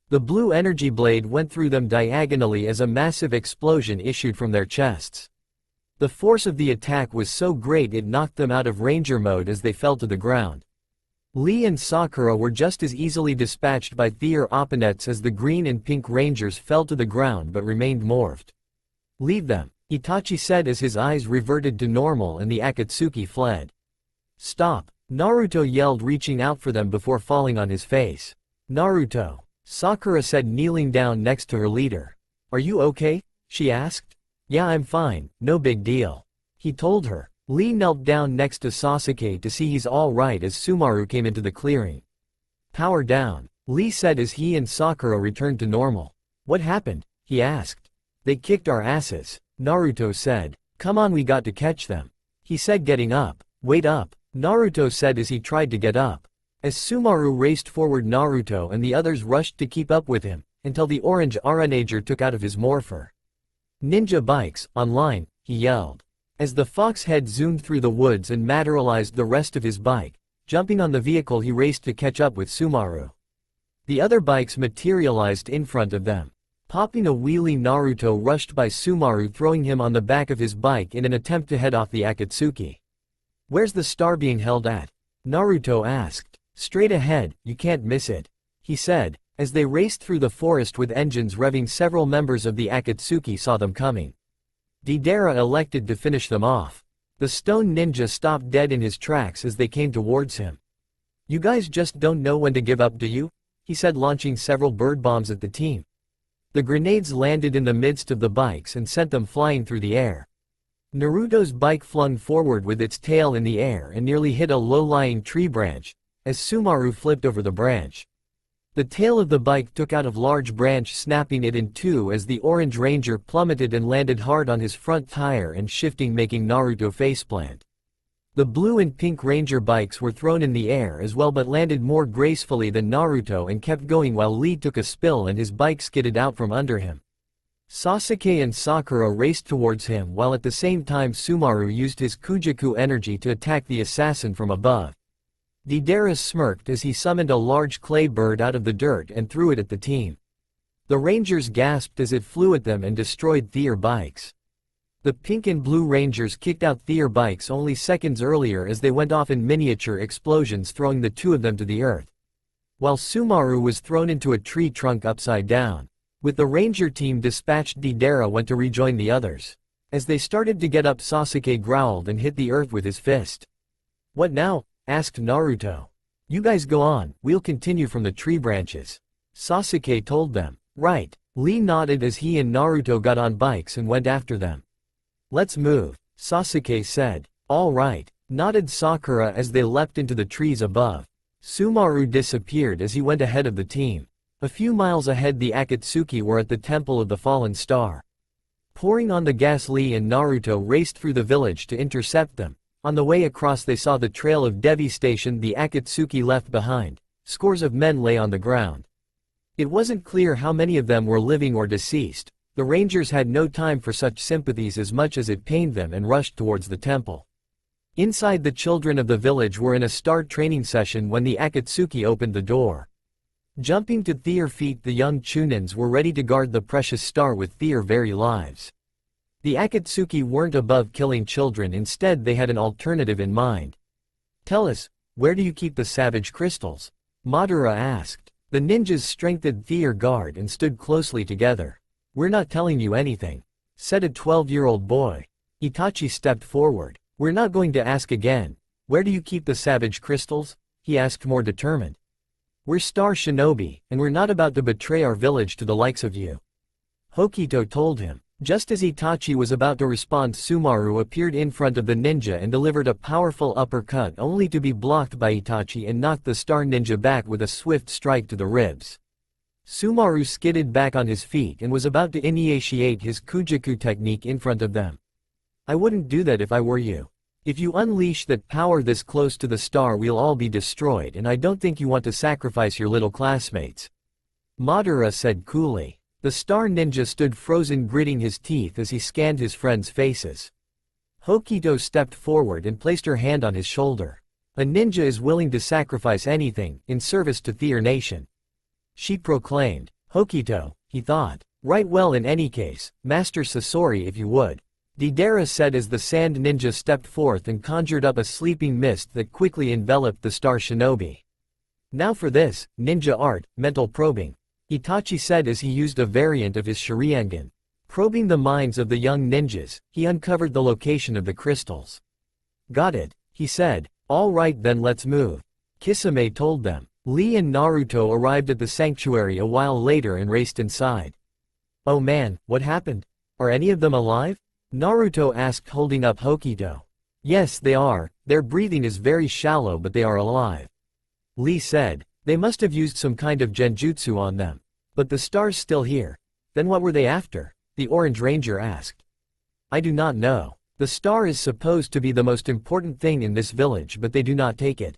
The blue energy blade went through them diagonally as a massive explosion issued from their chests. The force of the attack was so great it knocked them out of ranger mode as they fell to the ground. Lee and Sakura were just as easily dispatched by their opponents as the green and pink rangers fell to the ground but remained morphed. "Leave them," Itachi said as his eyes reverted to normal and the Akatsuki fled. "Stop," Naruto yelled, reaching out for them before falling on his face. "Naruto," Sakura said, kneeling down next to her leader. "Are you okay?" she asked. "Yeah, I'm fine, no big deal," he told her. Lee knelt down next to Sasuke to see he's all right as Sumaru came into the clearing. "Power down," Lee said as he and Sakura returned to normal. "What happened?" he asked. "They kicked our asses," Naruto said. "Come on, we got to catch them," he said, getting up. "Wait up," Naruto said as he tried to get up. As Sumaru raced forward, Naruto and the others rushed to keep up with him, until the orange Arenager took out of his morpher. "Ninja bikes, online," he yelled. As the fox head zoomed through the woods and materialized the rest of his bike, jumping on the vehicle, he raced to catch up with Sumaru. The other bikes materialized in front of them. Popping a wheelie, Naruto rushed by Sumaru, throwing him on the back of his bike in an attempt to head off the Akatsuki. "Where's the star being held at?" Naruto asked. "Straight ahead, you can't miss it," he said. As they raced through the forest with engines revving, several members of the Akatsuki saw them coming. Deidara elected to finish them off. The stone ninja stopped dead in his tracks as they came towards him. "You guys just don't know when to give up, do you?" he said, launching several bird bombs at the team. The grenades landed in the midst of the bikes and sent them flying through the air. Naruto's bike flung forward with its tail in the air and nearly hit a low-lying tree branch, as Sumaru flipped over the branch. The tail of the bike took out a large branch, snapping it in two as the Orange Ranger plummeted and landed hard on his front tire and shifting, making Naruto faceplant. The blue and pink Ranger bikes were thrown in the air as well but landed more gracefully than Naruto and kept going while Lee took a spill and his bike skidded out from under him. Sasuke and Sakura raced towards him while at the same time Sumaru used his Kujaku energy to attack the assassin from above. Deidara smirked as he summoned a large clay bird out of the dirt and threw it at the team. The Rangers gasped as it flew at them and destroyed their bikes. The pink and blue Rangers kicked out their bikes only seconds earlier as they went off in miniature explosions, throwing the two of them to the earth. While Sumaru was thrown into a tree trunk upside down. With the Ranger team dispatched, Deidara went to rejoin the others. As they started to get up, Sasuke growled and hit the earth with his fist. "What now?" asked Naruto. "You guys go on, we'll continue from the tree branches," Sasuke told them. "Right." Lee nodded as he and Naruto got on bikes and went after them. "Let's move," Sasuke said. "All right," nodded Sakura as they leapt into the trees above. Sumaru disappeared as he went ahead of the team. A few miles ahead, the Akatsuki were at the Temple of the Fallen Star. Pouring on the gas, Lee and Naruto raced through the village to intercept them. On the way across, they saw the trail of devastation the Akatsuki left behind. Scores of men lay on the ground. It wasn't clear how many of them were living or deceased. The Rangers had no time for such sympathies as much as it pained them and rushed towards the temple. Inside, the children of the village were in a star training session when the Akatsuki opened the door. Jumping to their feet, the young Chunins were ready to guard the precious star with their very lives. The Akatsuki weren't above killing children, instead they had an alternative in mind. "Tell us, where do you keep the savage crystals?" Madara asked. The ninjas strengthened their guard and stood closely together. "We're not telling you anything," said a 12-year-old boy. Itachi stepped forward. "We're not going to ask again. Where do you keep the savage crystals?" he asked, more determined. "We're star shinobi, and we're not about to betray our village to the likes of you," Hokito told him. Just as Itachi was about to respond, Sumaru appeared in front of the ninja and delivered a powerful uppercut, only to be blocked by Itachi and knocked the star ninja back with a swift strike to the ribs. Sumaru skidded back on his feet and was about to initiate his Kujaku technique in front of them. "I wouldn't do that if I were you. If you unleash that power this close to the star, we'll all be destroyed, and I don't think you want to sacrifice your little classmates," Madara said coolly. The star ninja stood frozen, gritting his teeth as he scanned his friends' faces. Hokito stepped forward and placed her hand on his shoulder. A ninja is willing to sacrifice anything, in service to their nation. She proclaimed. Hokito, he thought. Right, well, in any case, Master Sasori, if you would. Deidara said as the sand ninja stepped forth and conjured up a sleeping mist that quickly enveloped the star shinobi. Now for this, ninja art, mental probing. Itachi said as he used a variant of his Sharingan. Probing the minds of the young ninjas, he uncovered the location of the crystals. Got it, he said. All right then, let's move. Kisame told them. Lee and Naruto arrived at the sanctuary a while later and raced inside. Oh man, what happened? Are any of them alive? Naruto asked, holding up Hokito. Yes, they are. Their breathing is very shallow, but they are alive. Lee said. They must have used some kind of genjutsu on them. But the star's still here. Then what were they after? The Orange Ranger asked. I do not know. The star is supposed to be the most important thing in this village, but they do not take it.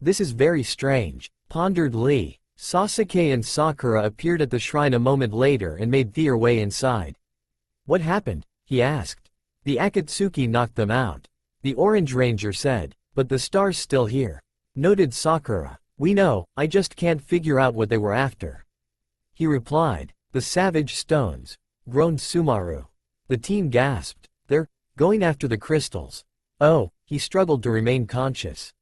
This is very strange, pondered Lee. Sasuke and Sakura appeared at the shrine a moment later and made their way inside. What happened? He asked. The Akatsuki knocked them out. The Orange Ranger said. But the star's still here. Noted Sakura. We know, I just can't figure out what they were after. He replied. The Savage Stones. Groaned Sumaru. The team gasped. They're going after the crystals. Oh, he struggled to remain conscious.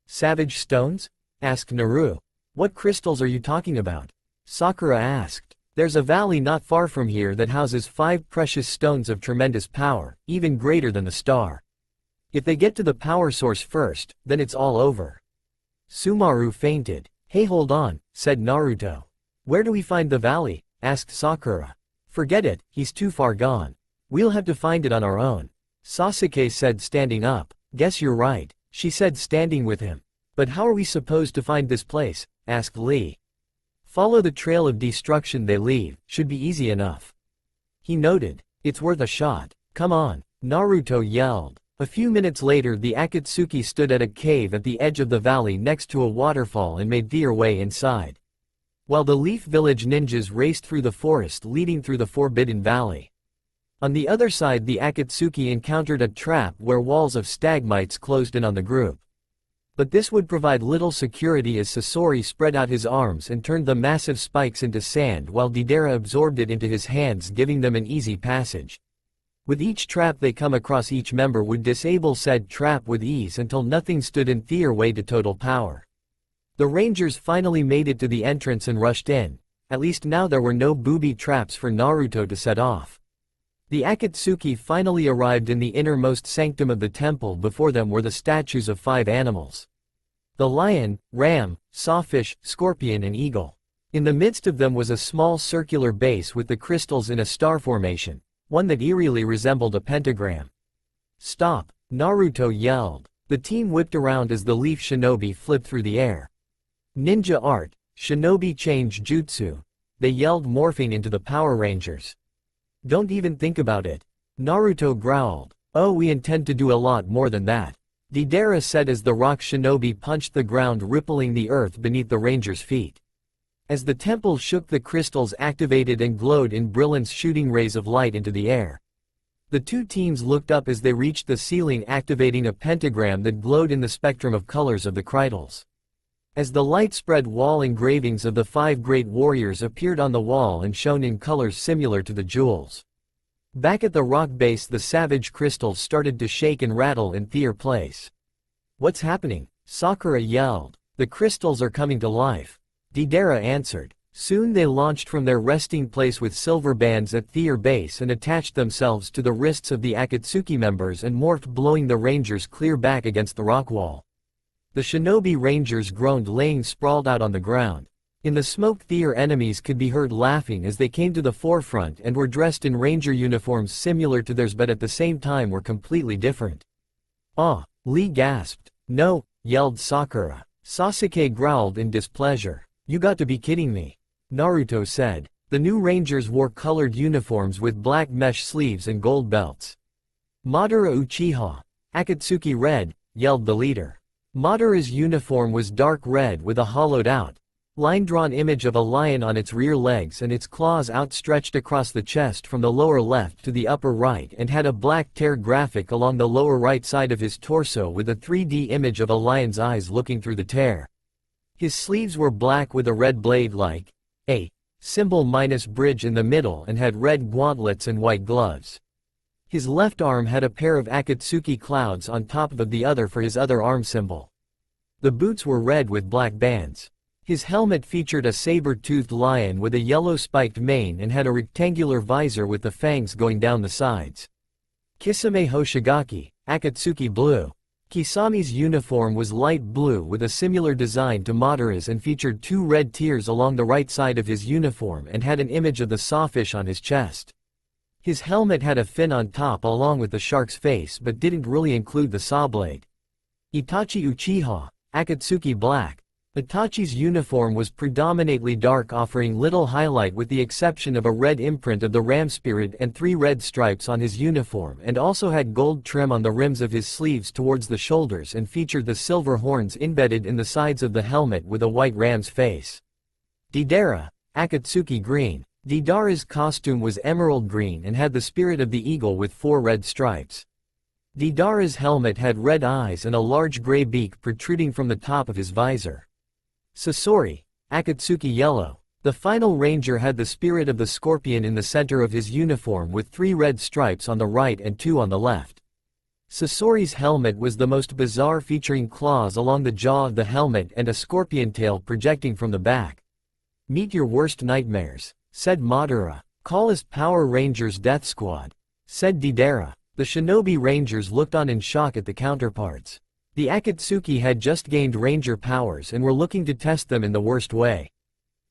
Savage Stones? Asked Naru. What crystals are you talking about? Sakura asked. There's a valley not far from here that houses 5 precious stones of tremendous power, even greater than the star. If they get to the power source first, then it's all over. Sumaru fainted. Hey, hold on, said Naruto. Where do we find the valley? Asked Sakura. Forget it, he's too far gone. We'll have to find it on our own. Sasuke said, standing up. Guess you're right, she said, standing with him. But how are we supposed to find this place? Asked Lee. Follow the trail of destruction they leave, should be easy enough. He noted. It's worth a shot. Come on, Naruto yelled. A few minutes later the Akatsuki stood at a cave at the edge of the valley next to a waterfall and made their way inside. While the Leaf Village ninjas raced through the forest leading through the Forbidden Valley. On the other side the Akatsuki encountered a trap where walls of stalagmites closed in on the group. But this would provide little security as Sasori spread out his arms and turned the massive spikes into sand while Deidara absorbed it into his hands, giving them an easy passage. With each trap they come across, each member would disable said trap with ease until nothing stood in their way to total power. The Rangers finally made it to the entrance and rushed in. At least now there were no booby traps for Naruto to set off. The Akatsuki finally arrived in the innermost sanctum of the temple. Before them were the statues of 5 animals. The lion, ram, sawfish, scorpion and eagle. In the midst of them was a small circular base with the crystals in a star formation, one that eerily resembled a pentagram. Stop, Naruto yelled. The team whipped around as the leaf shinobi flipped through the air. Ninja art, shinobi change jutsu. They yelled, morphing into the Power Rangers. Don't even think about it. Naruto growled. Oh, we intend to do a lot more than that. Deidara said as the rock shinobi punched the ground, rippling the earth beneath the Rangers' feet. As the temple shook, the crystals activated and glowed in brilliance, shooting rays of light into the air. The two teams looked up as they reached the ceiling, activating a pentagram that glowed in the spectrum of colors of the crystals. As the light spread, wall engravings of the 5 great warriors appeared on the wall and shone in colors similar to the jewels. Back at the rock base the savage crystals started to shake and rattle in their place. What's happening? Sakura yelled. The crystals are coming to life. Deidara answered. Soon they launched from their resting place with silver bands at their base and attached themselves to the wrists of the Akatsuki members and morphed, blowing the Rangers clear back against the rock wall. The shinobi Rangers groaned, laying sprawled out on the ground. In the smoke their enemies could be heard laughing as they came to the forefront and were dressed in ranger uniforms similar to theirs but at the same time were completely different. Ah, Lee gasped. No, yelled Sakura. Sasuke growled in displeasure. You got to be kidding me. Naruto said. The new Rangers wore colored uniforms with black mesh sleeves and gold belts. Madara Uchiha. Akatsuki red, yelled the leader. Madara's uniform was dark red with a hollowed out, line-drawn image of a lion on its rear legs and its claws outstretched across the chest from the lower left to the upper right, and had a black tear graphic along the lower right side of his torso with a 3D image of a lion's eyes looking through the tear. His sleeves were black with a red blade like a symbol minus bridge in the middle and had red gauntlets and white gloves. His left arm had a pair of Akatsuki clouds on top of the other for his other arm symbol. The boots were red with black bands. His helmet featured a saber-toothed lion with a yellow spiked mane and had a rectangular visor with the fangs going down the sides. Kisame Hoshigaki, Akatsuki blue. Kisami's uniform was light blue with a similar design to Madara's and featured 2 red tears along the right side of his uniform and had an image of the sawfish on his chest. His helmet had a fin on top along with the shark's face but didn't really include the sawblade. Itachi Uchiha, Akatsuki black. Itachi's uniform was predominantly dark, offering little highlight with the exception of a red imprint of the ram spirit and 3 red stripes on his uniform, and also had gold trim on the rims of his sleeves towards the shoulders and featured the silver horns embedded in the sides of the helmet with a white ram's face. Deidara, Akatsuki green. Deidara's costume was emerald green and had the spirit of the eagle with 4 red stripes. Deidara's helmet had red eyes and a large gray beak protruding from the top of his visor. Sasori, Akatsuki yellow. The final ranger had the spirit of the scorpion in the center of his uniform with 3 red stripes on the right and 2 on the left. Sasori's helmet was the most bizarre, featuring claws along the jaw of the helmet and a scorpion tail projecting from the back. "Meet your worst nightmares," said Madara. "Call us Power Rangers Death Squad," said Deidara. The Shinobi Rangers looked on in shock at the counterparts. The Akatsuki had just gained ranger powers and were looking to test them in the worst way.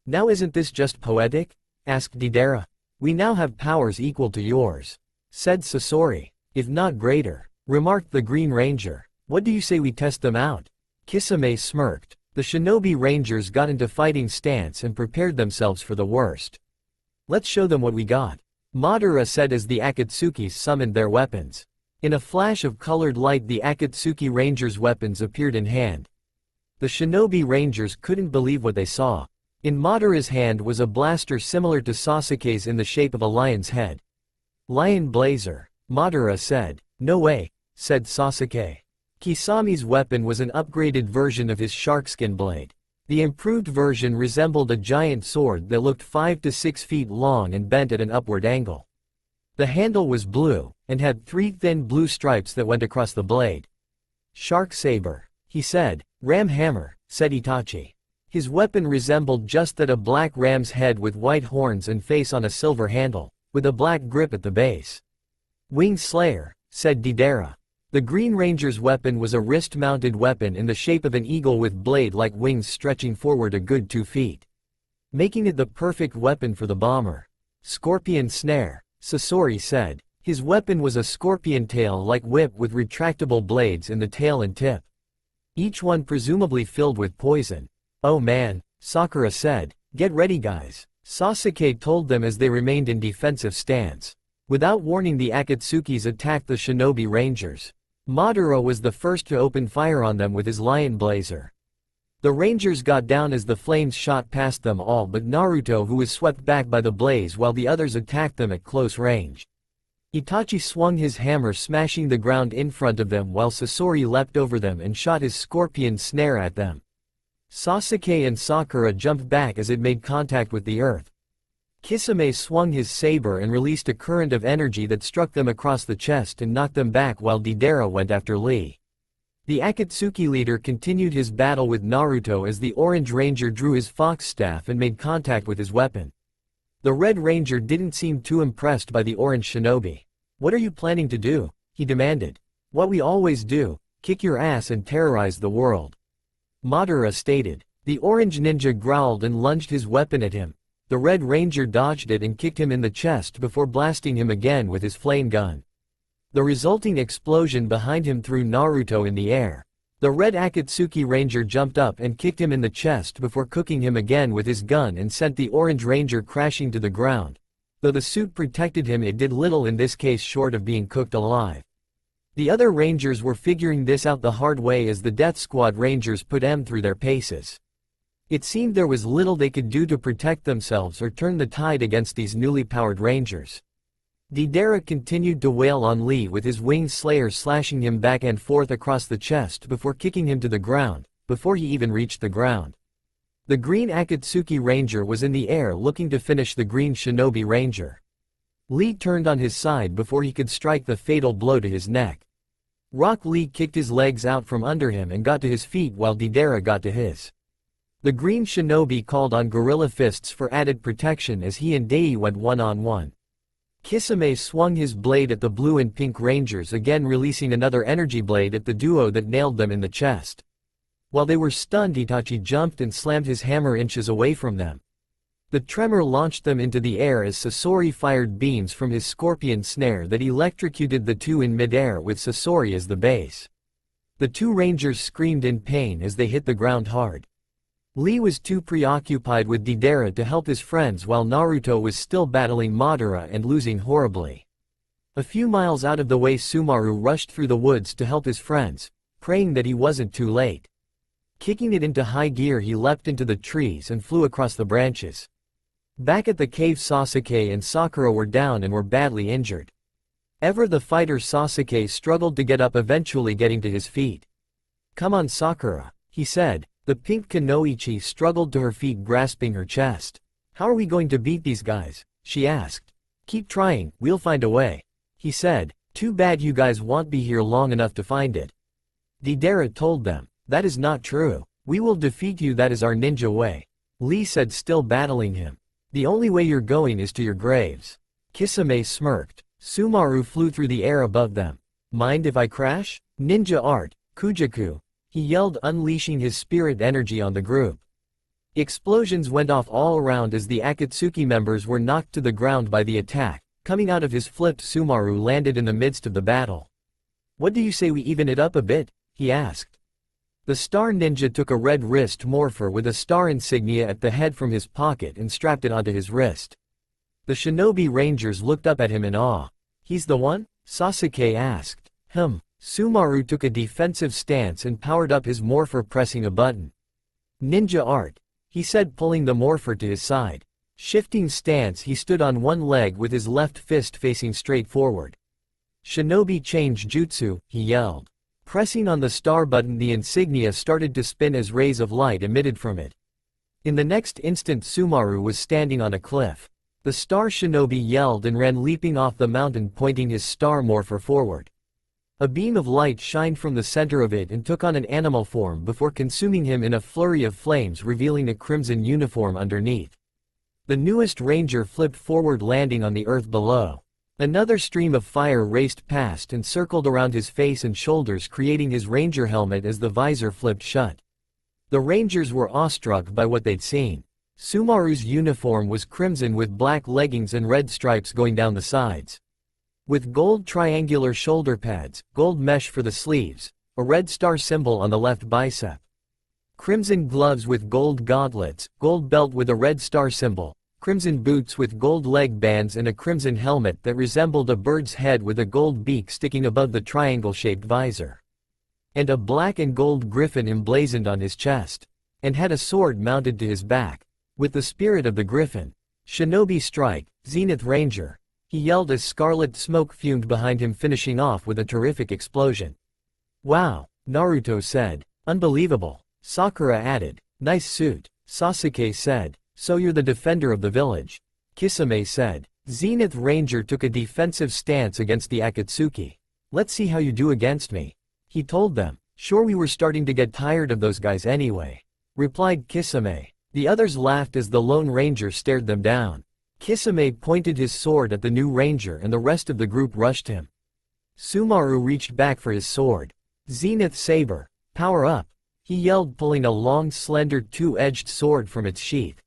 "Now isn't this just poetic?" asked Deidara. "We now have powers equal to yours," said Sasori. "If not greater," remarked the Green Ranger. "What do you say we test them out?" Kisame smirked. The Shinobi Rangers got into fighting stance and prepared themselves for the worst. "Let's show them what we got," Madara said as the Akatsukis summoned their weapons. In a flash of colored light, the Akatsuki Rangers' weapons appeared in hand. The Shinobi Rangers couldn't believe what they saw. In Madara's hand was a blaster similar to Sasuke's in the shape of a lion's head. "Lion Blazer," Madara said. "No way," said Sasuke. Kisami's weapon was an upgraded version of his sharkskin blade. The improved version resembled a giant sword that looked 5 to 6 feet long and bent at an upward angle. The handle was blue, and had 3 thin blue stripes that went across the blade. "Shark saber," he said. "Ram hammer," said Itachi. His weapon resembled just that, a black ram's head with white horns and face on a silver handle, with a black grip at the base. "Wing slayer," said Deidara. The Green Ranger's weapon was a wrist-mounted weapon in the shape of an eagle with blade-like wings stretching forward a good 2 feet, making it the perfect weapon for the bomber. "Scorpion snare," Sasori said. His weapon was a scorpion tail-like whip with retractable blades in the tail and tip, each one presumably filled with poison. "Oh man," Sakura said. "Get ready guys," Sasuke told them as they remained in defensive stance. Without warning, the Akatsukis attacked the Shinobi Rangers. Madara was the first to open fire on them with his Lion Blazer. The Rangers got down as the flames shot past them all but Naruto, who was swept back by the blaze while the others attacked them at close range. Itachi swung his hammer, smashing the ground in front of them, while Sasori leapt over them and shot his scorpion snare at them. Sasuke and Sakura jumped back as it made contact with the earth. Kisame swung his saber and released a current of energy that struck them across the chest and knocked them back, while Deidara went after Lee. The Akatsuki leader continued his battle with Naruto as the Orange Ranger drew his fox staff and made contact with his weapon. The Red Ranger didn't seem too impressed by the Orange Shinobi. "What are you planning to do?" he demanded. "What we always do, kick your ass and terrorize the world," Madara stated. The Orange Ninja growled and lunged his weapon at him. The Red Ranger dodged it and kicked him in the chest before blasting him again with his flame gun. The resulting explosion behind him threw Naruto in the air. The Red Akatsuki Ranger jumped up and kicked him in the chest before cooking him again with his gun and sent the Orange Ranger crashing to the ground. Though the suit protected him, it did little in this case short of being cooked alive. The other Rangers were figuring this out the hard way as the Death Squad Rangers put M through their paces. It seemed there was little they could do to protect themselves or turn the tide against these newly powered rangers. Deidara continued to wail on Lee with his winged slayer slashing him back and forth across the chest before kicking him to the ground, before he even reached the ground. The green Akatsuki ranger was in the air looking to finish the green shinobi ranger. Lee turned on his side before he could strike the fatal blow to his neck. Rock Lee kicked his legs out from under him and got to his feet while Deidara got to his. The green shinobi called on gorilla fists for added protection as he and Dei went one-on-one. Kisame swung his blade at the blue and pink rangers, again releasing another energy blade at the duo that nailed them in the chest. While they were stunned, Itachi jumped and slammed his hammer inches away from them. The tremor launched them into the air as Sasori fired beams from his scorpion snare that electrocuted the two in midair with Sasori as the base. The two rangers screamed in pain as they hit the ground hard. Lee was too preoccupied with Deidara to help his friends while Naruto was still battling Madara and losing horribly. A few miles out of the way, Sumaru rushed through the woods to help his friends, praying that he wasn't too late. Kicking it into high gear, he leapt into the trees and flew across the branches. Back at the cave, Sasuke and Sakura were down and were badly injured. Ever the fighter, Sasuke struggled to get up, eventually getting to his feet. "Come on, Sakura," he said. The pink Kunoichi struggled to her feet, grasping her chest. "How are we going to beat these guys?" she asked. "Keep trying, we'll find a way," he said. "Too bad you guys won't be here long enough to find it." Deidara told them, "That is not true. We will defeat you, that is our ninja way," Lee said, still battling him. "The only way you're going is to your graves." Kisame smirked. Sumaru flew through the air above them. "Mind if I crash? Ninja art, Kujaku," he yelled, unleashing his spirit energy on the group. Explosions went off all around as the Akatsuki members were knocked to the ground by the attack. Coming out of his flipped, Sumaru landed in the midst of the battle. "What do you say we even it up a bit?" he asked. The star ninja took a red wrist morpher with a star insignia at the head from his pocket and strapped it onto his wrist. The shinobi rangers looked up at him in awe. "He's the one?" Sasuke asked. Sumaru took a defensive stance and powered up his morpher, pressing a button. "Ninja art," he said, pulling the morpher to his side. Shifting stance, he stood on one leg with his left fist facing straight forward. "Shinobi change jutsu," he yelled. Pressing on the star button, the insignia started to spin as rays of light emitted from it. In the next instant, Sumaru was standing on a cliff. The star shinobi yelled and ran leaping off the mountain, pointing his star morpher forward. A beam of light shined from the center of it and took on an animal form before consuming him in a flurry of flames, revealing a crimson uniform underneath. The newest ranger flipped forward, landing on the earth below. Another stream of fire raced past and circled around his face and shoulders, creating his ranger helmet as the visor flipped shut. The rangers were awestruck by what they'd seen. Sumaru's uniform was crimson with black leggings and red stripes going down the sides. With gold triangular shoulder pads, gold mesh for the sleeves, a red star symbol on the left bicep. Crimson gloves with gold gauntlets, gold belt with a red star symbol, crimson boots with gold leg bands, and a crimson helmet that resembled a bird's head with a gold beak sticking above the triangle-shaped visor. And a black and gold griffin emblazoned on his chest. And had a sword mounted to his back. With the spirit of the griffin. "Shinobi strike, Zenith Ranger," he yelled as scarlet smoke fumed behind him, finishing off with a terrific explosion. "Wow," Naruto said. "Unbelievable," Sakura added. "Nice suit," Sasuke said. "So you're the defender of the village," Kisame said. Zenith Ranger took a defensive stance against the Akatsuki. "Let's see how you do against me," he told them. "Sure, we were starting to get tired of those guys anyway," replied Kisame. The others laughed as the Lone Ranger stared them down. Kisame pointed his sword at the new ranger and the rest of the group rushed him. Sumaru reached back for his sword. "Zenith Saber, power up," he yelled, pulling a long, slender, two-edged sword from its sheath.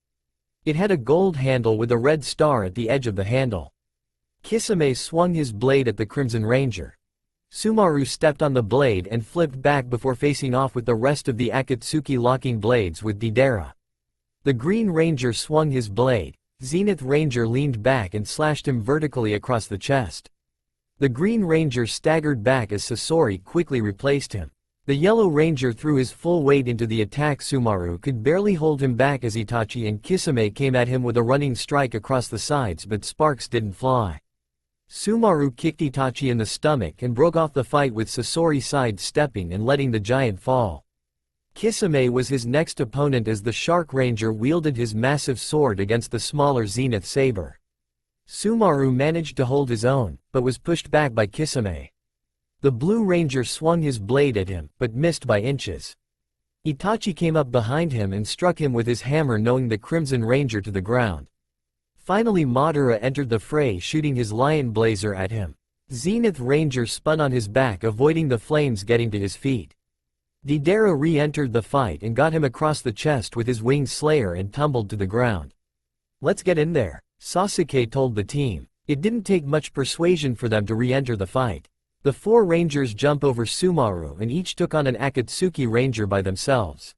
It had a gold handle with a red star at the edge of the handle. Kisame swung his blade at the Crimson Ranger. Sumaru stepped on the blade and flipped back before facing off with the rest of the Akatsuki, locking blades with Deidara. The Green Ranger swung his blade. Zenith Ranger leaned back and slashed him vertically across the chest. The Green Ranger staggered back as Sasori quickly replaced him. The Yellow Ranger threw his full weight into the attack. Sumaru could barely hold him back as Itachi and Kisame came at him with a running strike across the sides, but sparks didn't fly. Sumaru kicked Itachi in the stomach and broke off the fight, with Sasori side-stepping and letting the giant fall. Kisame was his next opponent as the Shark Ranger wielded his massive sword against the smaller Zenith Saber. Sumaru managed to hold his own, but was pushed back by Kisame. The Blue Ranger swung his blade at him, but missed by inches. Itachi came up behind him and struck him with his hammer, knocking the Crimson Ranger to the ground. Finally Madara entered the fray, shooting his Lion Blazer at him. Zenith Ranger spun on his back, avoiding the flames getting to his feet. Deidara re-entered the fight and got him across the chest with his Winged Slayer and tumbled to the ground. "Let's get in there," Sasuke told the team. It didn't take much persuasion for them to re-enter the fight. The 4 Rangers jumped over Sumaru and each took on an Akatsuki Ranger by themselves.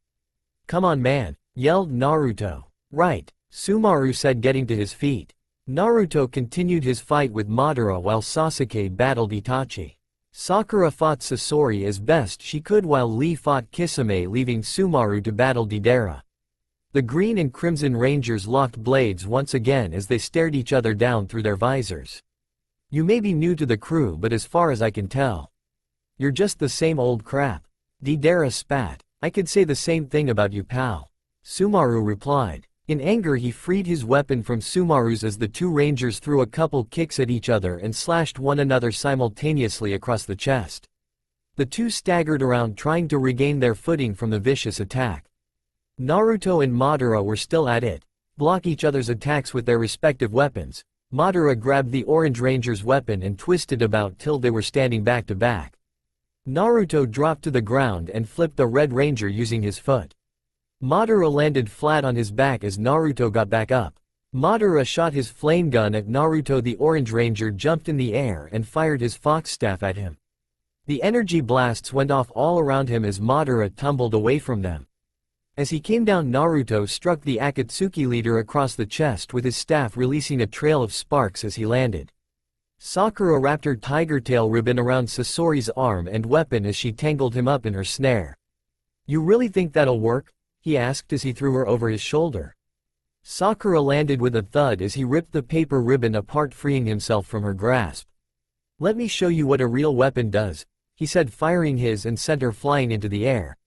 "Come on man," yelled Naruto. "Right," Sumaru said, getting to his feet. Naruto continued his fight with Madara while Sasuke battled Itachi. Sakura fought Sasori as best she could while Lee fought Kisame, leaving Sumaru to battle Deidara. The Green and Crimson Rangers locked blades once again as they stared each other down through their visors. "You may be new to the crew, but as far as I can tell, you're just the same old crap," Deidara spat. "I could say the same thing about you, pal," Sumaru replied. In anger he freed his weapon from Sumaru's as the 2 Rangers threw a couple kicks at each other and slashed one another simultaneously across the chest. The 2 staggered around trying to regain their footing from the vicious attack. Naruto and Madara were still at it, block each other's attacks with their respective weapons. Madara grabbed the Orange Ranger's weapon and twisted about till they were standing back to back. Naruto dropped to the ground and flipped the Red Ranger using his foot. Madara landed flat on his back as Naruto got back up. Madara shot his flame gun at Naruto. The Orange Ranger jumped in the air and fired his fox staff at him. The energy blasts went off all around him as Madara tumbled away from them. As he came down, Naruto struck the Akatsuki leader across the chest with his staff, releasing a trail of sparks as he landed. Sakura wrapped her tiger tail ribbon around Sasori's arm and weapon as she tangled him up in her snare. "You really think that'll work?" he asked as he threw her over his shoulder. Sakura landed with a thud as he ripped the paper ribbon apart, freeing himself from her grasp. "Let me show you what a real weapon does," he said, firing his and sent her flying into the air.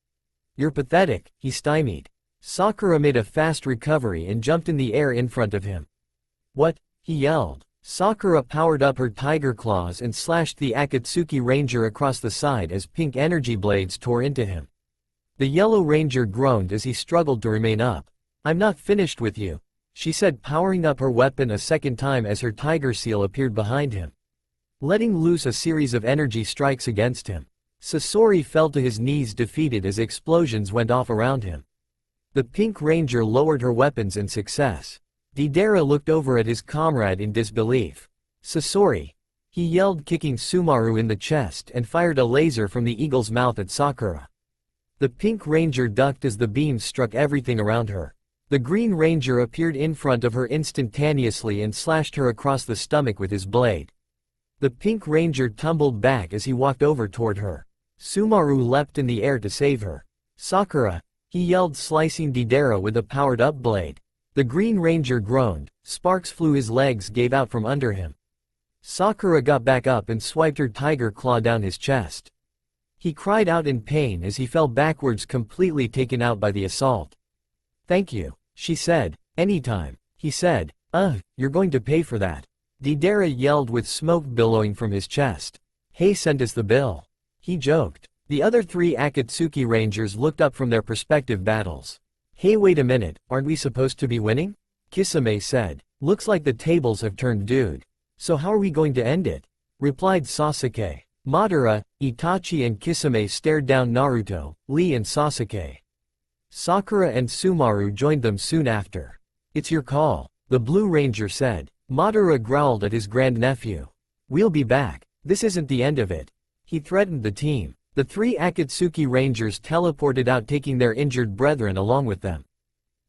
"You're pathetic," he stymied. Sakura made a fast recovery and jumped in the air in front of him. "What?" he yelled. Sakura powered up her tiger claws and slashed the Akatsuki Ranger across the side as pink energy blades tore into him. The Yellow Ranger groaned as he struggled to remain up. "I'm not finished with you," she said, powering up her weapon a second time as her tiger seal appeared behind him, letting loose a series of energy strikes against him. Sasori fell to his knees defeated as explosions went off around him. The Pink Ranger lowered her weapons in success. Deidara looked over at his comrade in disbelief. "Sasori!" he yelled, kicking Sumaru in the chest and fired a laser from the eagle's mouth at Sakura. The Pink Ranger ducked as the beams struck everything around her. The Green Ranger appeared in front of her instantaneously and slashed her across the stomach with his blade. The Pink Ranger tumbled back as he walked over toward her. Sumaru leapt in the air to save her. "Sakura!" he yelled, slicing Deidara with a powered-up blade. The Green Ranger groaned, sparks flew, his legs gave out from under him. Sakura got back up and swiped her tiger claw down his chest. He cried out in pain as he fell backwards, completely taken out by the assault. "Thank you," she said. "Anytime," he said. You're going to pay for that," Deidara yelled with smoke billowing from his chest. "Hey, send us the bill," he joked. The other 3 Akatsuki Rangers looked up from their prospective battles. "Hey, wait a minute, aren't we supposed to be winning?" Kisame said. "Looks like the tables have turned, dude. So how are we going to end it?" replied Sasuke. Madara, Itachi and Kisame stared down Naruto, Lee and Sasuke. Sakura and Sumaru joined them soon after. "It's your call," the Blue Ranger said. Madara growled at his grandnephew. "We'll be back. This isn't the end of it," he threatened the team. The 3 Akatsuki Rangers teleported out, taking their injured brethren along with them.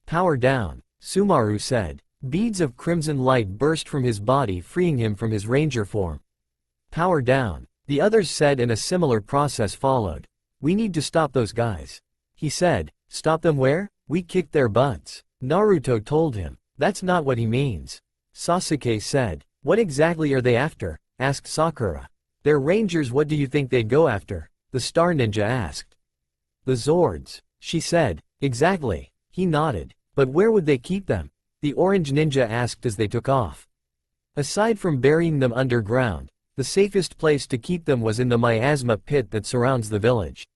"Power down," Sumaru said. Beads of crimson light burst from his body, freeing him from his ranger form. "Power down," the others said, and a similar process followed. We need to stop those guys. He said. Stop them where? We kicked their butts. Naruto told him. That's not what he means. Sasuke said. What exactly are they after? Asked Sakura. They're rangers. What do you think they'd go after? The star ninja asked. The Zords, she said. Exactly. He nodded. But where would they keep them? The orange ninja asked as they took off. Aside from burying them underground, the safest place to keep them was in the miasma pit that surrounds the village.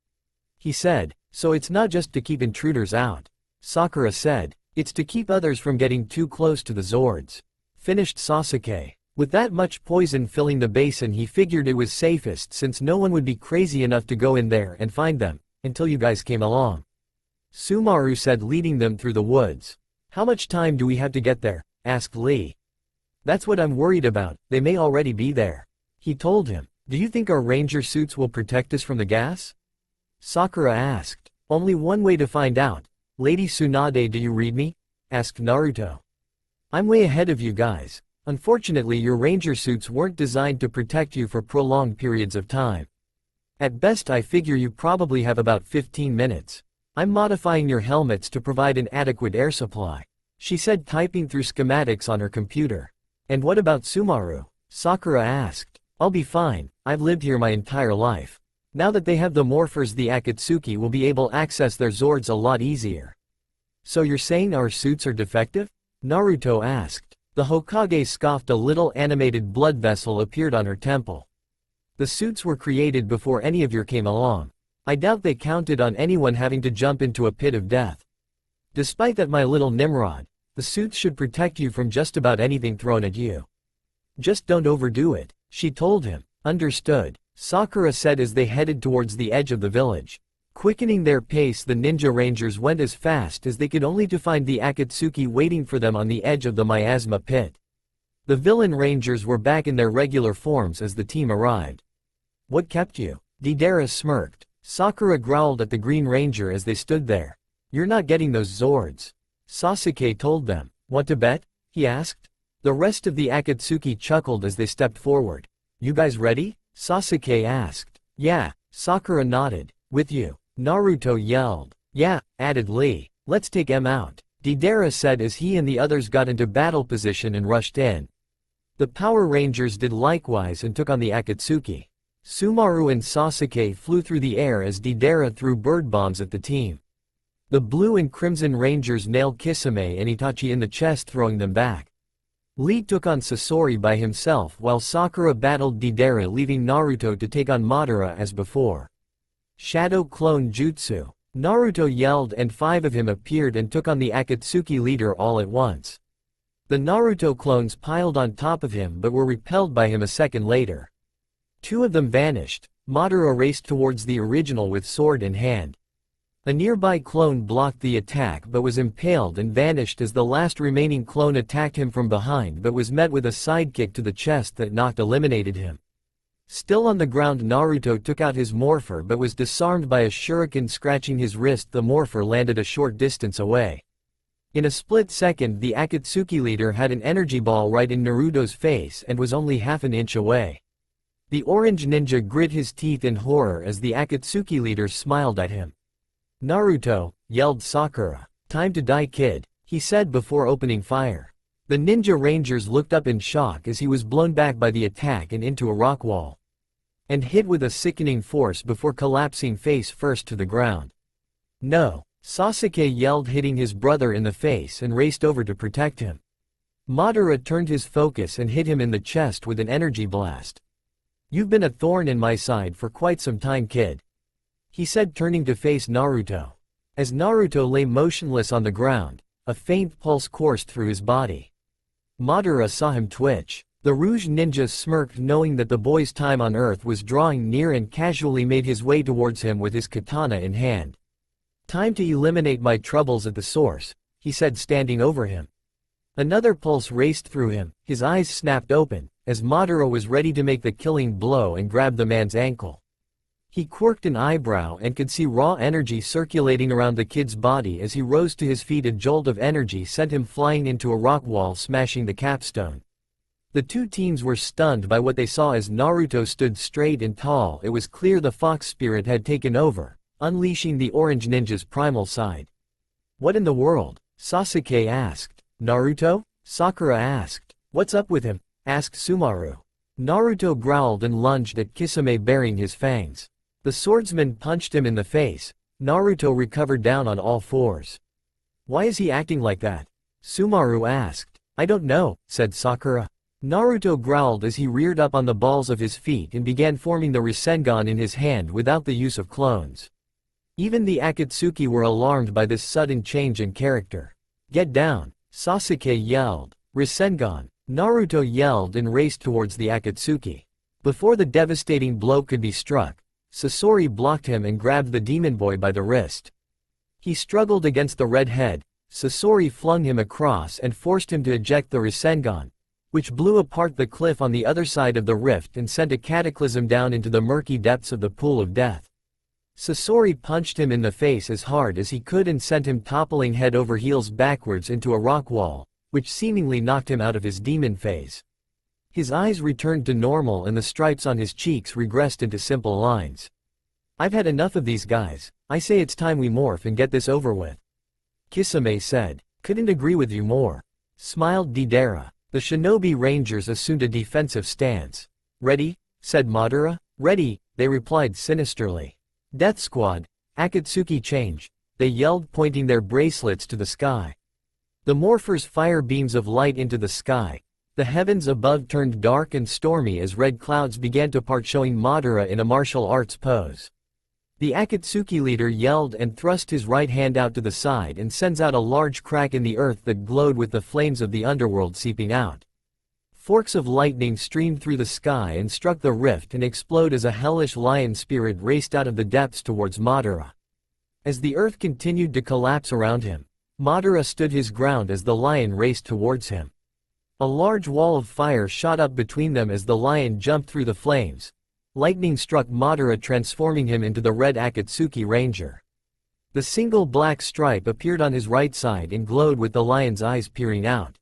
He said. So it's not just to keep intruders out. Sakura said. It's to keep others from getting too close to the Zords. Finished Sasuke. With that much poison filling the basin, he figured it was safest since no one would be crazy enough to go in there and find them, until you guys came along. Sumaru said, leading them through the woods. How much time do we have to get there? Asked Lee. That's what I'm worried about, they may already be there. He told him. Do you think our ranger suits will protect us from the gas? Sakura asked. Only one way to find out. Lady Tsunade, do you read me? Asked Naruto. I'm way ahead of you guys. Unfortunately, your ranger suits weren't designed to protect you for prolonged periods of time. At best, I figure you probably have about 15 minutes. I'm modifying your helmets to provide an adequate air supply, she said, typing through schematics on her computer. And what about Sumaru? Sakura asked. I'll be fine, I've lived here my entire life. Now that they have the morphers, the Akatsuki will be able to access their Zords a lot easier. So you're saying our suits are defective? Naruto asked. The Hokage scoffed. A little animated blood vessel appeared on her temple. The suits were created before any of you came along. I doubt they counted on anyone having to jump into a pit of death. Despite that, my little Nimrod, the suits should protect you from just about anything thrown at you. Just don't overdo it, she told him. Understood, Sakura said as they headed towards the edge of the village. Quickening their pace, the ninja rangers went as fast as they could, only to find the Akatsuki waiting for them on the edge of the miasma pit. The villain rangers were back in their regular forms as the team arrived. What kept you? Deidara smirked. Sakura growled at the Green Ranger as they stood there. You're not getting those Zords. Sasuke told them. Want to bet? He asked. The rest of the Akatsuki chuckled as they stepped forward. You guys ready? Sasuke asked. Yeah, Sakura nodded. With you. Naruto yelled. Yeah, added Lee. Let's take him out, Deidara said as he and the others got into battle position and rushed in. The Power Rangers did likewise and took on the Akatsuki. Sumaru and Sasuke flew through the air as Deidara threw bird bombs at the team. The Blue and Crimson Rangers nailed Kisame and Itachi in the chest, throwing them back. Lee took on Sasori by himself while Sakura battled Deidara, leaving Naruto to take on Madara as before. Shadow Clone Jutsu. Naruto yelled and 5 of him appeared and took on the Akatsuki leader all at once. The Naruto clones piled on top of him but were repelled by him a second later. 2 of them vanished. Madara raced towards the original with sword in hand. A nearby clone blocked the attack but was impaled and vanished as the last remaining clone attacked him from behind but was met with a sidekick to the chest that eliminated him. Still on the ground, Naruto took out his morpher but was disarmed by a shuriken scratching his wrist. The morpher landed a short distance away. In a split second, the Akatsuki leader had an energy ball right in Naruto's face and was only half an inch away. The orange ninja grit his teeth in horror as the Akatsuki leader smiled at him. Naruto, yelled Sakura. Time to die, kid, he said before opening fire. The ninja rangers looked up in shock as he was blown back by the attack and into a rock wall, and hit with a sickening force before collapsing face first to the ground. No, Sasuke yelled, hitting his brother in the face, and raced over to protect him. Madara turned his focus and hit him in the chest with an energy blast. You've been a thorn in my side for quite some time, kid, he said, turning to face Naruto. As Naruto lay motionless on the ground, a faint pulse coursed through his body. Madara saw him twitch. The Rouge Ninja smirked, knowing that the boy's time on Earth was drawing near, and casually made his way towards him with his katana in hand. Time to eliminate my troubles at the source, he said, standing over him. Another pulse raced through him, his eyes snapped open, as Madara was ready to make the killing blow and grab the man's ankle. He quirked an eyebrow and could see raw energy circulating around the kid's body. As he rose to his feet, a jolt of energy sent him flying into a rock wall, smashing the capstone. The two teens were stunned by what they saw as Naruto stood straight and tall. It was clear the fox spirit had taken over, unleashing the orange ninja's primal side. What in the world? Sasuke asked. Naruto? Sakura asked. What's up with him? Asked Sumaru. Naruto growled and lunged at Kisame baring his fangs. The swordsman punched him in the face. Naruto recovered down on all fours. Why is he acting like that? Sumaru asked. I don't know, said Sakura. Naruto growled as he reared up on the balls of his feet and began forming the Rasengan in his hand without the use of clones. Even the Akatsuki were alarmed by this sudden change in character. Get down, Sasuke yelled. Rasengan. Naruto yelled and raced towards the Akatsuki. Before the devastating blow could be struck, Sasori blocked him and grabbed the demon boy by the wrist. He struggled against the red head. Sasori flung him across and forced him to eject the Rasengan, which blew apart the cliff on the other side of the rift and sent a cataclysm down into the murky depths of the pool of death. Sasori punched him in the face as hard as he could and sent him toppling head over heels backwards into a rock wall, which seemingly knocked him out of his demon phase. His eyes returned to normal and the stripes on his cheeks regressed into simple lines. I've had enough of these guys. I say it's time we morph and get this over with. Kisame said. Couldn't agree with you more. Smiled Deidara. The shinobi rangers assumed a defensive stance. Ready? Said Madara. Ready, they replied sinisterly. Death Squad, Akatsuki change, they yelled, pointing their bracelets to the sky. The morphers fired beams of light into the sky. The heavens above turned dark and stormy as red clouds began to part, showing Madara in a martial arts pose. The Akatsuki leader yelled and thrust his right hand out to the side and sends out a large crack in the earth that glowed with the flames of the underworld seeping out. Forks of lightning streamed through the sky and struck the rift and exploded as a hellish lion spirit raced out of the depths towards Madara. As the earth continued to collapse around him, Madara stood his ground as the lion raced towards him. A large wall of fire shot up between them as the lion jumped through the flames. Lightning struck Madara, transforming him into the red Akatsuki Ranger. The single black stripe appeared on his right side and glowed with the lion's eyes peering out.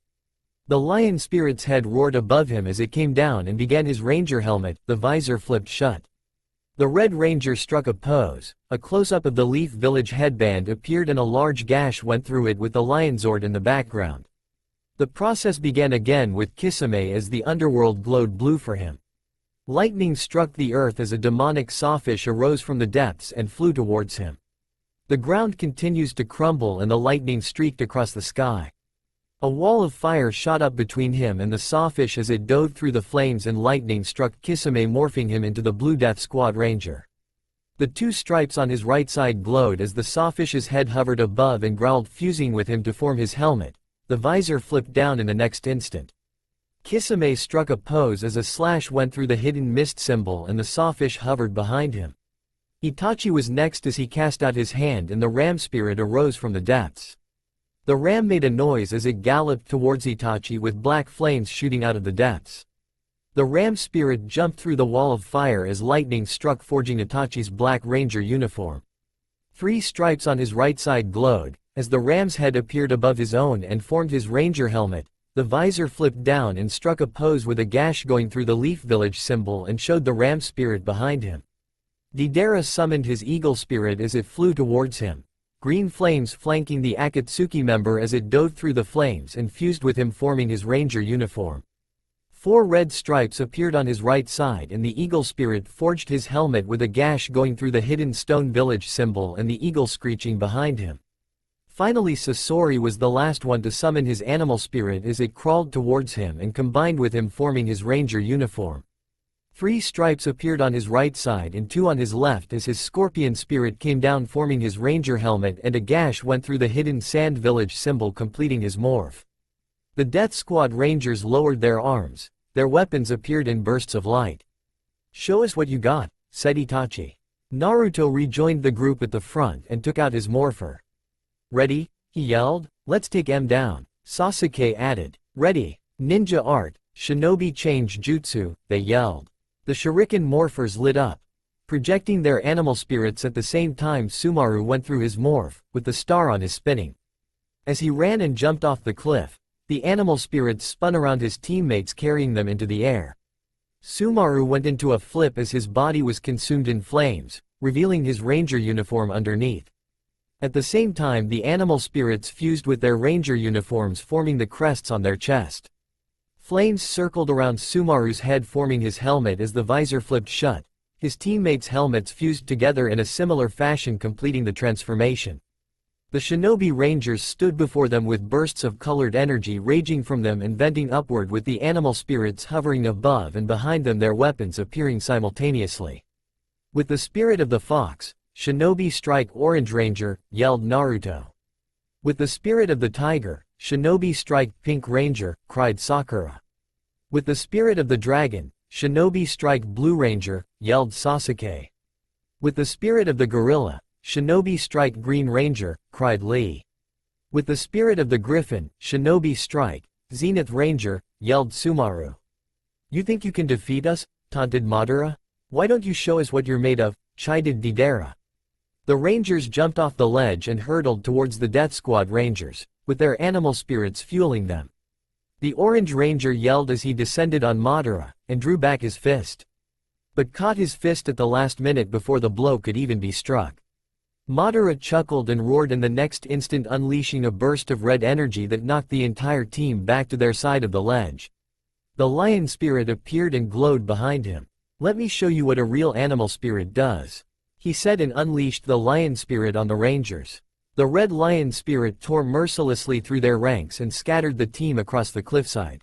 The lion spirit's head roared above him as it came down and began his ranger helmet, the visor flipped shut. The Red Ranger struck a pose. A close-up of the Leaf Village headband appeared and a large gash went through it with the lion Zord in the background. The process began again with Kisame as the underworld glowed blue for him. Lightning struck the earth as a demonic sawfish arose from the depths and flew towards him. The ground continues to crumble and the lightning streaked across the sky. A wall of fire shot up between him and the sawfish as it dove through the flames, and lightning struck Kisame, morphing him into the Blue Death Squad Ranger. The two stripes on his right side glowed as the sawfish's head hovered above and growled, fusing with him to form his helmet. The visor flipped down in the next instant. Kisame struck a pose as a slash went through the hidden mist symbol and the sawfish hovered behind him. Itachi was next as he cast out his hand and the ram spirit arose from the depths. The ram made a noise as it galloped towards Itachi with black flames shooting out of the depths. The ram spirit jumped through the wall of fire as lightning struck, forging Itachi's Black Ranger uniform. 3 stripes on his right side glowed, as the ram's head appeared above his own and formed his ranger helmet. The visor flipped down and struck a pose with a gash going through the Leaf Village symbol and showed the ram spirit behind him. Deidara summoned his eagle spirit as it flew towards him. Green flames flanking the Akatsuki member as it dove through the flames and fused with him, forming his ranger uniform. 4 red stripes appeared on his right side and the eagle spirit forged his helmet with a gash going through the hidden Stone Village symbol and the eagle screeching behind him. Finally, Sasori was the last one to summon his animal spirit as it crawled towards him and combined with him, forming his ranger uniform. 3 stripes appeared on his right side and 2 on his left as his scorpion spirit came down, forming his ranger helmet, and a gash went through the hidden Sand Village symbol, completing his morph. The Death Squad Rangers lowered their arms. Their weapons appeared in bursts of light. "Show us what you got," said Itachi. Naruto rejoined the group at the front and took out his morpher. "Ready?" he yelled. "Let's take M down." Sasuke added. "Ready." "Ninja art, shinobi change jutsu," they yelled. The shuriken morphers lit up. Projecting their animal spirits at the same time, Sumaru went through his morph, with the star on his spinning. As he ran and jumped off the cliff, The animal spirits spun around his teammates, carrying them into the air. Sumaru went into a flip as his body was consumed in flames, revealing his ranger uniform underneath. At the same time, the animal spirits fused with their ranger uniforms, forming the crests on their chest. Flames circled around Sumaru's head, forming his helmet as the visor flipped shut. His teammates' helmets fused together in a similar fashion, completing the transformation. The shinobi rangers stood before them with bursts of colored energy raging from them and venting upward, with the animal spirits hovering above and behind them, their weapons appearing simultaneously. With the spirit of the fox, "Shinobi strike Orange Ranger," yelled Naruto. With the spirit of the tiger, "Shinobi strike Pink Ranger," cried Sakura. With the spirit of the dragon, "Shinobi strike Blue Ranger," yelled Sasuke. With the spirit of the gorilla, "Shinobi strike Green Ranger," cried Lee. With the spirit of the griffin, "Shinobi strike Zenith Ranger," yelled Sumaru. "You think you can defeat us?" taunted Madara. "Why don't you show us what you're made of?" chided Deidara. The rangers jumped off the ledge and hurtled towards the Death Squad rangers, with their animal spirits fueling them. The Orange Ranger yelled as he descended on Madara, and drew back his fist. But caught his fist at the last minute before the blow could even be struck. Madara chuckled and roared, in the next instant unleashing a burst of red energy that knocked the entire team back to their side of the ledge. The lion spirit appeared and glowed behind him. "Let me show you what a real animal spirit does," he said, and unleashed the lion spirit on the rangers. The red lion spirit tore mercilessly through their ranks and scattered the team across the cliffside.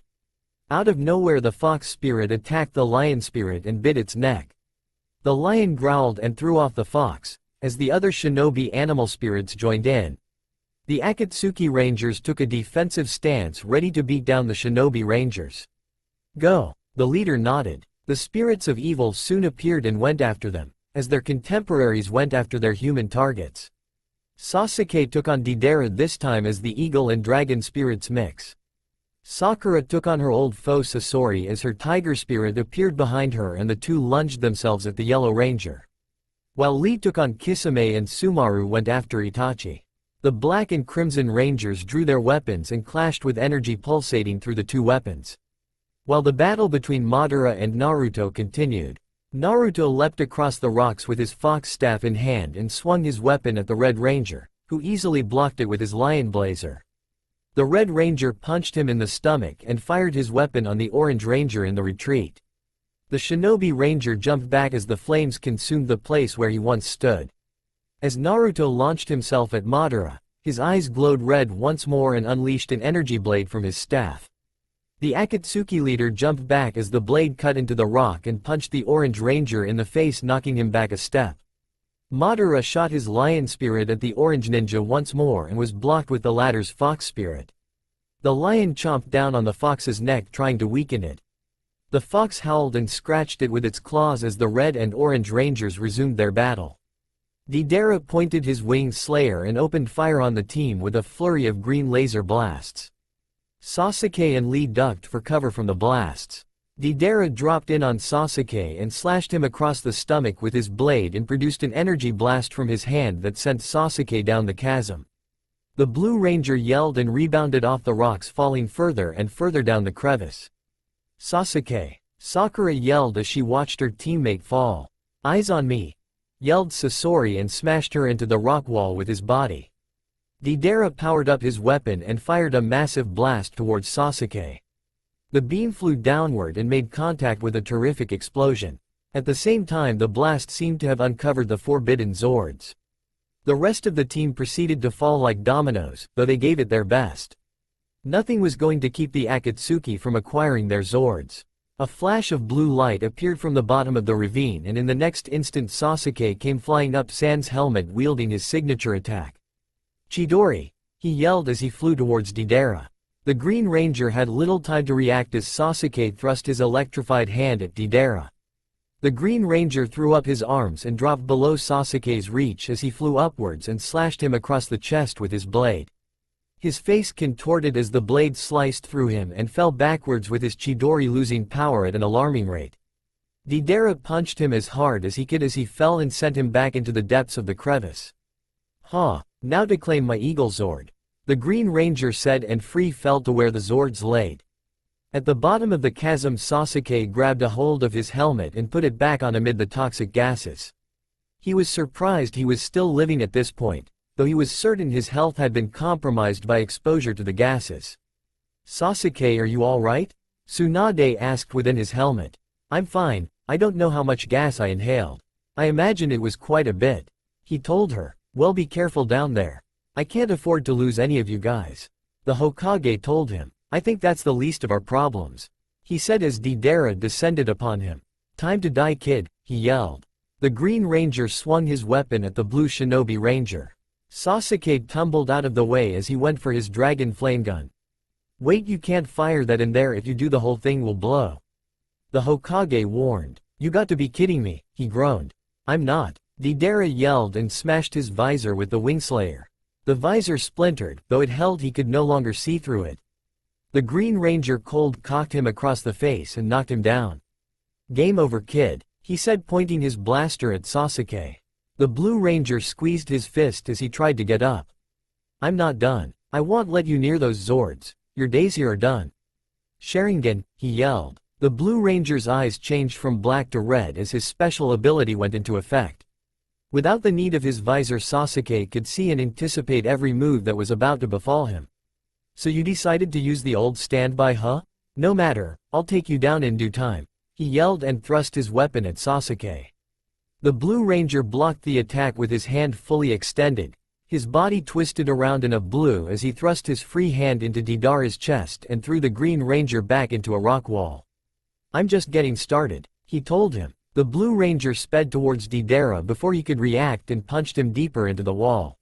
Out of nowhere, the fox spirit attacked the lion spirit and bit its neck. The lion growled and threw off the fox, as the other shinobi animal spirits joined in. The Akatsuki Rangers took a defensive stance, ready to beat down the shinobi rangers. "Go," the leader nodded. The spirits of evil soon appeared and went after them, as their contemporaries went after their human targets. Sasuke took on Deidara, this time as the eagle and dragon spirits mix. Sakura took on her old foe Sasori as her tiger spirit appeared behind her, and the two lunged themselves at the Yellow Ranger. While Lee took on Kisame and Sumaru went after Itachi. The Black and Crimson Rangers drew their weapons and clashed with energy pulsating through the two weapons. While the battle between Madara and Naruto continued, Naruto leapt across the rocks with his fox staff in hand and swung his weapon at the Red Ranger, who easily blocked it with his Lion Blazer. The Red Ranger punched him in the stomach and fired his weapon on the Orange Ranger in the retreat. The Shinobi Ranger jumped back as the flames consumed the place where he once stood. As Naruto launched himself at Madara, his eyes glowed red once more and unleashed an energy blade from his staff. The Akatsuki leader jumped back as the blade cut into the rock and punched the Orange Ranger in the face, knocking him back a step. Madara shot his lion spirit at the Orange Ninja once more and was blocked with the latter's fox spirit. The lion chomped down on the fox's neck, trying to weaken it. The fox howled and scratched it with its claws as the Red and Orange Rangers resumed their battle. Deidara pointed his winged slayer and opened fire on the team with a flurry of green laser blasts. Sasuke and Lee ducked for cover from the blasts. Deidara dropped in on Sasuke and slashed him across the stomach with his blade and produced an energy blast from his hand that sent Sasuke down the chasm. The Blue Ranger yelled and rebounded off the rocks, falling further and further down the crevice. "Sasuke!" Sakura yelled as she watched her teammate fall. "Eyes on me!" yelled Sasori and smashed her into the rock wall with his body. Deidara powered up his weapon and fired a massive blast towards Sasuke. The beam flew downward and made contact with a terrific explosion. At the same time, the blast seemed to have uncovered the forbidden Zords. The rest of the team proceeded to fall like dominoes, though they gave it their best. Nothing was going to keep the Akatsuki from acquiring their Zords. A flash of blue light appeared from the bottom of the ravine, and in the next instant Sasuke came flying up Sans helmet, wielding his signature attack. "Chidori!" he yelled as he flew towards Deidara. The Green Ranger had little time to react as Sasuke thrust his electrified hand at Deidara. The Green Ranger threw up his arms and dropped below Sasuke's reach as he flew upwards and slashed him across the chest with his blade. His face contorted as the blade sliced through him and fell backwards, with his Chidori losing power at an alarming rate. Deidara punched him as hard as he could as he fell and sent him back into the depths of the crevice. "Ha! Now to claim my Eagle Zord!" the Green Ranger said, and free fell to where the Zords laid. At the bottom of the chasm, Sasuke grabbed a hold of his helmet and put it back on amid the toxic gases. He was surprised he was still living at this point, though he was certain his health had been compromised by exposure to the gases. "Sasuke, are you all right?" Tsunade asked within his helmet. "I'm fine, I don't know how much gas I inhaled. I imagine it was quite a bit," he told her. "Well, be careful down there. I can't afford to lose any of you guys," the Hokage told him. "I think that's the least of our problems," he said as Deidara descended upon him. "Time to die, kid," he yelled. The Green Ranger swung his weapon at the Blue Shinobi Ranger. Sasuke tumbled out of the way as he went for his dragon flame gun. "Wait, you can't fire that in there. If you do, the whole thing will blow," the Hokage warned. "You got to be kidding me," he groaned. "I'm not," Deidara yelled and smashed his visor with the Wingslayer. The visor splintered, though it held he could no longer see through it. The Green Ranger cold-cocked him across the face and knocked him down. "Game over, kid," he said, pointing his blaster at Sasuke. The Blue Ranger squeezed his fist as he tried to get up. "I'm not done. I won't let you near those Zords. Your days here are done." "Sharingan," he yelled. The Blue Ranger's eyes changed from black to red as his special ability went into effect. Without the need of his visor, Sasuke could see and anticipate every move that was about to befall him. "So you decided to use the old standby, huh? No matter, I'll take you down in due time," he yelled and thrust his weapon at Sasuke. The Blue Ranger blocked the attack with his hand fully extended. His body twisted around in a blue as he thrust his free hand into Deidara's chest and threw the Green Ranger back into a rock wall. "I'm just getting started," he told him. The Blue Ranger sped towards Deidara before he could react and punched him deeper into the wall.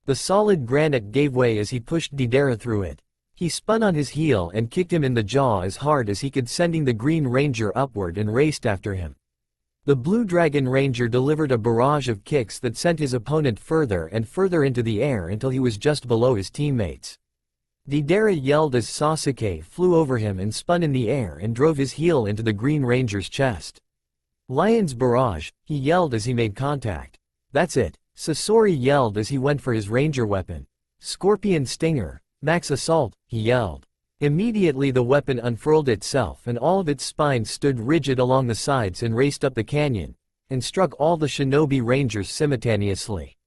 The solid granite gave way as he pushed Deidara through it. He spun on his heel and kicked him in the jaw as hard as he could, sending the Green Ranger upward, and raced after him. The Blue Dragon Ranger delivered a barrage of kicks that sent his opponent further and further into the air until he was just below his teammates. Deidara yelled as Sasuke flew over him and spun in the air and drove his heel into the Green Ranger's chest. "Lion's Barrage," he yelled as he made contact. "That's it," Sasori yelled as he went for his ranger weapon. "Scorpion Stinger, Max Assault," he yelled. Immediately the weapon unfurled itself and all of its spines stood rigid along the sides and raced up the canyon, and struck all the Shinobi Rangers simultaneously.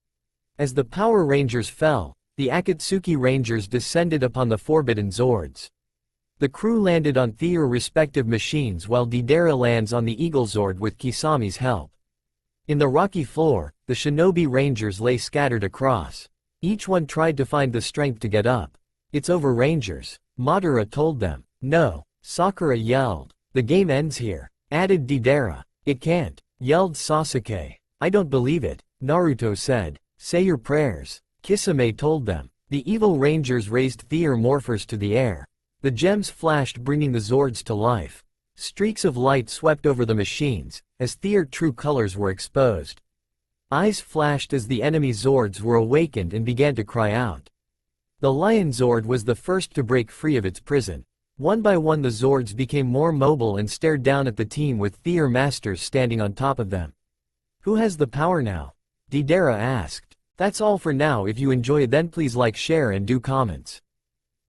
As the Power Rangers fell, the Akatsuki Rangers descended upon the Forbidden Zords. The crew landed on their respective machines while Deidara lands on the Eagle Zord with Kisami's help. In the rocky floor, the Shinobi Rangers lay scattered across. Each one tried to find the strength to get up. "It's over, Rangers," Madara told them. "No," Sakura yelled. "The game ends here," added Deidara. "It can't," yelled Sasuke. "I don't believe it," Naruto said. "Say your prayers," Kisame told them. The evil Rangers raised their morphers to the air. The gems flashed, bringing the Zords to life. Streaks of light swept over the machines, as their true colors were exposed. Eyes flashed as the enemy Zords were awakened and began to cry out. The Lion Zord was the first to break free of its prison. One by one the Zords became more mobile and stared down at the team with their masters standing on top of them. "Who has the power now?" Deidara asked. "That's all for now. If you enjoy, then please like, share and do comments.